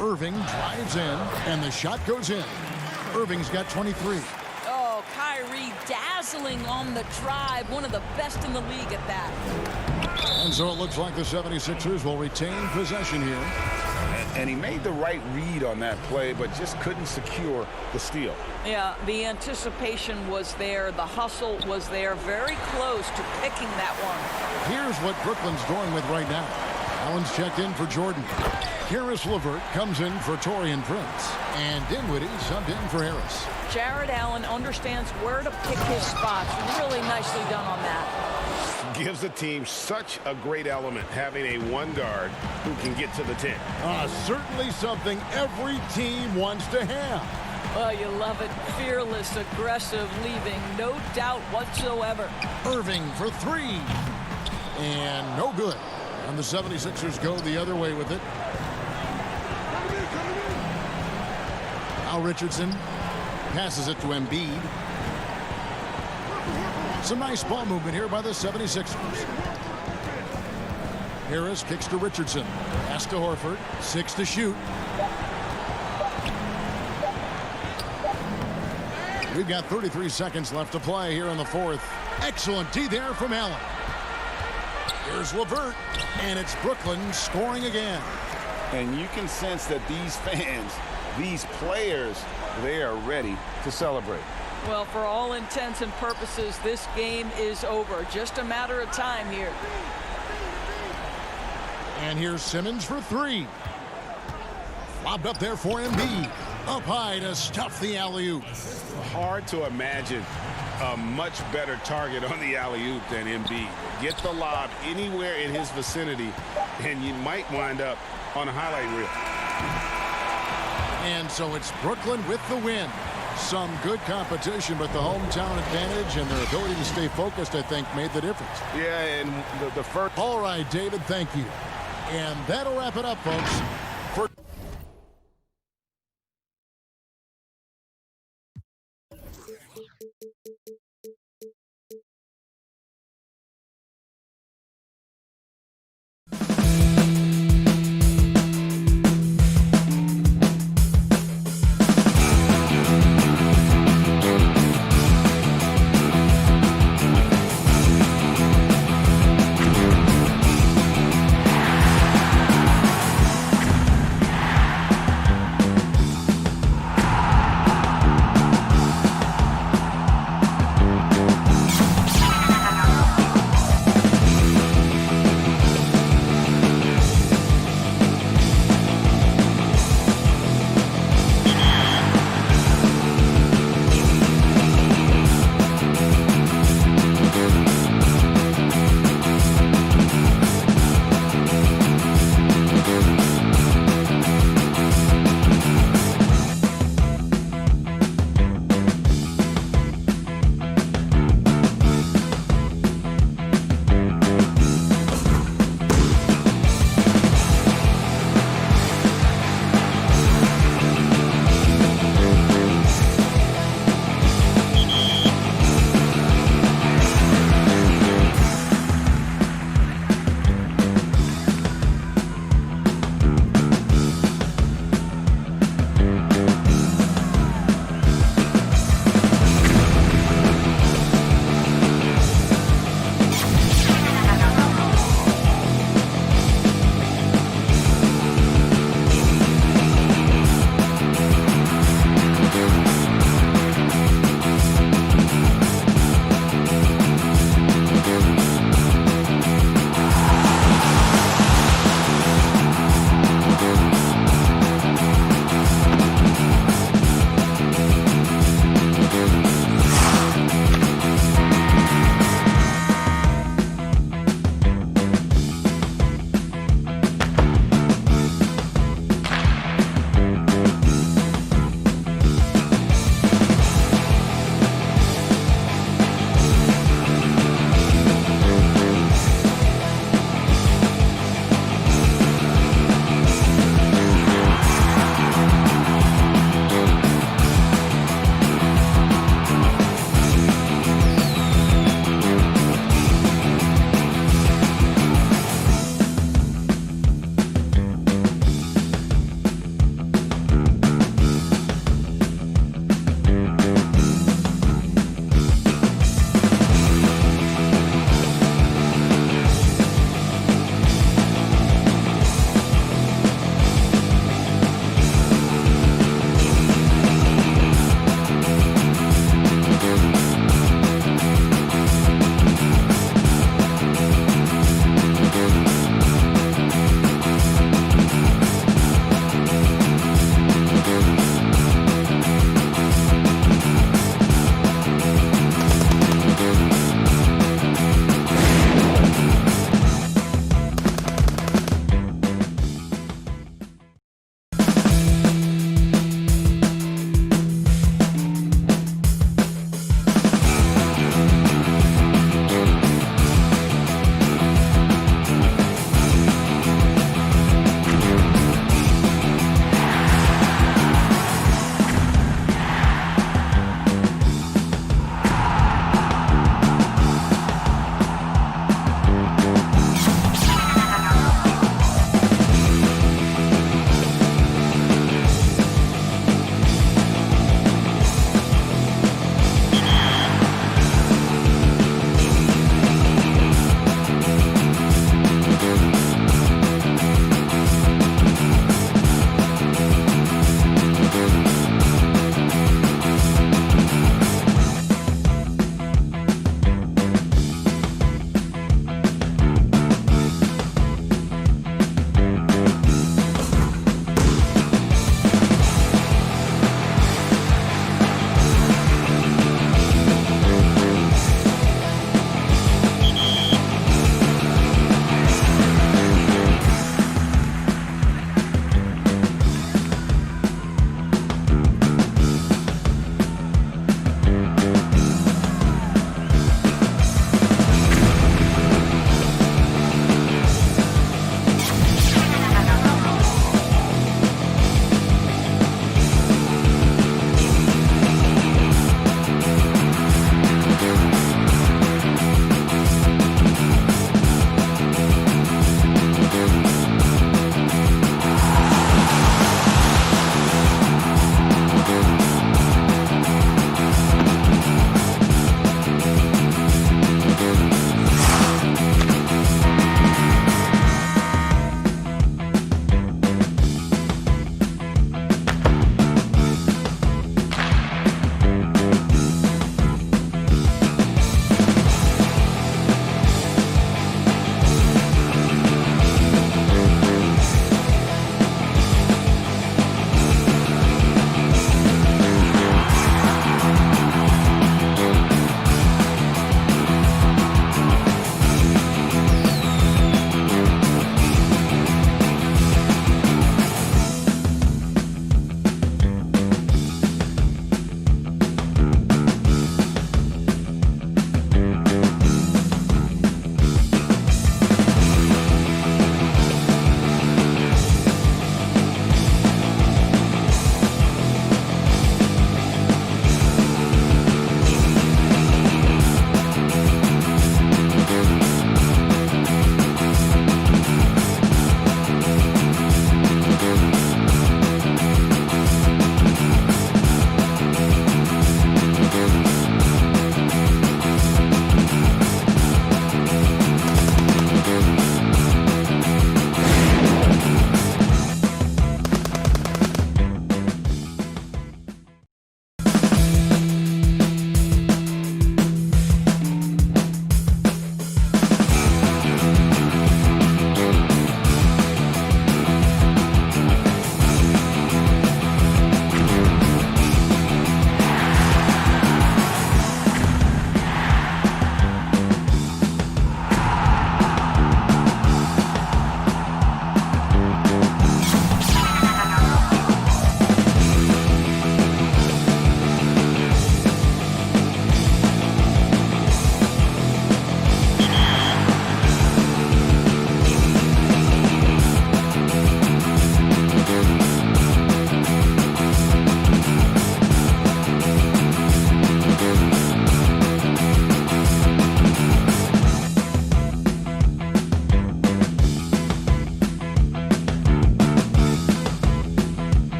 [SPEAKER 1] Irving drives in, and the shot goes in. Irving's got 23.
[SPEAKER 11] Oh, Kyrie dazzling hustling on the drive. One of the best in the league at that.
[SPEAKER 1] And so it looks like the 76ers will retain possession here.
[SPEAKER 3] And he made the right read on that play, but just couldn't secure the steal.
[SPEAKER 11] Yeah, the anticipation was there. The hustle was there. Very close to picking that one.
[SPEAKER 1] Here's what Brooklyn's going with right now. Allen's checked in for Jordan. Karis LeVert comes in for Taurean Prince. And Dinwiddie subbed in for Harris.
[SPEAKER 11] Jared Allen understands where to pick his spots. Really nicely done on that.
[SPEAKER 8] Gives a team such a great element having a one guard who can get to the 10.
[SPEAKER 1] Certainly something every team wants to have.
[SPEAKER 11] Oh, you love it. Fearless, aggressive, leaving no doubt whatsoever.
[SPEAKER 1] Irving for three. And no good. And the 76ers go the other way with it. Now Richardson passes it to Embiid. Some nice ball movement here by the 76ers. Harris kicks to Richardson. Pass to Horford. 6 to shoot. We've got 33 seconds left to play here in the fourth. Excellent D there from Allen. Here's LeVert. And it's Brooklyn scoring again.
[SPEAKER 3] And you can sense that these fans, these players, they are ready to celebrate.
[SPEAKER 11] Well, for all intents and purposes, this game is over. Just a matter of time here.
[SPEAKER 1] And here's Simmons for three. Lobbed up there for Embiid. Up high to stuff the alley-oop.
[SPEAKER 3] Hard to imagine a much better target on the alley-oop than Embiid. Get the lob anywhere in his vicinity, and you might wind up on a highlight reel.
[SPEAKER 1] And so it's Brooklyn with the win. Some good competition, but the hometown advantage and their ability to stay focused, I think, made the difference.
[SPEAKER 8] Yeah, and the first.
[SPEAKER 1] All right, David, thank you. And that'll wrap it up, folks. For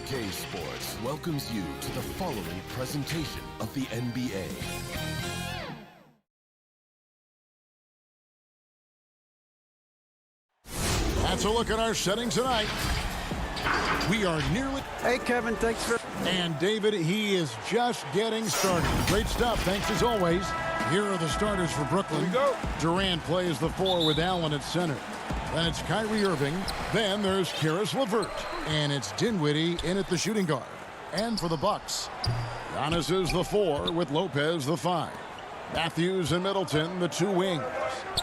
[SPEAKER 12] 2K Sports welcomes you to the following presentation of the NBA.
[SPEAKER 1] That's a look at our settings tonight. We are nearly...
[SPEAKER 13] Hey, Kevin, thanks for...
[SPEAKER 1] And David, he is just getting started. Great stuff, thanks as always. Here are the starters for Brooklyn.
[SPEAKER 3] Here we go.
[SPEAKER 1] Durant plays the 4 with Allen at center. Then it's Kyrie Irving. Then there's Caris LeVert. And it's Dinwiddie in at the shooting guard. And for the Bucks, Giannis is the 4 with Lopez the 5. Matthews and Middleton, the 2 wings.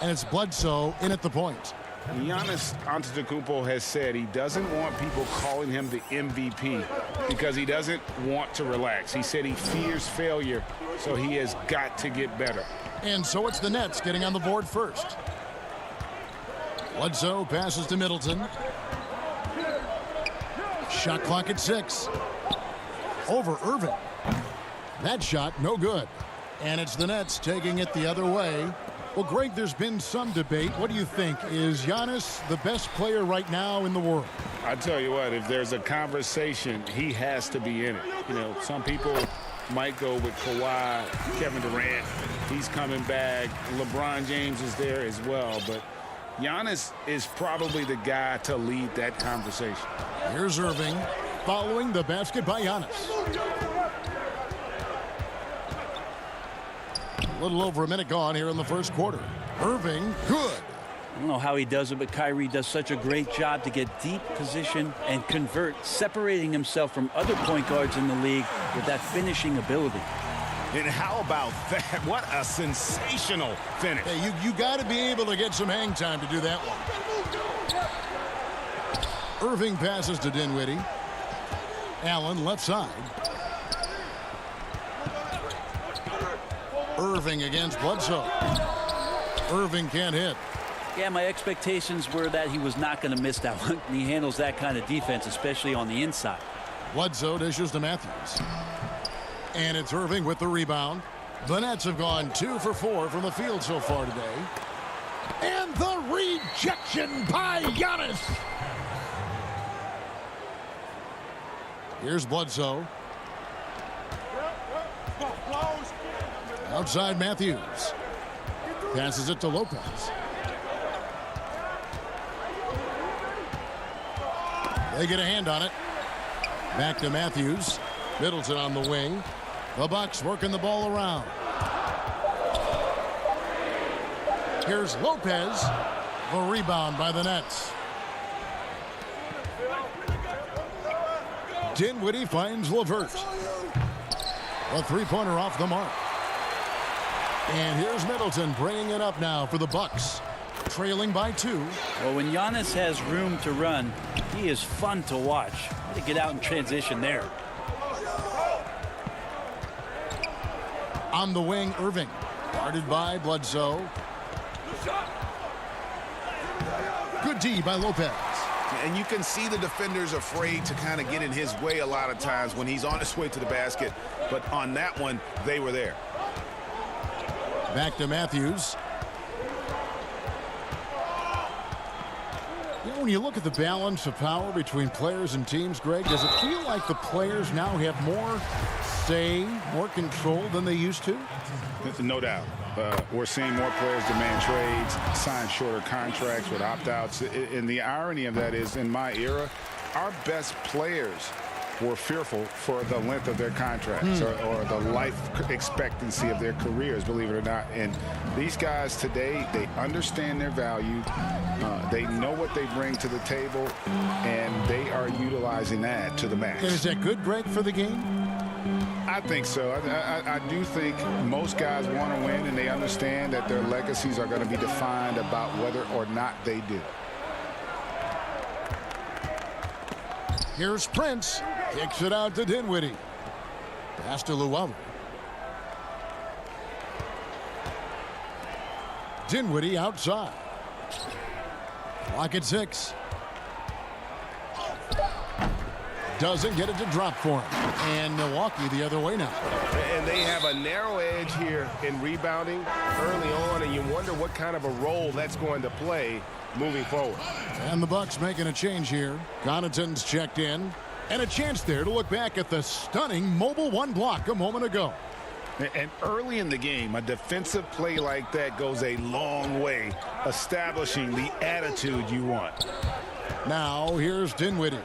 [SPEAKER 1] And it's Bledsoe in at the point.
[SPEAKER 3] Giannis Antetokounmpo has said he doesn't want people calling him the MVP because he doesn't want to relax. He said he fears failure, so he has got to get better.
[SPEAKER 1] And so it's the Nets getting on the board first. Bledsoe passes to Middleton. Shot clock at 6. Over Irving. That shot, no good. And it's the Nets taking it the other way. Well, Greg, there's been some debate. What do you think? Is Giannis the best player right now in the world?
[SPEAKER 3] I tell you what, if there's a conversation, he has to be in it. You know, some people might go with Kawhi, Kevin Durant. He's coming back. LeBron James is there as well. But Giannis is probably the guy to lead that conversation.
[SPEAKER 1] Here's Irving following the basket by Giannis. A little over a minute gone here in the first quarter. Irving, good.
[SPEAKER 7] I don't know how he does it, but Kyrie does such a great job to get deep position and convert, separating himself from other point guards in the league with that finishing ability.
[SPEAKER 3] And how about that? What a sensational finish.
[SPEAKER 1] Hey, you got to be able to get some hang time to do that one. Irving passes to Dinwiddie. Allen left side. Irving against Bledsoe. Irving can't hit.
[SPEAKER 7] Yeah, my expectations were that he was not going to miss that one. He handles that kind of defense, especially on the inside.
[SPEAKER 1] Bledsoe dishes to Matthews. And it's Irving with the rebound. The Nets have gone 2 for 4 from the field so far today. And the rejection by Giannis. Here's Bledsoe. Outside Matthews. Passes it to Lopez. They get a hand on it. Back to Matthews. Middleton on the wing. The Bucks working the ball around. Here's Lopez. The rebound by the Nets. Dinwiddie finds LeVert. A three-pointer off the mark. And here's Middleton bringing it up now for the Bucks. Trailing by 2.
[SPEAKER 7] Well, when Giannis has room to run, he is fun to watch. How to get out in transition there.
[SPEAKER 1] On the wing, Irving. Guarded by Bledsoe. Good D by Lopez.
[SPEAKER 3] And you can see the defenders afraid to kind of get in his way a lot of times when he's on his way to the basket. But on that one, they were there.
[SPEAKER 1] Back to Matthews. You know, when you look at the balance of power between players and teams, Greg, does it feel like the players now have more say, more control than they used to?
[SPEAKER 3] No doubt. We're seeing more players demand trades, sign shorter contracts with opt-outs. And the irony of that is, in my era, our best players were fearful for the length of their contracts or the life expectancy of their careers, believe it or not. And these guys today, they understand their value. They know what they bring to the table, and they are utilizing that to the max.
[SPEAKER 1] And is that good, Greg, for the game?
[SPEAKER 3] I think so. I do think most guys want to win, and they understand that their legacies are going to be defined about whether or not they do.
[SPEAKER 1] Here's Prince. Kicks it out to Dinwiddie. Pass to Llewellyn. Dinwiddie outside. Clock at 6. Doesn't get it to drop for him. And Milwaukee the other way now.
[SPEAKER 8] And they have a narrow edge here in rebounding early on, and you wonder what kind of a role that's going to play moving forward.
[SPEAKER 1] And the Bucks making a change here. Connaughton's checked in. And a chance there to look back at the stunning mobile one block a moment ago.
[SPEAKER 3] And early in the game, a defensive play like that goes a long way, establishing the attitude you want.
[SPEAKER 1] Now here's Dinwiddie.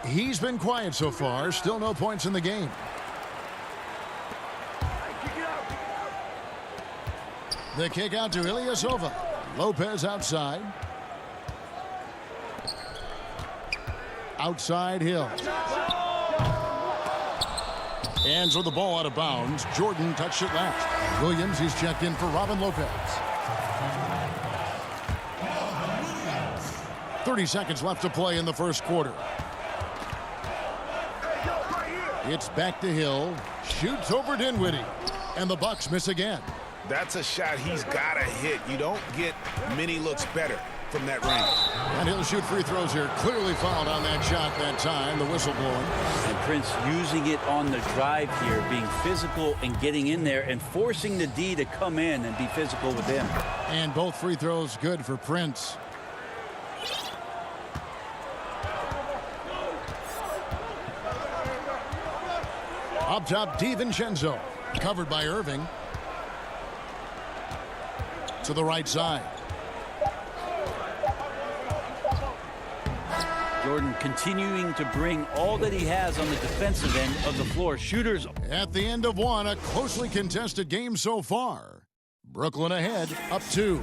[SPEAKER 1] He's been quiet so far, still no points in the game. The kick out to Ilyasova. Lopez outside. Outside Hill. Hands with the ball out of bounds. Jordan touched it last. Williams, he's checked in for Robin Lopez. 30 seconds left to play in the first quarter. It's back to Hill. Shoots over Dinwiddie. And the Bucks miss again.
[SPEAKER 3] That's a shot he's got to hit. You don't get many looks better from that range.
[SPEAKER 1] And he'll shoot free throws here. Clearly fouled on that shot that time. The whistle blowing.
[SPEAKER 7] And Prince using it on the drive here, being physical and getting in there and forcing the D to come in and be physical with him.
[SPEAKER 1] And both free throws good for Prince. Up top, DiVincenzo. Covered by Irving. To the right side.
[SPEAKER 7] Jordan continuing to bring all that he has on the defensive end of the floor. Shooters.
[SPEAKER 1] At the end of one, a closely contested game so far. Brooklyn ahead, up 2.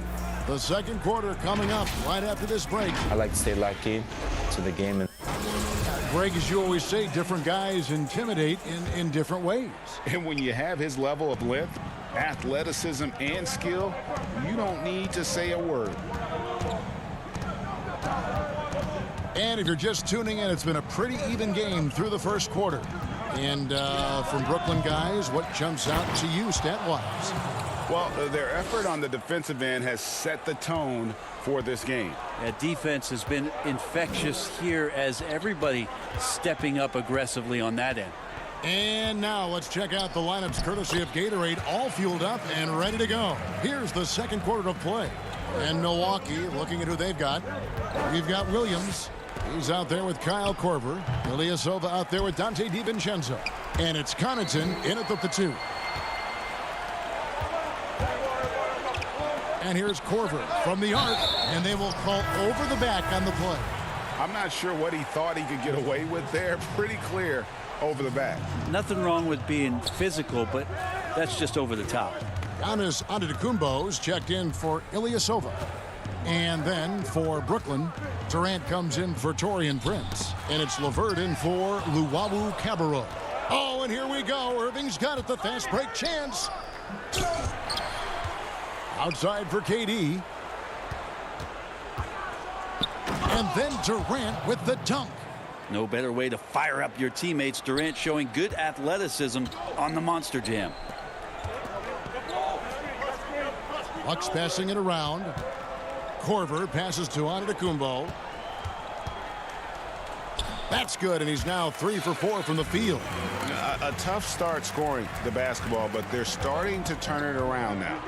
[SPEAKER 1] The second quarter coming up right after this break.
[SPEAKER 2] I like to stay locked in to the game.
[SPEAKER 1] Greg, as you always say, different guys intimidate in different ways.
[SPEAKER 3] And when you have his level of length, athleticism, and skill, you don't need to say a word.
[SPEAKER 1] And if you're just tuning in, it's been a pretty even game through the first quarter. And from Brooklyn guys, what jumps out to you stat-wise?
[SPEAKER 3] Well, their effort on the defensive end has set the tone for this game.
[SPEAKER 7] That defense has been infectious here as everybody stepping up aggressively on that end.
[SPEAKER 1] And now let's check out the lineups courtesy of Gatorade, all fueled up and ready to go. Here's the second quarter of play. And Milwaukee, looking at who they've got. We've got Williams. He's out there with Kyle Korver. Ilyasova out there with Dante DiVincenzo. And it's Connaughton in at the 2. And here's Korver from the arc, and they will call over the back on the play.
[SPEAKER 3] I'm not sure what he thought he could get away with there. Pretty clear over the back.
[SPEAKER 7] Nothing wrong with being physical, but that's just over the top.
[SPEAKER 1] Giannis Antetokounmpo's checked in for Ilyasova. And then for Brooklyn, Durant comes in for Taurean Prince. And it's LeVert in for Luwawu Cabarrot. Oh, and here we go. Irving's got it, the fast break chance. Outside for KD. And then Durant with the dunk.
[SPEAKER 7] No better way to fire up your teammates. Durant showing good athleticism on the Monster Jam.
[SPEAKER 1] Bucks passing it around. Korver passes to Antetokounmpo. That's good, and he's now 3 for 4 from the field.
[SPEAKER 3] A tough start scoring the basketball, but they're starting to turn it around now.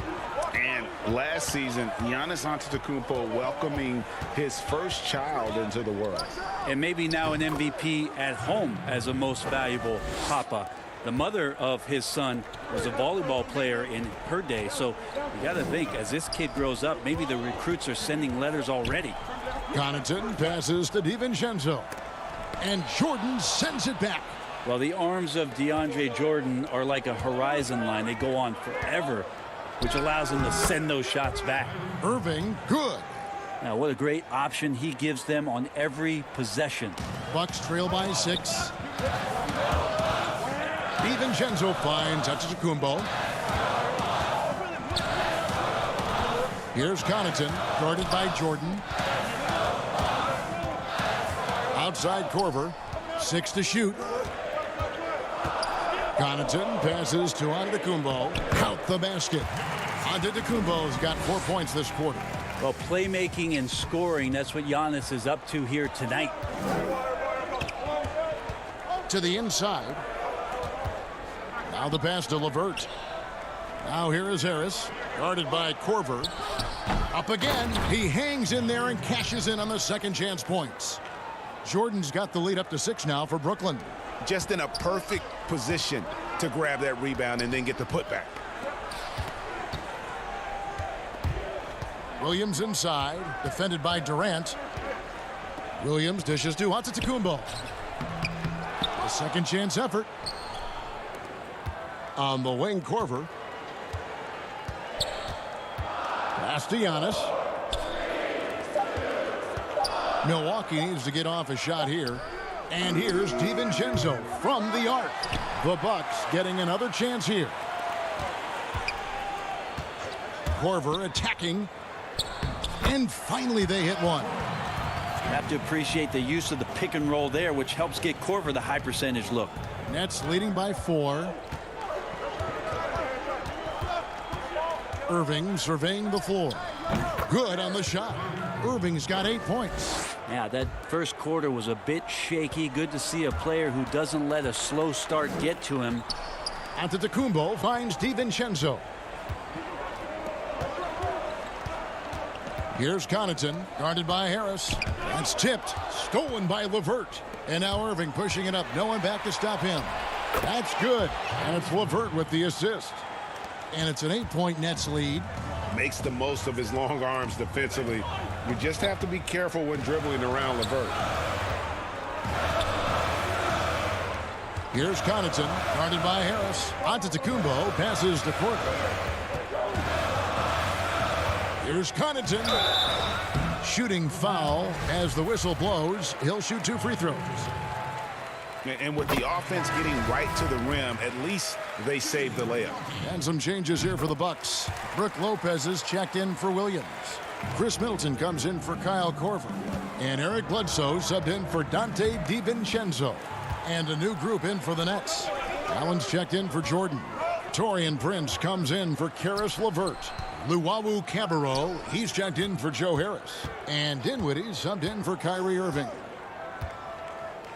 [SPEAKER 3] And last season, Giannis Antetokounmpo welcoming his first child into the world.
[SPEAKER 7] And maybe now an MVP at home as a most valuable papa. The mother of his son was a volleyball player in her day. So you got to think, as this kid grows up, maybe the recruits are sending letters already.
[SPEAKER 1] Connaughton passes to DiVincenzo. And Jordan sends it back.
[SPEAKER 7] Well, the arms of DeAndre Jordan are like a horizon line. They go on forever, which allows him to send those shots back.
[SPEAKER 1] Irving, good.
[SPEAKER 7] Now, what a great option he gives them on every possession.
[SPEAKER 1] Bucks trail by 6. DiVincenzo finds Antetokounmpo. Here's Connaughton, guarded by Jordan. Outside Korver, 6 to shoot. Connaughton passes to Antetokounmpo. Count the basket. Antetokounmpo's got 4 points this quarter.
[SPEAKER 7] Well, playmaking and scoring, that's what Giannis is up to here tonight.
[SPEAKER 1] To the inside. Now the pass to LeVert. Now here is Harris, guarded by Korver. Up again. He hangs in there and cashes in on the second chance points. Jordan's got the lead up to 6 now for Brooklyn.
[SPEAKER 3] Just in a perfect position to grab that rebound and then get the putback.
[SPEAKER 1] Williams inside, defended by Durant. Williams dishes to Antetokounmpo. A second chance effort. On the wing, Korver. Pass to Giannis. Milwaukee needs to get off a shot here. And here's DiVincenzo from the arc. The Bucks getting another chance here. Korver attacking. And finally they hit one.
[SPEAKER 7] Have to appreciate the use of the pick and roll there, which helps get Korver the high percentage look.
[SPEAKER 1] Nets leading by 4. Irving surveying the floor. Good on the shot. Irving's got 8 points.
[SPEAKER 7] Yeah, that first quarter was a bit shaky. Good to see a player who doesn't let a slow start get to him.
[SPEAKER 1] Antetokounmpo finds DiVincenzo. Here's Connaughton, guarded by Harris. That's tipped, stolen by LeVert. And now Irving pushing it up. No one back to stop him. That's good. And it's LeVert with the assist. And it's an 8-point Nets lead.
[SPEAKER 3] Makes the most of his long arms defensively. You just have to be careful when dribbling around LeVert.
[SPEAKER 1] Here's Connaughton, guarded by Harris. Antetokounmpo passes to Korver. Here's Connaughton. Shooting foul as the whistle blows. He'll shoot 2 free throws.
[SPEAKER 3] And with the offense getting right to the rim, at least they saved the layup.
[SPEAKER 1] And some changes here for the Bucks. Brook Lopez is checked in for Williams. Chris Middleton comes in for Kyle Korver. And Eric Bledsoe subbed in for Dante DiVincenzo. And a new group in for the Nets. Allen's checked in for Jordan. Taurean Prince comes in for Karis LeVert. Luwawu Cabarro, he's checked in for Joe Harris. And Dinwiddie subbed in for Kyrie Irving.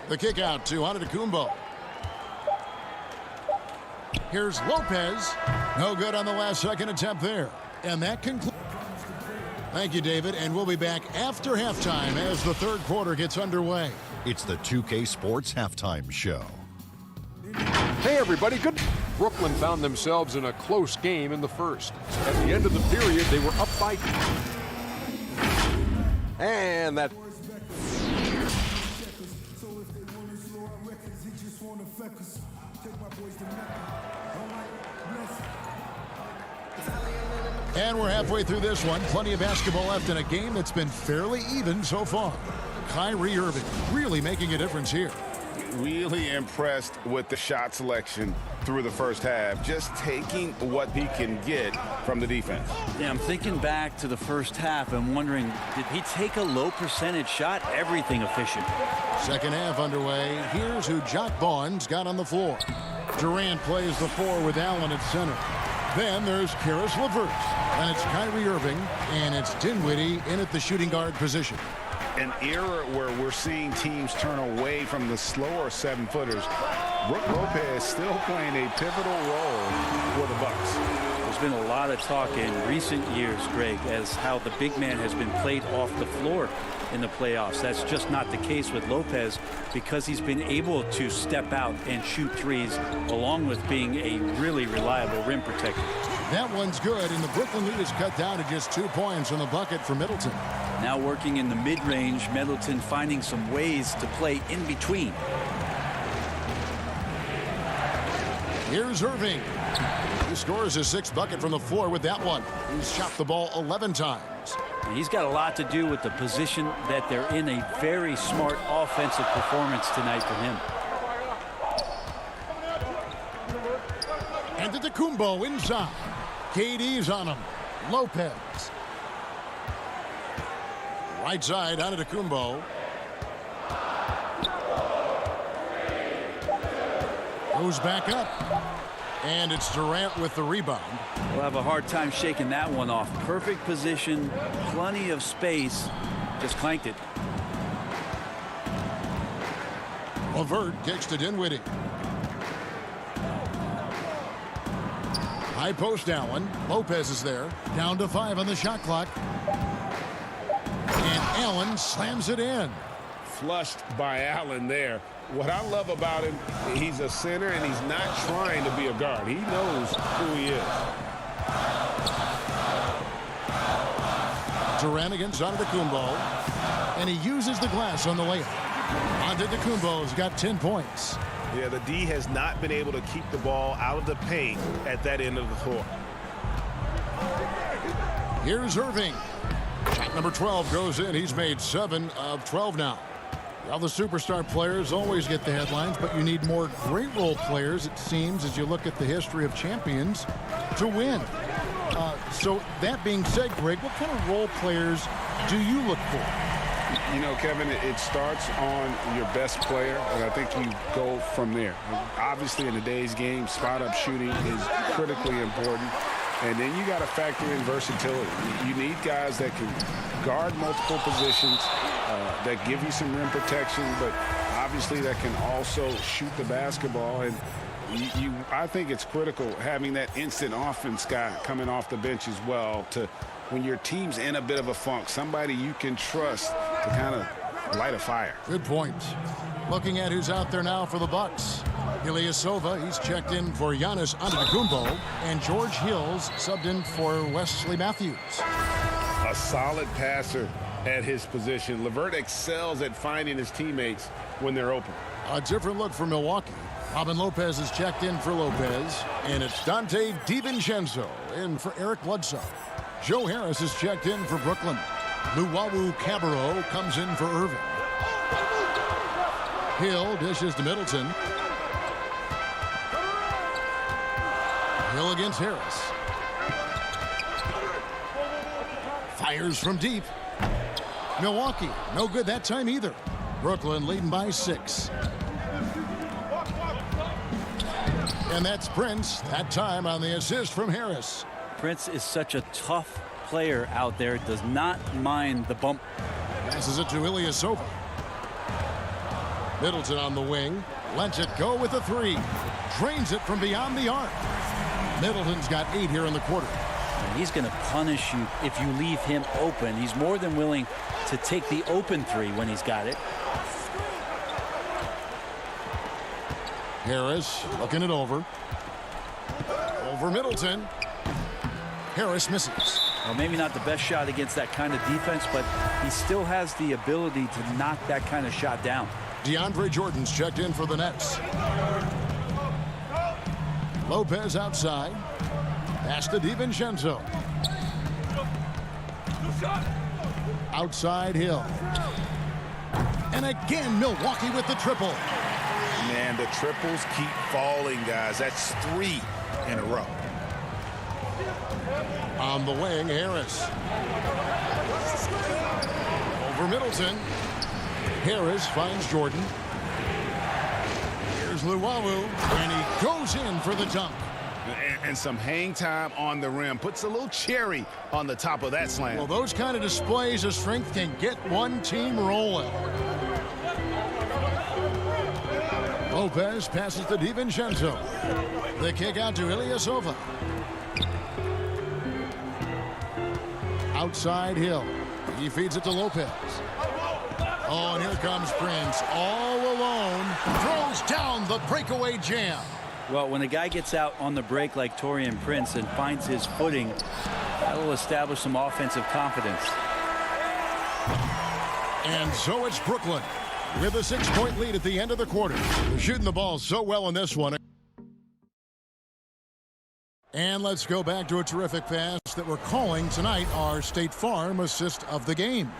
[SPEAKER 1] The kick out to Antetokounmpo. Here's Lopez. No good on the last second attempt there. And that concludes. Thank you, David. And we'll be back after halftime as the third quarter gets underway.
[SPEAKER 5] It's the 2K Sports Halftime Show.
[SPEAKER 6] Hey, everybody. Good. Brooklyn found themselves in a close game in the first. At the end of the period, they were up by. And that.
[SPEAKER 1] And we're halfway through this one. Plenty of basketball left in a game that's been fairly even so far. Kyrie Irving really making a difference here.
[SPEAKER 3] Really impressed with the shot selection through the first half. Just taking what he can get from the defense.
[SPEAKER 7] Yeah, I'm thinking back to the first half and wondering, did he take a low percentage shot? Everything efficient.
[SPEAKER 1] Second half underway. Here's who Jock Vaughn's got on the floor. Durant plays the 4 with Allen at center. Then there's Karis LeVert. And it's Kyrie Irving. And it's Dinwiddie in at the shooting guard position.
[SPEAKER 3] An era where we're seeing teams turn away from the slower 7-footers. Brook Lopez still playing a pivotal role for the Bucks.
[SPEAKER 7] There's been a lot of talk in recent years, Greg, as how the big man has been played off the floor in the playoffs. That's just not the case with Lopez because he's been able to step out and shoot threes along with being a really reliable rim protector.
[SPEAKER 1] That one's good, and the Brooklyn lead is cut down to just 2 points on the bucket for Middleton.
[SPEAKER 7] Now working in the mid-range, Middleton finding some ways to play in between.
[SPEAKER 1] Here's Irving. He scores his 6th bucket from the floor with that one. He's shot the ball 11 times.
[SPEAKER 7] And he's got a lot to do with the position that they're in. A very smart offensive performance tonight for him.
[SPEAKER 1] Antetokounmpo inside. KD's on him. Lopez. Right side, Antetokounmpo. Goes back up. And it's Durant with the rebound.
[SPEAKER 7] We'll have a hard time shaking that one off. Perfect position, plenty of space. Just clanked it.
[SPEAKER 1] LeVert kicks to Dinwiddie. High post Allen. Lopez is there. Down to 5 on the shot clock. And Allen slams it in.
[SPEAKER 3] flushed by Allen there. What I love about him, he's a center, and he's not trying to be a guard. He knows who he is.
[SPEAKER 1] Durant against Antetokounmpo, and he uses the glass on the layup. Antetokounmpo's got 10 points.
[SPEAKER 8] Yeah, the D has not been able to keep the ball out of the paint at that end of the floor.
[SPEAKER 1] Here's Irving. Shot number 12 goes in. He's made 7 of 12 now. Well, the superstar players always get the headlines, but you need more great role players, it seems, as you look at the history of champions, to win. So that being said, Greg, what kind of role players do you look for?
[SPEAKER 3] You know, Kevin, it starts on your best player, and I think you go from there. Obviously, in today's game, spot-up shooting is critically important. And then you got to factor in versatility. You need guys that can guard multiple positions, that give you some rim protection, but obviously that can also shoot the basketball. And I think it's critical having that instant offense guy coming off the bench as well, to when your team's in a bit of a funk, somebody you can trust to kind of light a fire.
[SPEAKER 1] Good point. Looking at who's out there now for the Bucks. Ilyasova, he's checked in for Giannis Antetokounmpo, and George Hill's subbed in for Wesley Matthews.
[SPEAKER 3] A solid passer at his position. LeVert excels at finding his teammates when they're open.
[SPEAKER 1] A different look for Milwaukee. Robin Lopez is checked in for Lopez, and it's Dante DiVincenzo in for Eric Bledsoe. Joe Harris is checked in for Brooklyn. Luwawu Cabarro comes in for Irving. Hill dishes to Middleton. Hill against Harris. Fires from deep. Milwaukee, no good that time either. Brooklyn leading by 6. And that's Prince, that time on the assist from Harris.
[SPEAKER 7] Prince is such a tough player out there, does not mind the bump.
[SPEAKER 1] Passes it to Ilyasova. Middleton on the wing, lets it go with a 3. Drains it from beyond the arc. Middleton's got 8 here in the quarter.
[SPEAKER 7] And he's going to punish you if you leave him open. He's more than willing to take the open 3 when he's got it.
[SPEAKER 1] Harris looking it over. Over Middleton. Harris misses.
[SPEAKER 7] Well, maybe not the best shot against that kind of defense, but he still has the ability to knock that kind of shot down.
[SPEAKER 1] DeAndre Jordan's checked in for the Nets. Lopez outside. Pass to DiVincenzo. Outside Hill. And again, Milwaukee with the triple.
[SPEAKER 8] Man, the triples keep falling, guys. That's 3 in a row.
[SPEAKER 1] On the wing, Harris. Over Middleton. Harris finds Jordan. Here's Luwawu, and he goes in for the dunk.
[SPEAKER 8] And some hang time on the rim. Puts a little cherry on the top of that slam.
[SPEAKER 1] Well, those kind of displays of strength can get one team rolling. Lopez passes to DiVincenzo. The kick out to Ilyasova. Outside Hill. He feeds it to Lopez. Oh, and here comes Prince all alone. Throws down the breakaway jam.
[SPEAKER 7] Well, when a guy gets out on the break like Taurean Prince and finds his footing, that will establish some offensive confidence.
[SPEAKER 1] And so it's Brooklyn with a 6-point lead at the end of the quarter. They're shooting the ball so well in this one. And let's go back to a terrific pass that we're calling tonight our State Farm assist of the game.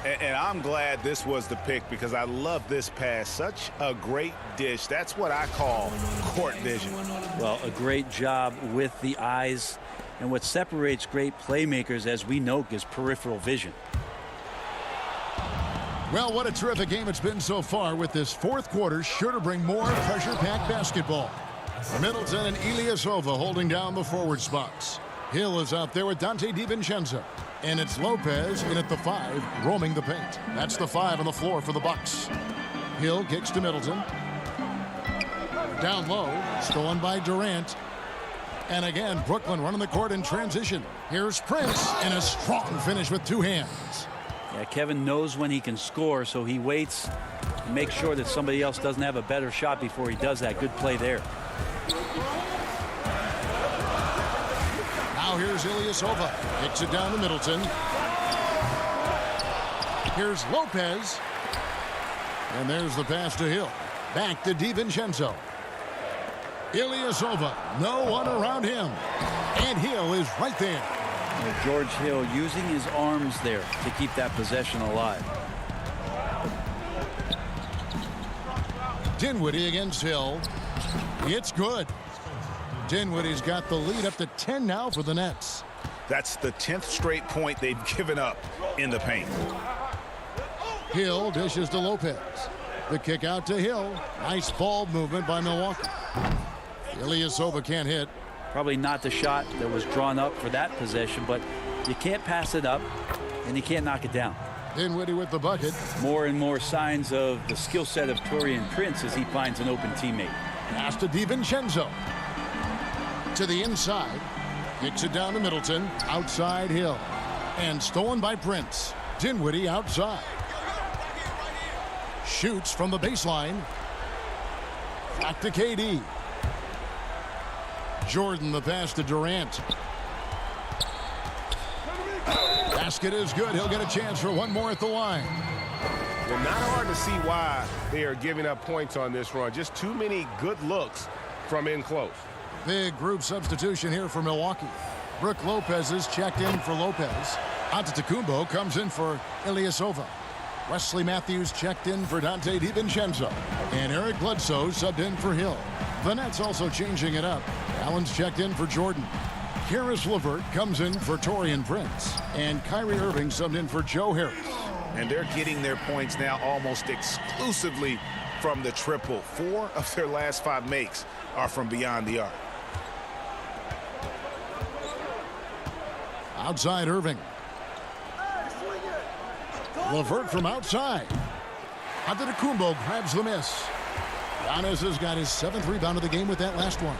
[SPEAKER 8] And I'm glad this was the pick because I love this pass. Such a great dish. That's what I call court vision.
[SPEAKER 7] Well, a great job with the eyes. And what separates great playmakers, as we know, is peripheral vision.
[SPEAKER 1] Well, what a terrific game it's been so far, with this fourth quarter sure to bring more pressure-packed basketball. Middleton and Ilyasova holding down the forward spots. Hill is out there with Dante DiVincenzo. And it's Lopez in at the 5, roaming the paint. That's the 5 on the floor for the Bucks. Hill kicks to Middleton. Down low, stolen by Durant. And again, Brooklyn running the court in transition. Here's Prince in a strong finish with 2 hands.
[SPEAKER 7] Yeah, Kevin knows when he can score, so he waits and makes sure that somebody else doesn't have a better shot before he does that. Good play there.
[SPEAKER 1] Now here's Ilyasova. Kicks it down to Middleton. Here's Lopez. And there's the pass to Hill. Back to DiVincenzo. Ilyasova. No one around him. And Hill is right there.
[SPEAKER 7] George Hill using his arms there to keep that possession alive.
[SPEAKER 1] Dinwiddie against Hill. It's good. Dinwiddie's got the lead up to 10 now for the Nets.
[SPEAKER 3] That's the 10th straight point they've given up in the paint.
[SPEAKER 1] Hill dishes to Lopez. The kick out to Hill. Nice ball movement by Milwaukee. Ilyasova can't hit.
[SPEAKER 7] Probably not the shot that was drawn up for that possession, but you can't pass it up and you can't knock it down.
[SPEAKER 1] Dinwiddie with the bucket.
[SPEAKER 7] More and more signs of the skill set of Taurean Prince as he finds an open teammate.
[SPEAKER 1] Pass to DiVincenzo. To the inside. Kicks it down to Middleton. Outside Hill. And stolen by Prince. Dinwiddie outside. Shoots from the baseline. Back to KD. Jordan the pass to Durant. Basket is good. He'll get a chance for one more at the line.
[SPEAKER 8] Well, not hard to see why they are giving up points on this run. Just too many good looks from in close.
[SPEAKER 1] Big group substitution here for Milwaukee. Brook Lopez is checked in for Lopez. Antetokounmpo comes in for Ilyasova. Wesley Matthews checked in for Dante DiVincenzo. And Eric Bledsoe subbed in for Hill. The Nets also changing it up. Allen's checked in for Jordan. Karis LeVert comes in for Taurean Prince. And Kyrie Irving subbed in for Joe Harris.
[SPEAKER 3] And they're getting their points now almost exclusively from the triple. 4 of their last 5 makes are from beyond the arc.
[SPEAKER 1] Outside Irving. LeVert from outside. Antetokounmpo grabs the miss. Giannis has got his 7th rebound of the game with that last one.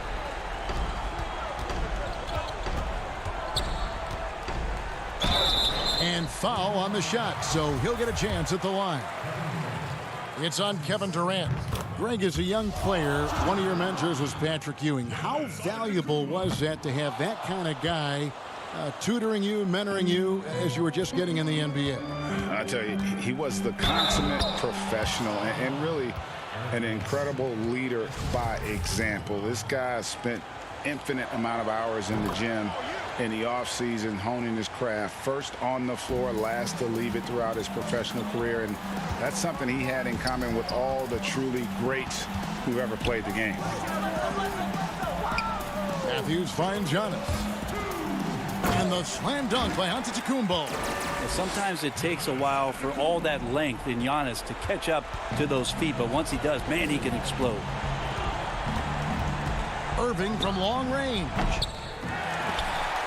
[SPEAKER 1] And foul on the shot, so he'll get a chance at the line. It's on Kevin Durant. Greg, is a young player. One of your mentors was Patrick Ewing. How valuable was that to have that kind of guy tutoring you, mentoring you as you were just getting in the NBA?
[SPEAKER 3] I tell you, he was the consummate professional and really an incredible leader by example. This guy spent infinite amount of hours in the gym in the offseason honing his craft. First on the floor, last to leave it throughout his professional career. And that's something he had in common with all the truly greats who've ever played the game.
[SPEAKER 1] Matthews finds Giannis. And the slam dunk by Antetokounmpo.
[SPEAKER 7] Sometimes it takes a while for all that length in Giannis to catch up to those feet, but once he does, man, he can explode.
[SPEAKER 1] Irving from long range.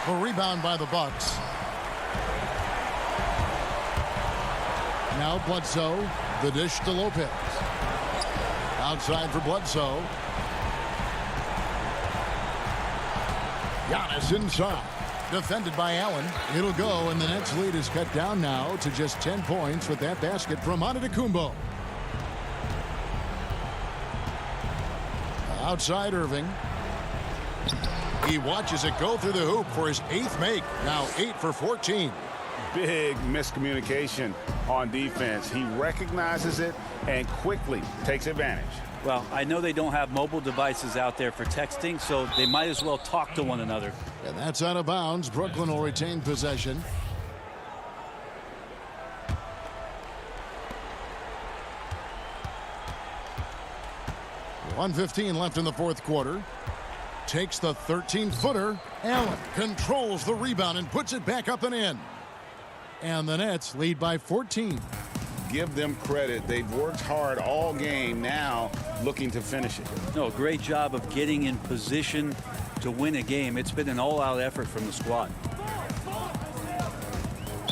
[SPEAKER 1] A rebound by the Bucks. Now Bledsoe, the dish to Lopez. Outside for Bledsoe. Giannis inside. Defended by Allen. It'll go, and the Nets lead is cut down now to just 10 points with that basket from Antetokounmpo. Outside Irving. He watches it go through the hoop for his 8th make. Now 8 for 14.
[SPEAKER 3] Big miscommunication on defense. He recognizes it and quickly takes advantage.
[SPEAKER 7] Well, I know they don't have mobile devices out there for texting, so they might as well talk to one another.
[SPEAKER 1] And that's out of bounds. Brooklyn will retain possession. .115 left in the 4th quarter. Takes the 13-footer. Allen controls the rebound and puts it back up and in. And the Nets lead by 14.
[SPEAKER 3] Give them credit. They've worked hard all game, now looking to finish it.
[SPEAKER 7] No, great job of getting in position to win a game. It's been an all-out effort from the squad.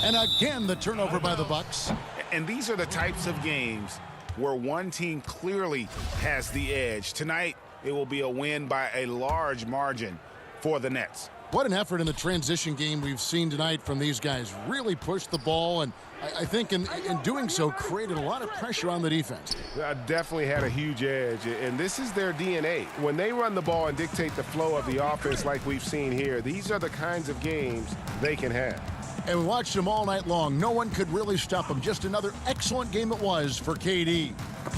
[SPEAKER 1] And again, the turnover by the Bucks.
[SPEAKER 3] And these are the types of games where one team clearly has the edge. Tonight, it will be a win by a large margin for the Nets.
[SPEAKER 1] What an effort in the transition game we've seen tonight from these guys. Really pushed the ball, and I think in doing so created a lot of pressure on the defense.
[SPEAKER 8] Definitely had a huge edge, and this is their DNA. When they run the ball and dictate the flow of the offense like we've seen here, these are the kinds of games they can have.
[SPEAKER 1] And we watched them all night long. No one could really stop them. Just another excellent game it was for KD.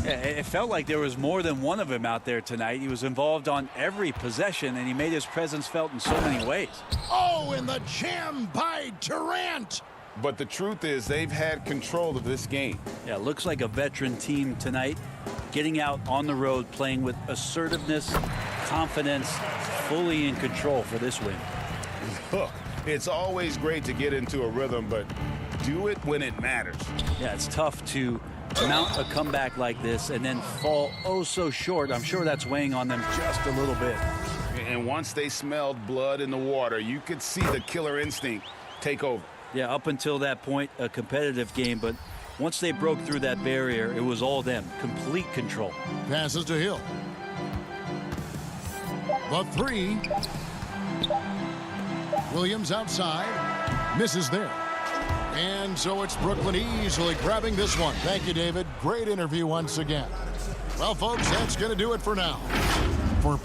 [SPEAKER 7] Yeah, it felt like there was more than one of him out there tonight. He was involved on every possession, and he made his presence felt in so many ways.
[SPEAKER 1] Oh, and the jam by Durant.
[SPEAKER 3] But the truth is they've had control of this game.
[SPEAKER 7] Yeah, looks like a veteran team tonight, getting out on the road, playing with assertiveness, confidence, fully in control for this win.
[SPEAKER 3] Look, it's always great to get into a rhythm, but do it when it matters.
[SPEAKER 7] Yeah, it's tough to mount a comeback like this and then fall oh so short. I'm sure that's weighing on them just a little bit.
[SPEAKER 3] And once they smelled blood in the water, you could see the killer instinct take over.
[SPEAKER 7] Yeah, up until that point, a competitive game, but once they broke through that barrier, it was all them. Complete control.
[SPEAKER 1] Passes to Hill. The three. Williams outside. Misses there. And so it's Brooklyn easily grabbing this one. Thank you, David. Great interview once again. Well, folks, that's going to do it for now. For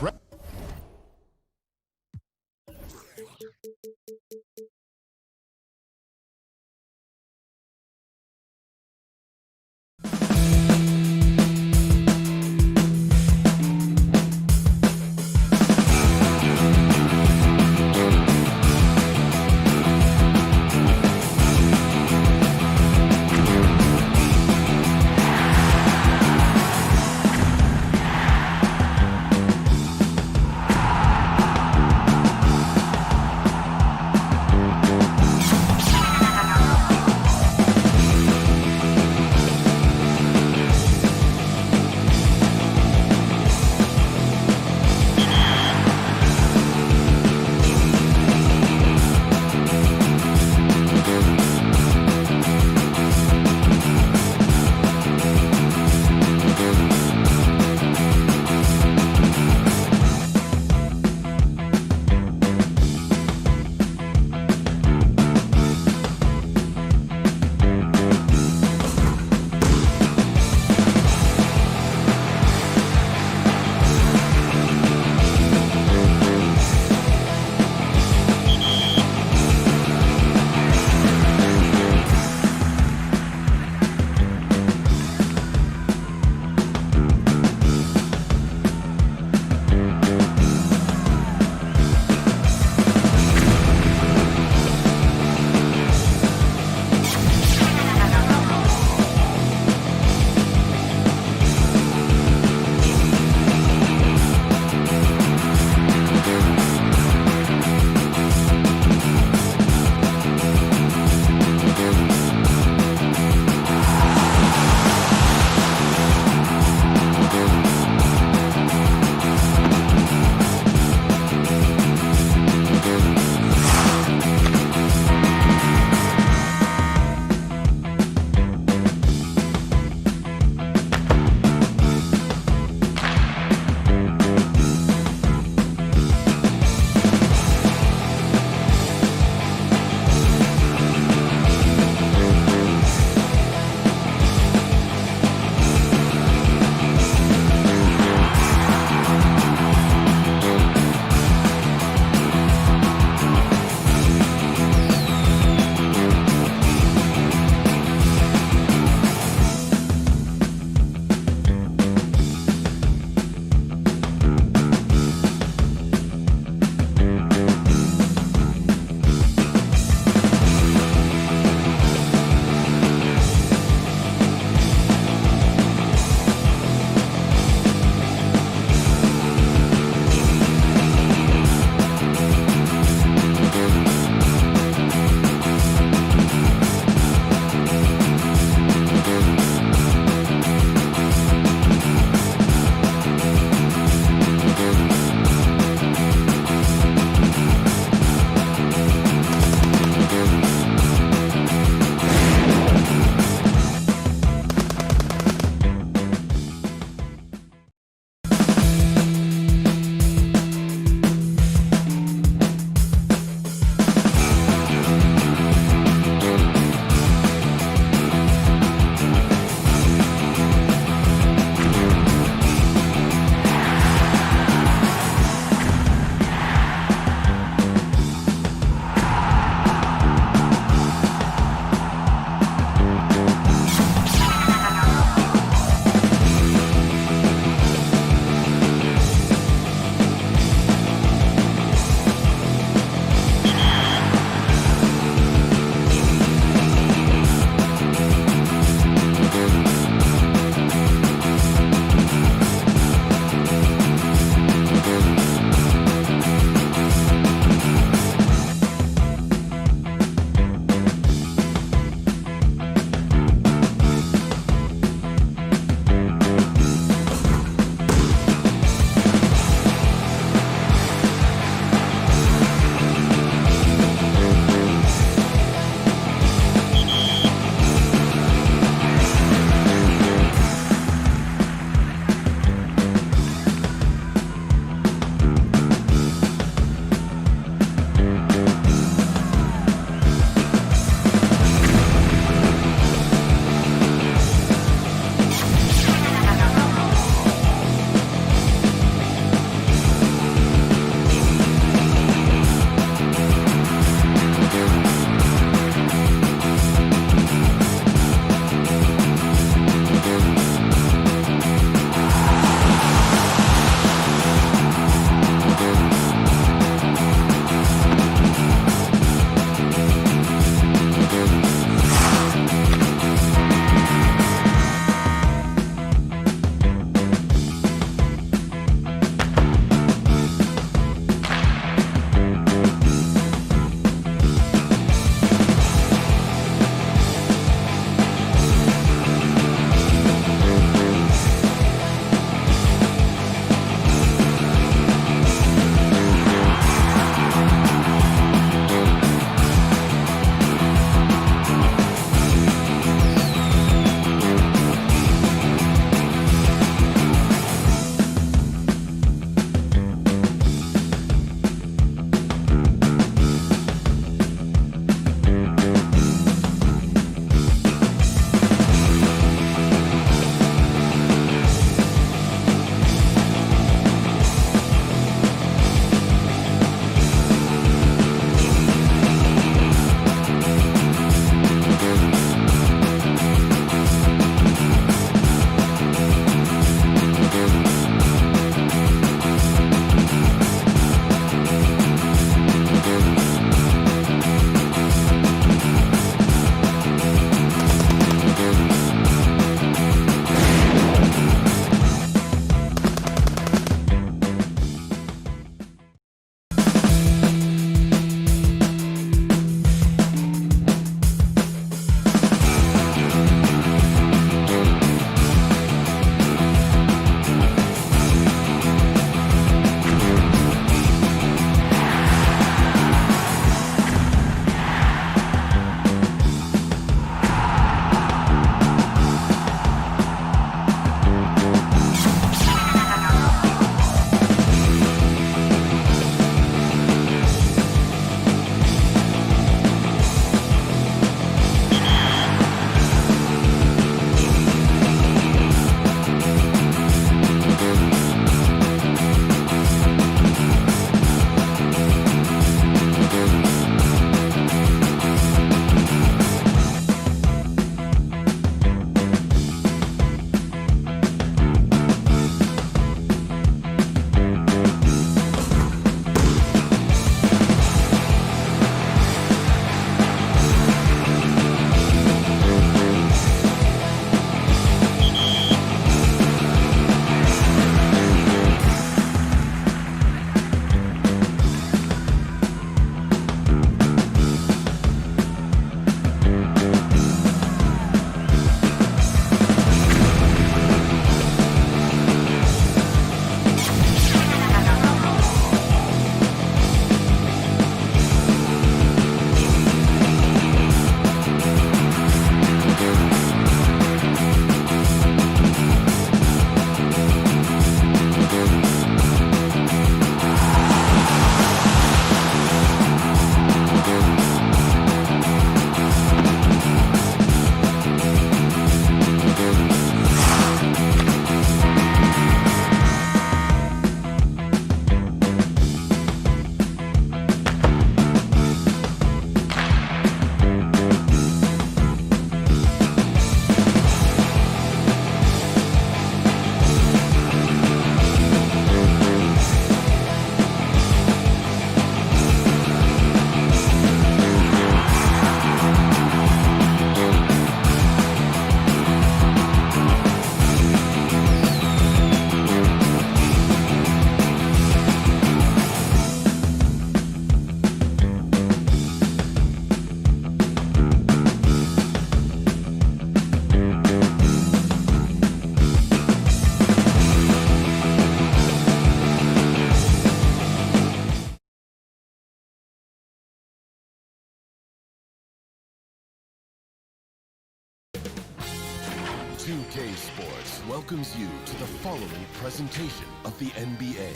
[SPEAKER 12] 2K Sports welcomes you to the following presentation of the NBA.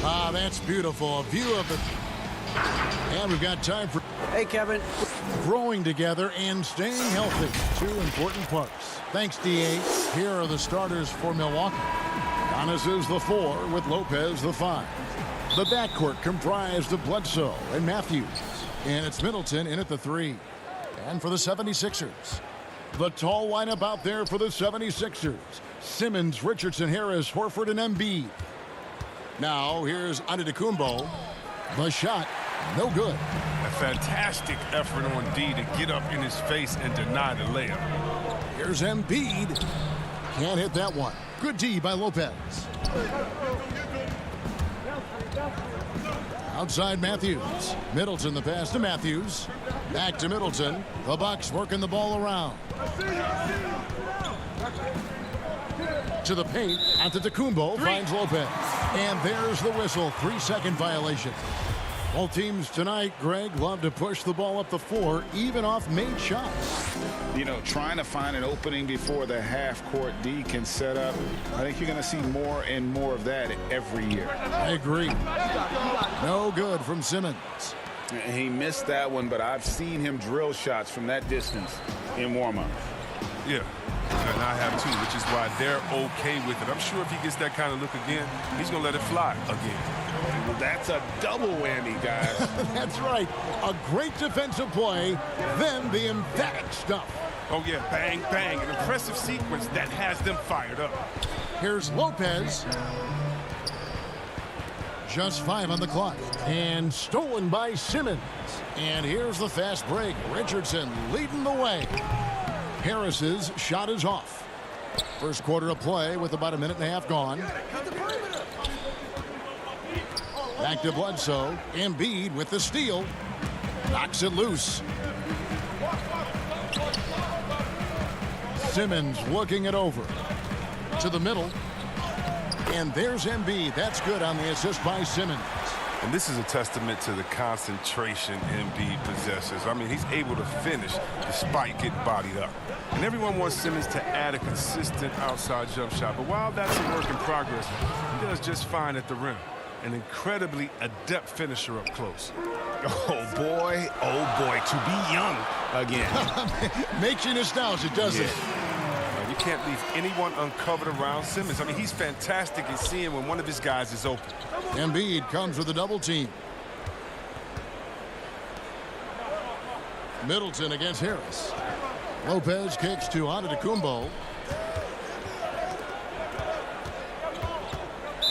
[SPEAKER 1] Ah, that's beautiful. A view of the... And we've got time for...
[SPEAKER 13] Hey, Kevin.
[SPEAKER 1] Growing together and staying healthy. Two important parts. Thanks, D.A. Here are the starters for Milwaukee. Giannis is the 4 with Lopez the 5. The backcourt comprised of Bledsoe and Matthews. And it's Middleton in at the 3. And for the 76ers, the tall lineup out there for the 76ers. Simmons, Richardson, Harris, Horford, and Embiid. Now, here's Antetokounmpo. The shot, no good.
[SPEAKER 4] A fantastic effort on D to get up in his face and deny the layup.
[SPEAKER 1] Here's Embiid. Can't hit that one. Good D by Lopez. Outside Matthews. Middleton the pass to Matthews. Back to Middleton. The Bucks working the ball around. To the paint. Antetokounmpo finds Lopez. And there's the whistle. 3-second violation. Both teams tonight, Greg, love to push the ball up the floor, even off made shots.
[SPEAKER 3] You know, trying to find an opening before the half-court D can set up. I think you're going to see more and more of that every year.
[SPEAKER 1] I agree. No good from Simmons.
[SPEAKER 3] He missed that one, but I've seen him drill shots from that distance in warm-ups.
[SPEAKER 4] Yeah, and I have too, which is why they're okay with it. I'm sure if he gets that kind of look again, he's going to let it fly again.
[SPEAKER 3] Well, that's a double whammy, guys.
[SPEAKER 1] That's right. A great defensive play, then the emphatic stuff.
[SPEAKER 4] Oh, yeah, bang, bang. An impressive sequence that has them fired up.
[SPEAKER 1] Here's Lopez. Just 5 on the clock. And stolen by Simmons. And here's the fast break. Richardson leading the way. Harris's shot is off. First quarter of play with about a minute and a half gone. Back to Bledsoe. Embiid with the steal. Knocks it loose. Simmons looking it over. To the middle. And there's Embiid. That's good on the assist by Simmons.
[SPEAKER 4] And this is a testament to the concentration Embiid possesses. I mean, he's able to finish despite getting bodied up. And everyone wants Simmons to add a consistent outside jump shot. But while that's a work in progress, he does just fine at the rim. An incredibly adept finisher up close.
[SPEAKER 3] Oh, boy, to be young again.
[SPEAKER 1] Makes you nostalgic, doesn't it?
[SPEAKER 4] You can't leave anyone uncovered around Simmons. I mean, he's fantastic at seeing when one of his guys is open.
[SPEAKER 1] Embiid comes with a double team. Middleton against Harris. Lopez kicks to Antetokounmpo.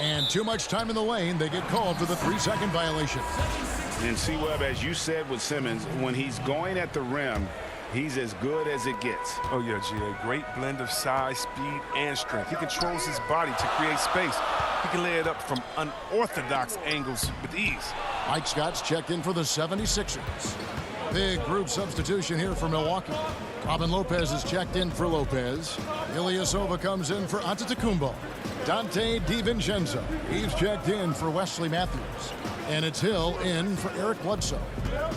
[SPEAKER 1] And too much time in the lane. They get called for the 3-second violation.
[SPEAKER 3] And C-Webb, as you said with Simmons, when he's going at the rim, he's as good as it gets.
[SPEAKER 4] Oh, yeah, G.A. Great blend of size, speed, and strength. He controls his body to create space. He can lay it up from unorthodox angles with ease.
[SPEAKER 1] Mike Scott's checked in for the 76ers. Big group substitution here for Milwaukee. Robin Lopez is checked in for Lopez. Ilyasova comes in for Antetokounmpo. Dante DiVincenzo, he's checked in for Wesley Matthews. And it's Hill in for Eric Bledsoe.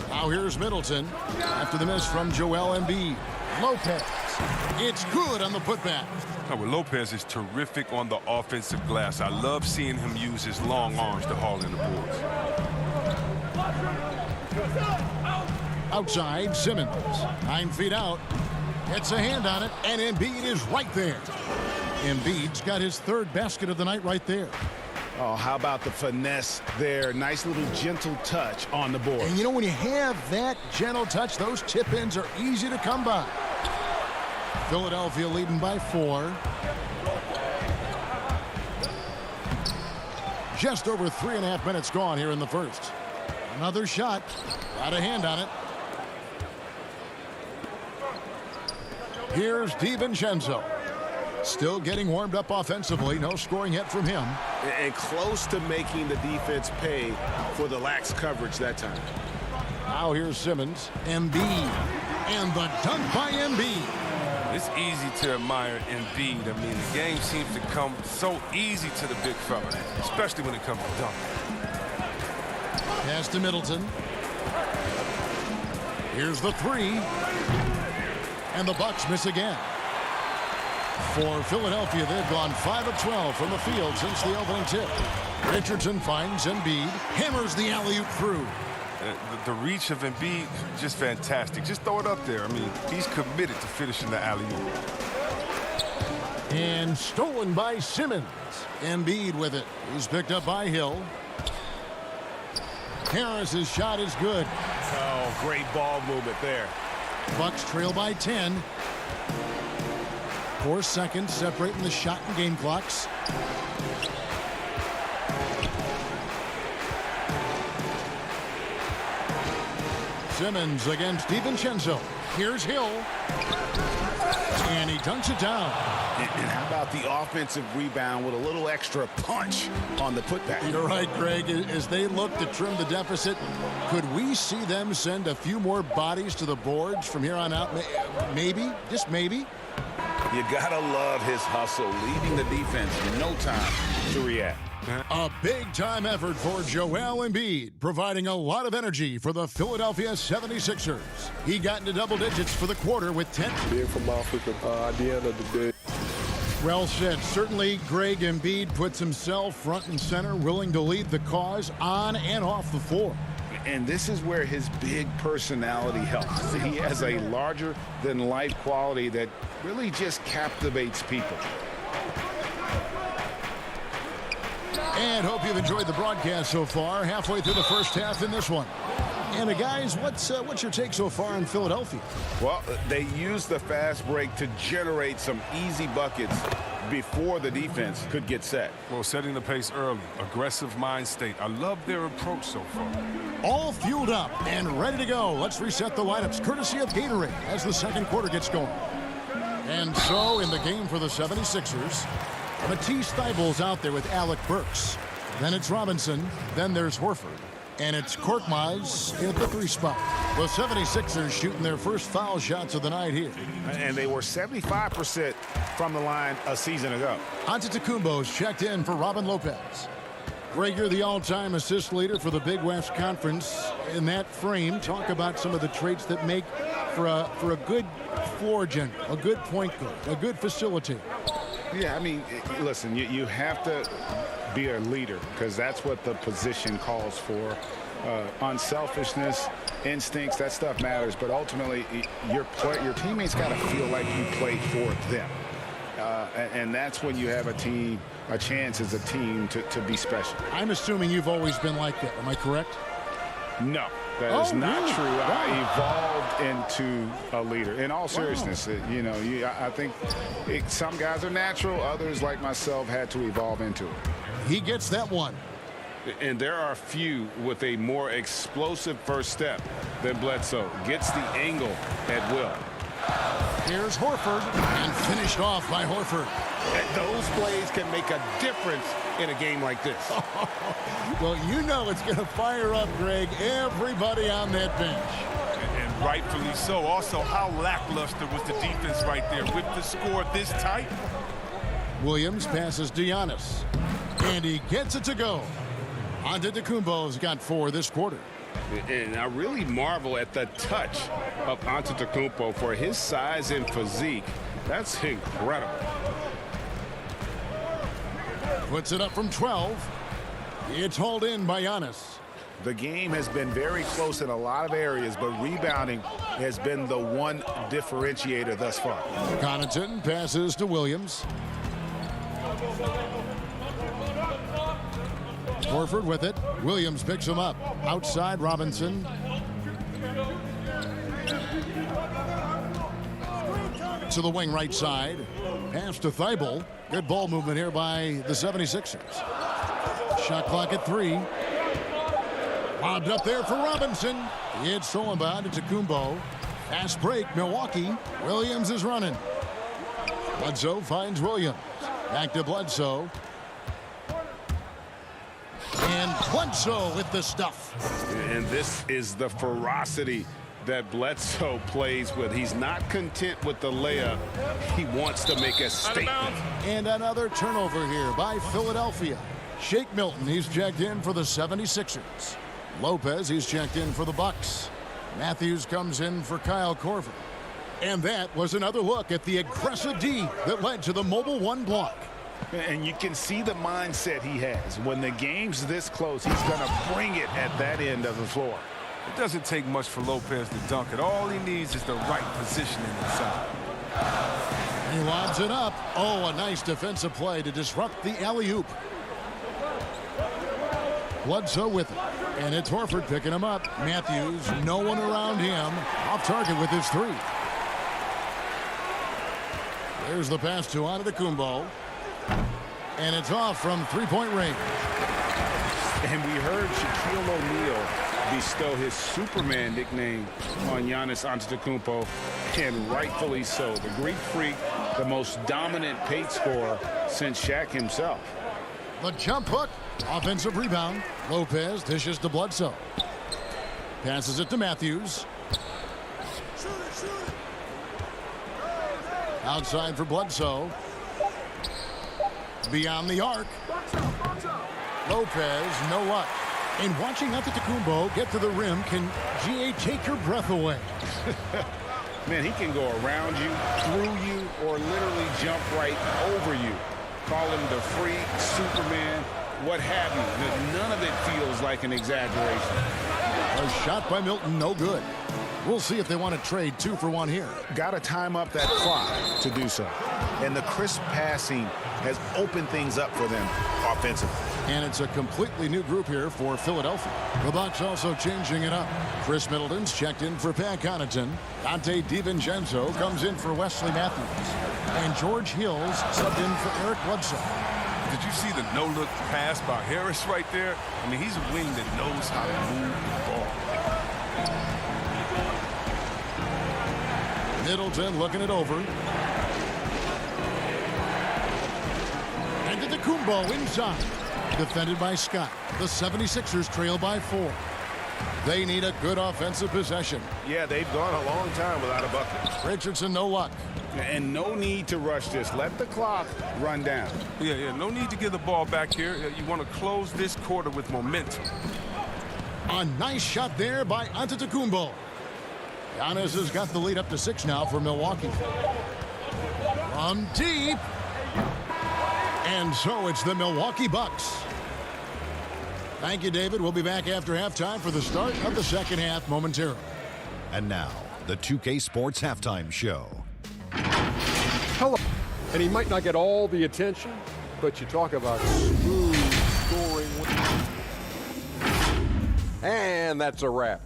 [SPEAKER 1] Now here's Middleton after the miss from Joel Embiid. Lopez, it's good on the putback.
[SPEAKER 4] Oh, well, Lopez is terrific on the offensive glass. I love seeing him use his long arms to haul in the boards.
[SPEAKER 1] Outside, Simmons, 9 feet out, gets a hand on it, and Embiid is right there. Embiid's got his 3rd basket of the night right there.
[SPEAKER 3] Oh, how about the finesse there? Nice little gentle touch on the board.
[SPEAKER 1] And you know, when you have that gentle touch, those tip-ins are easy to come by. Philadelphia leading by 4. Just over 3.5 minutes gone here in the first. Another shot. Got a hand on it. Here's DiVincenzo. Still getting warmed up offensively. No scoring yet from him.
[SPEAKER 8] And close to making the defense pay for the lax coverage that time.
[SPEAKER 1] Now here's Simmons. Embiid. And the dunk by Embiid.
[SPEAKER 4] It's easy to admire Embiid. I mean, the game seems to come so easy to the big fella, especially when it comes to dunking.
[SPEAKER 1] Pass to Middleton. Here's the three. And the Bucks miss again. For Philadelphia, they've gone 5 of 12 from the field since the opening tip. Richardson finds Embiid, hammers the alley-oop through.
[SPEAKER 4] The reach of Embiid, just fantastic. Just throw it up there. I mean, he's committed to finishing the alley-oop.
[SPEAKER 1] And stolen by Simmons. Embiid with it. He's picked up by Hill. Harris's shot is good.
[SPEAKER 8] Oh, great ball movement there.
[SPEAKER 1] Bucks trail by 10. 4 seconds separating the shot and game clocks. Simmons against DiVincenzo. Here's Hill. And he dunks it down.
[SPEAKER 3] And how about the offensive rebound with a little extra punch on the putback?
[SPEAKER 1] You're right, Greg. As they look to trim the deficit, could we see them send a few more bodies to the boards from here on out? Maybe, just maybe.
[SPEAKER 3] You gotta love his hustle, leaving the defense no time to react.
[SPEAKER 1] A big-time effort for Joel Embiid, providing a lot of energy for the Philadelphia 76ers. He got into double digits for the quarter with 10.
[SPEAKER 10] Being from Africa, at the end of the day.
[SPEAKER 1] Well said. Certainly, Greg Embiid puts himself front and center, willing to lead the cause on and off the floor.
[SPEAKER 3] And this is where his big personality helps. He has a larger-than-life quality that really just captivates people.
[SPEAKER 1] And hope you've enjoyed the broadcast so far. Halfway through the first half in this one. And guys, what's your take so far in Philadelphia?
[SPEAKER 3] Well, they used the fast break to generate some easy buckets before the defense could get set.
[SPEAKER 4] Well, setting the pace early, aggressive mind state. I love their approach so far.
[SPEAKER 1] All fueled up and ready to go. Let's reset the lineups courtesy of Gatorade as the second quarter gets going. And so in the game for the 76ers, Matisse Thybulle's out there with Alec Burks. Then it's Robinson. Then there's Horford. And it's Korkmaz at the 3 spot. The 76ers shooting their first foul shots of the night here.
[SPEAKER 8] And they were 75% from the line a season ago.
[SPEAKER 1] Antetokounmpo's checked in for Robin Lopez. Greg, you're the all-time assist leader for the Big West Conference. In that frame, talk about some of the traits that make for a good floor general, a good point guard, a good facilitator.
[SPEAKER 3] Yeah, I mean, listen, you have to be a leader because that's what the position calls for. Unselfishness, instincts, that stuff matters. But ultimately, your teammates got to feel like you play for them. And that's when you have a chance as a team to be special.
[SPEAKER 1] I'm assuming you've always been like that. Am I correct?
[SPEAKER 3] No, that is not
[SPEAKER 1] really?
[SPEAKER 3] true.
[SPEAKER 1] Wow.
[SPEAKER 3] I evolved into a leader. In all seriousness, I think some guys are natural. Others, like myself, had to evolve into it.
[SPEAKER 1] He gets that one.
[SPEAKER 3] And there are few with a more explosive first step than Bledsoe. Gets the angle at will.
[SPEAKER 1] Here's Horford, and finished off by Horford.
[SPEAKER 8] Those plays can make a difference in a game like this.
[SPEAKER 1] Well, you know it's going to fire up, Greg, everybody on that bench.
[SPEAKER 4] And rightfully so. Also, how lackluster was the defense right there with the score this tight?
[SPEAKER 1] Williams passes to Giannis, and he gets it to go. Antetokounmpo's got 4 this quarter.
[SPEAKER 3] And I really marvel at the touch of Antetokounmpo for his size and physique. That's incredible.
[SPEAKER 1] Puts it up from 12. It's hauled in by Giannis.
[SPEAKER 8] The game has been very close in a lot of areas, but rebounding has been the one differentiator thus far.
[SPEAKER 1] Connaughton passes to Williams. Horford with it. Williams picks him up. Outside Robinson. To the wing right side. Pass to Thybulle. Good ball movement here by the 76ers. Shot clock at 3. Lobbed up there for Robinson. It's stolen by Antetokounmpo. Fast break, Milwaukee. Williams is running. Bledsoe finds Williams. Back to Bledsoe. And Bledsoe with the stuff.
[SPEAKER 3] And this is the ferocity that Bledsoe plays with. He's not content with the layup. He wants to make a statement.
[SPEAKER 1] And another turnover here by Philadelphia. Shake Milton, he's checked in for the 76ers. Lopez, he's checked in for the Bucks. Matthews comes in for Kyle Korver. And that was another look at the aggressive D that led to the mobile one block.
[SPEAKER 3] And you can see the mindset he has. When the game's this close, he's going to bring it at that end of the floor.
[SPEAKER 4] It doesn't take much for Lopez to dunk it. All he needs is the right positioning inside.
[SPEAKER 1] He lobs it up. Oh, a nice defensive play to disrupt the alley-oop. Bledsoe with it. And it's Horford picking him up. Matthews, no one around him. Off target with his three. There's the pass to Antetokounmpo. And it's off from three-point range.
[SPEAKER 3] And we heard Shaquille O'Neal bestow his Superman nickname on Giannis Antetokounmpo, and rightfully so. The Greek Freak, the most dominant paint scorer since Shaq himself.
[SPEAKER 1] The jump hook, offensive rebound. Lopez dishes to Bledsoe. Passes it to Matthews. Outside for Bledsoe. Beyond the arc. Lopez, no luck. And watching Antetokounmpo get to the rim can, GA, take your breath away.
[SPEAKER 3] Man, he can go around you, through you, or literally jump right over you. Call him the Freak, Superman, what have you. None of it feels like an exaggeration.
[SPEAKER 1] A shot by Milton, no good. We'll see if they want to trade 2 for 1 here.
[SPEAKER 3] Got to time up that clock to do so. And the crisp passing has opened things up for them offensively.
[SPEAKER 1] And it's a completely new group here for Philadelphia. The Bucks also changing it up. Chris Middleton's checked in for Pat Connaughton. Dante DiVincenzo comes in for Wesley Matthews. And George Hills subbed in for Eric Bledsoe.
[SPEAKER 4] Did you see the no-look pass by Harris right there? I mean, he's a wing that knows how to move the ball.
[SPEAKER 1] Middleton looking it over. And Antetokounmpo inside. Defended by Scott. The 76ers trail by 4. They need a good offensive possession.
[SPEAKER 8] Yeah, they've gone a long time without a bucket.
[SPEAKER 1] Richardson, no luck.
[SPEAKER 3] And no need to rush this. Let the clock run down.
[SPEAKER 4] Yeah, no need to give the ball back here. You want to close this quarter with momentum.
[SPEAKER 1] A nice shot there by Antetokounmpo. Giannis has got the lead up to 6 now for Milwaukee. From deep. And so it's the Milwaukee Bucks. Thank you, David. We'll be back after halftime for the start of the second half momentarily.
[SPEAKER 5] And now, the 2K Sports Halftime Show.
[SPEAKER 6] Hello. And he might not get all the attention, but you talk about smooth scoring. And that's a wrap.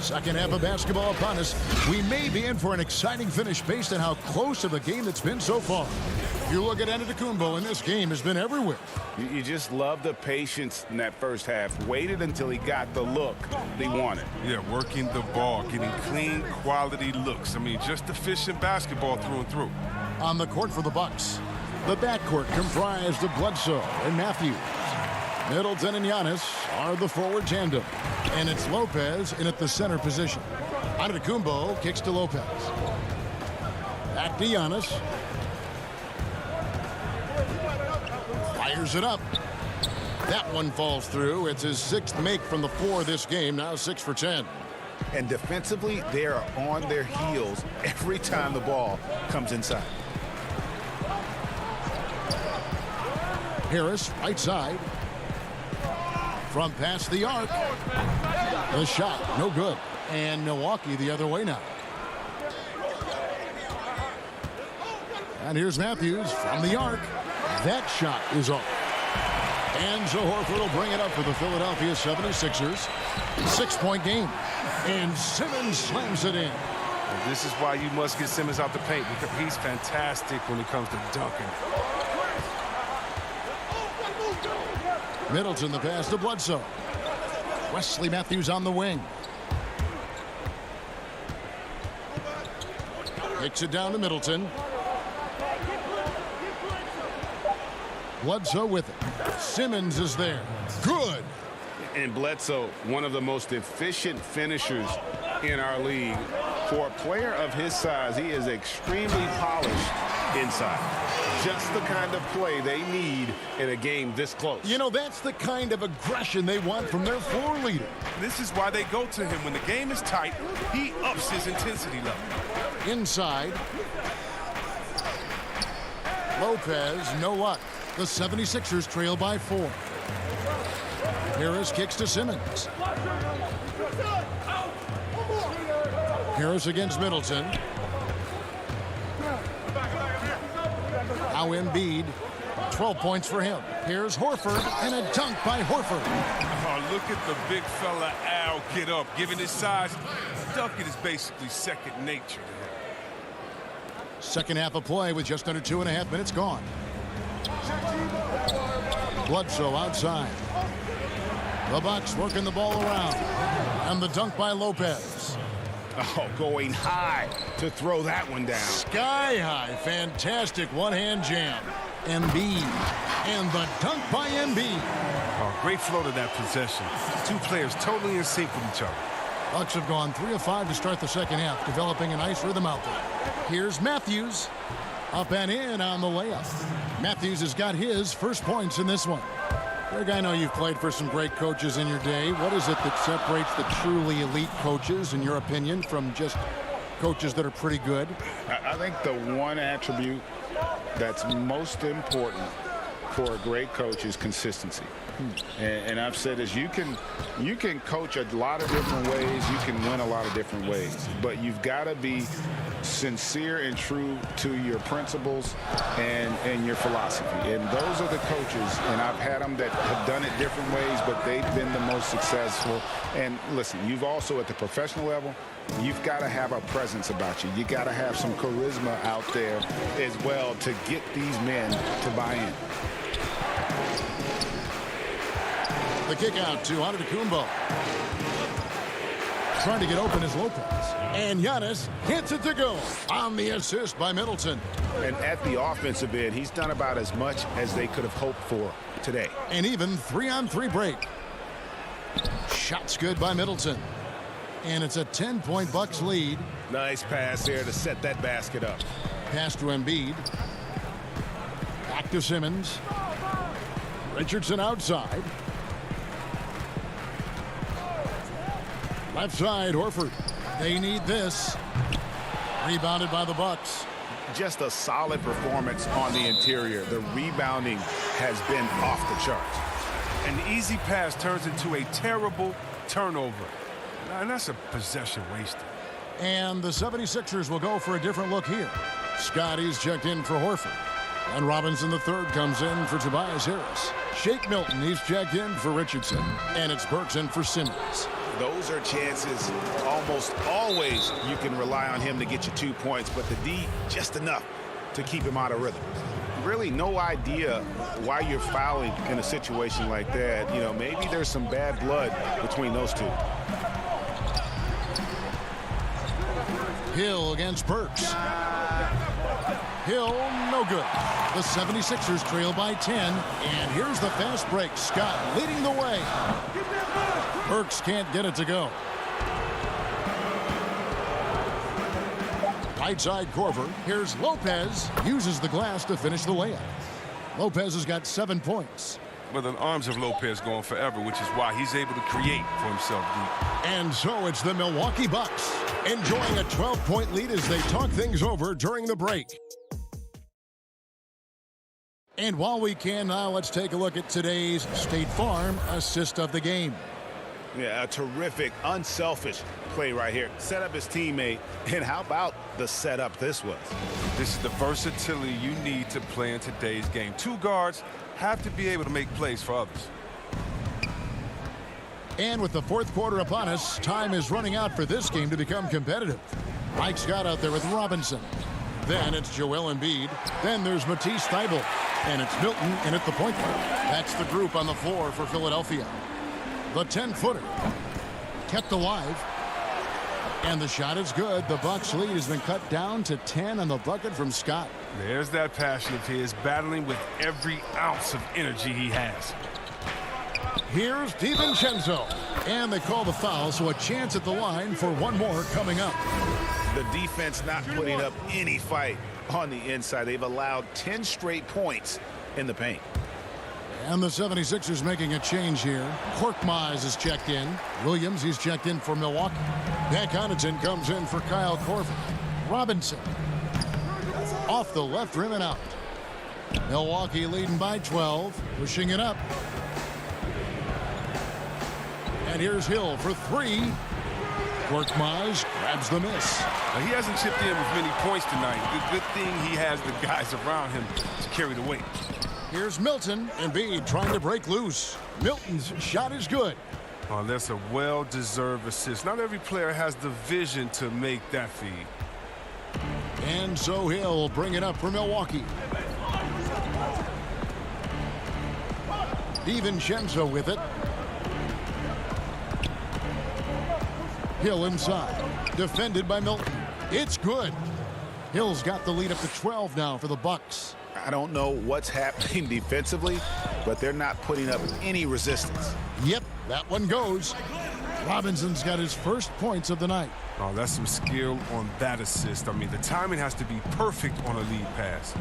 [SPEAKER 1] Second half of basketball upon us. We may be in for an exciting finish based on how close of a game it's been so far. If you look at Antetokounmpo in this game, has been everywhere.
[SPEAKER 3] You just love the patience in that first half. Waited until he got the look he wanted.
[SPEAKER 4] Yeah, working the ball, getting clean, quality looks. I mean, just efficient basketball through and through.
[SPEAKER 1] On the court for the Bucks, the backcourt comprised of Bledsoe and Matthews. Middleton and Giannis are the forward tandem. And it's Lopez in at the center position. Antetokounmpo kicks to Lopez. Back to Giannis. Fires it up. That one falls through. It's his 6th make from the floor this game. Now 6 for 10.
[SPEAKER 3] And defensively, they are on their heels every time the ball comes inside.
[SPEAKER 1] Harris, right side. From past the arc. The shot, no good. And Milwaukee the other way now. And here's Matthews from the arc. That shot is off. And so Horford will bring it up for the Philadelphia 76ers. 6-point game. And Simmons slams it in.
[SPEAKER 4] And this is why you must get Simmons out the paint, because he's fantastic when it comes to dunking.
[SPEAKER 1] Middleton the pass to Bledsoe. Wesley Matthews on the wing. Kicks it down to Middleton. Bledsoe with it. Simmons is there. Good.
[SPEAKER 3] And Bledsoe, one of the most efficient finishers in our league. For a player of his size, he is extremely polished inside. Just the kind of play they need in a game this close.
[SPEAKER 1] You know, that's the kind of aggression they want from their floor leader.
[SPEAKER 4] This is why they go to him. When the game is tight, he ups his intensity level.
[SPEAKER 1] Inside. Lopez, no luck. The 76ers trail by 4. Harris kicks to Simmons. Harris against Middleton. Now Embiid. 12 points for him. Here's Horford, and a dunk by Horford.
[SPEAKER 4] Oh, look at the big fella Al get up. Given his size, dunking is basically second nature to him.
[SPEAKER 1] Second half of play with just under 2.5 minutes gone. Bledsoe outside. The Bucks working the ball around. And the dunk by Lopez.
[SPEAKER 3] Oh, going high to throw that one down.
[SPEAKER 1] Sky high. Fantastic one-hand jam. Embiid. And the dunk by Embiid.
[SPEAKER 4] Oh, great flow to that possession. Two players totally in sync with each other.
[SPEAKER 1] Bucks have gone 3 of 5 to start the second half, developing a nice rhythm out there. Here's Matthews. Up and in on the layup. Matthews has got his first points in this one. Greg, I know you've played for some great coaches in your day. What is it that separates the truly elite coaches, in your opinion, from just coaches that are pretty good?
[SPEAKER 3] I think the one attribute that's most important for a great coach is consistency. And I've said this, you can coach a lot of different ways, you can win a lot of different ways, but you've got to be sincere and true to your principles and your philosophy. And those are the coaches, and I've had them that have done it different ways, but they've been the most successful. And listen, you've also at the professional level, you've got to have a presence about you. You got to have some charisma out there as well to get these men to buy in.
[SPEAKER 1] The kick out to Antetokounmpo. Trying to get open is Lopez. And Giannis hits it to go on the assist by Middleton.
[SPEAKER 3] And at the offensive end, he's done about as much as they could have hoped for today.
[SPEAKER 1] An even 3-on-3 break. Shots good by Middleton. And it's a 10-point Bucks lead.
[SPEAKER 8] Nice pass there to set that basket up.
[SPEAKER 1] Pass to Embiid. Back to Simmons. Richardson outside. Left side, Horford. They need this. Rebounded by the Bucks.
[SPEAKER 3] Just a solid performance on the interior. The rebounding has been off the charts.
[SPEAKER 4] An easy pass turns into a terrible turnover. And that's a possession wasted.
[SPEAKER 1] And the 76ers will go for a different look here. Scotty's checked in for Horford. And Robinson III comes in for Tobias Harris. Shake Milton, he's checked in for Richardson. And it's Burks in for Simmons.
[SPEAKER 3] Those are chances almost always you can rely on him to get you 2 points, but the D just enough to keep him out of rhythm. Really no idea why you're fouling in a situation like that. You know, maybe there's some bad blood between those two.
[SPEAKER 1] Hill against Burks. Hill, no good. The 76ers trail by 10, and here's the fast break. Scott leading the way. Burks can't get it to go. Right side Korver. Here's Lopez. Uses the glass to finish the layup. Lopez has got 7 points.
[SPEAKER 4] Well, the arms of Lopez going forever, which is why he's able to create for himself deep.
[SPEAKER 1] And so it's the Milwaukee Bucks enjoying a 12-point lead as they talk things over during the break. And while we can now, let's take a look at today's State Farm assist of the game.
[SPEAKER 3] Yeah, a terrific, unselfish play right here. Set up his teammate, and how about the setup this was?
[SPEAKER 4] This is the versatility you need to play in today's game. Two guards have to be able to make plays for others.
[SPEAKER 1] And with the fourth quarter upon us, time is running out for this game to become competitive. Mike Scott out there with Robinson. Then it's Joel Embiid. Then there's Matisse Thybulle. And it's Milton in at the point guard. That's the group on the floor for Philadelphia. The 10-footer kept alive. And the shot is good. The Bucks lead has been cut down to 10 on the bucket from Scott.
[SPEAKER 4] There's that passion of his, battling with every ounce of energy he has.
[SPEAKER 1] Here's DiVincenzo. And they call the foul, so a chance at the line for one more coming up.
[SPEAKER 3] The defense not putting up any fight on the inside. They've allowed 10 straight points in the paint.
[SPEAKER 1] And the 76ers making a change here. Korkmaz is checked in. Williams, he's checked in for Milwaukee. Pat Connaughton comes in for Kyle Korver. Robinson off the left rim and out. Milwaukee leading by 12, pushing it up. And here's Hill for three. Korkmaz grabs the miss.
[SPEAKER 4] Now, he hasn't chipped in with many points tonight. Good thing he has the guys around him to carry the weight.
[SPEAKER 1] Here's Milton. Embiid trying to break loose. Milton's shot is good.
[SPEAKER 4] Oh, that's a well-deserved assist. Not every player has the vision to make that feed.
[SPEAKER 1] And so Hill will bring it up for Milwaukee. DiVincenzo with it. Hill inside. Defended by Milton. It's good. Hill's got the lead up to 12 now for the Bucks.
[SPEAKER 3] I don't know what's happening defensively, but they're not putting up any resistance.
[SPEAKER 1] Yep, that one goes. Robinson's got his first points of the night.
[SPEAKER 4] Oh, that's some skill on that assist. I mean, the timing has to be perfect on a lead pass.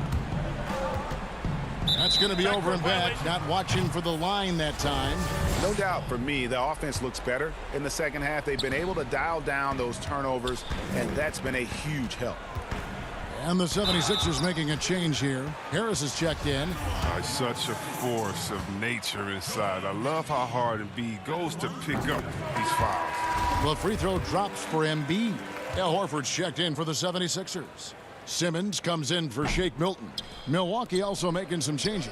[SPEAKER 1] That's going to be over and back. Not watching for the line that time.
[SPEAKER 3] No doubt for me, the offense looks better in the second half. They've been able to dial down those turnovers, and that's been a huge help.
[SPEAKER 1] And the 76ers making a change here. Harris is checked in.
[SPEAKER 4] Oh, such a force of nature inside. I love how hard Embiid goes to pick up these fouls.
[SPEAKER 1] The free throw drops for Embiid. Al Horford's checked in for the 76ers. Simmons comes in for Shake Milton. Milwaukee also making some changes.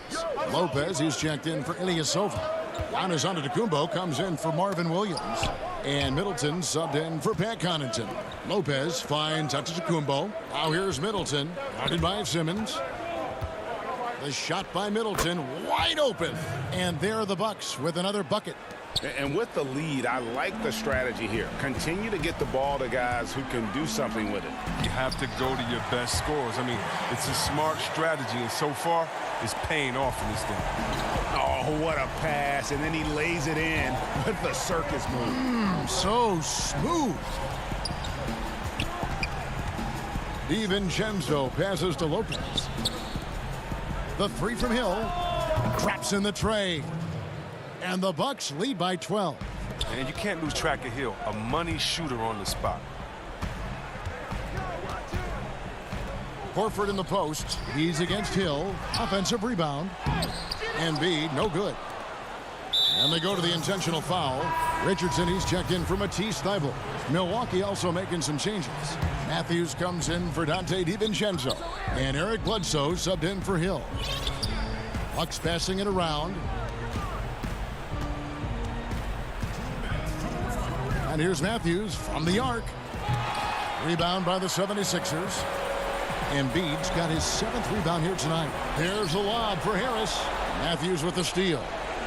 [SPEAKER 1] Lopez, he's checked in for Ilyasova. Giannis Antetokounmpo comes in for Marvin Williams. And Middleton subbed in for Pat Connaughton. Lopez finds Antetokounmpo. Now here's Middleton, guarded by Simmons. The shot by Middleton, wide open. And there are the Bucks with another bucket.
[SPEAKER 3] And with the lead, I like the strategy here. Continue to get the ball to guys who can do something with it.
[SPEAKER 4] You have to go to your best scorers. I mean, it's a smart strategy, and so far, it's paying off in this game.
[SPEAKER 3] Oh, what a pass. And then he lays it in with the circus move.
[SPEAKER 1] So smooth. DiVincenzo passes to Lopez. The three from Hill. Drops in the tray. And the Bucks lead by 12.
[SPEAKER 4] And you can't lose track of Hill, a money shooter on the spot.
[SPEAKER 1] Horford in the post. He's against Hill. Offensive rebound. Embiid, no good. And they go to the intentional foul. Richardson, he's checked in for Matisse Thybulle. Milwaukee also making some changes. Matthews comes in for Dante DiVincenzo. And Eric Bledsoe subbed in for Hill. Bucks passing it around. And here's Matthews from the arc. Rebound by the 76ers. Embiid's got his 7th rebound here tonight. There's a lob for Harris. Matthews with the steal.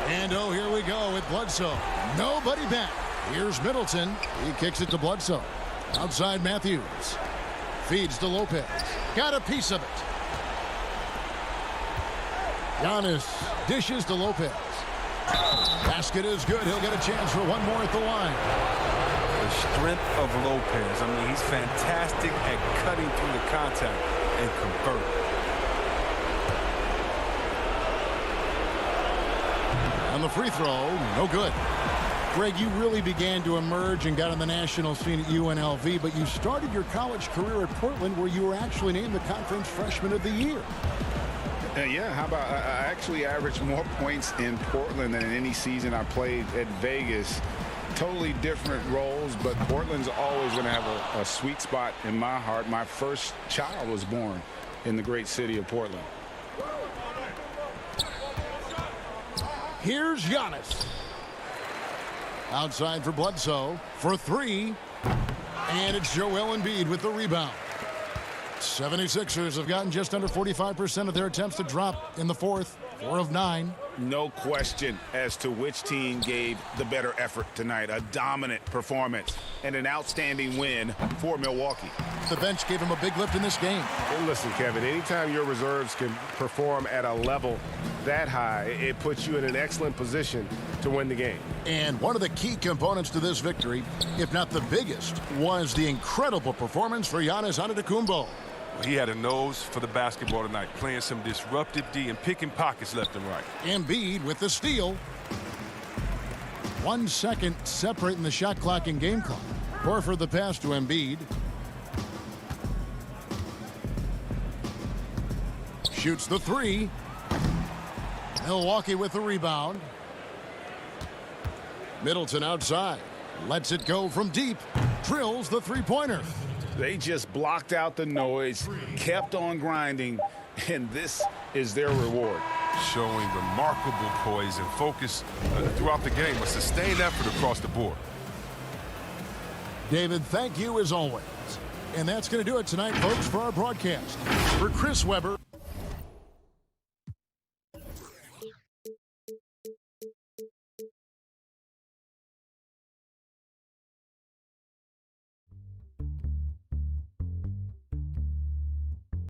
[SPEAKER 1] And oh, here we go with Bledsoe. Nobody back. Here's Middleton. He kicks it to Bledsoe. Outside Matthews. Feeds to Lopez. Got a piece of it. Giannis dishes to Lopez. Basket is good. He'll get a chance for one more at the line.
[SPEAKER 4] The strength of Lopez. I mean, he's fantastic at cutting through the contact and converting.
[SPEAKER 1] And the free throw, no good. Greg, you really began to emerge and got on the national scene at UNLV, but you started your college career at Portland, where you were actually named the Conference Freshman of the Year.
[SPEAKER 3] Yeah, how about I actually averaged more points in Portland than in any season I played at Vegas. Totally different roles, but Portland's always going to have a sweet spot in my heart. My first child was born in the great city of Portland.
[SPEAKER 1] Here's Giannis. Outside for Bledsoe for three. And it's Joel Embiid with the rebound. 76ers have gotten just under 45% of their attempts to drop in the fourth. 4 of 9.
[SPEAKER 3] No question as to which team gave the better effort tonight. A dominant performance and an outstanding win for Milwaukee.
[SPEAKER 1] The bench gave him a big lift in this game.
[SPEAKER 8] And listen, Kevin, anytime your reserves can perform at a level that high, it puts you in an excellent position to win the game.
[SPEAKER 1] And one of the key components to this victory, if not the biggest, was the incredible performance for Giannis Antetokounmpo.
[SPEAKER 4] He had a nose for the basketball tonight, playing some disruptive D and picking pockets left and right.
[SPEAKER 1] Embiid with the steal. 1 second separating the shot clock and game clock. Horford the pass to Embiid. Shoots the 3. Milwaukee with the rebound. Middleton outside. Lets it go from deep. Drills the three-pointer.
[SPEAKER 3] They just blocked out the noise, kept on grinding, and this is their reward.
[SPEAKER 4] Showing remarkable poise and focus throughout the game. A sustained effort across the board.
[SPEAKER 1] David, thank you as always. And that's going to do it tonight, folks, for our broadcast. For Chris Webber.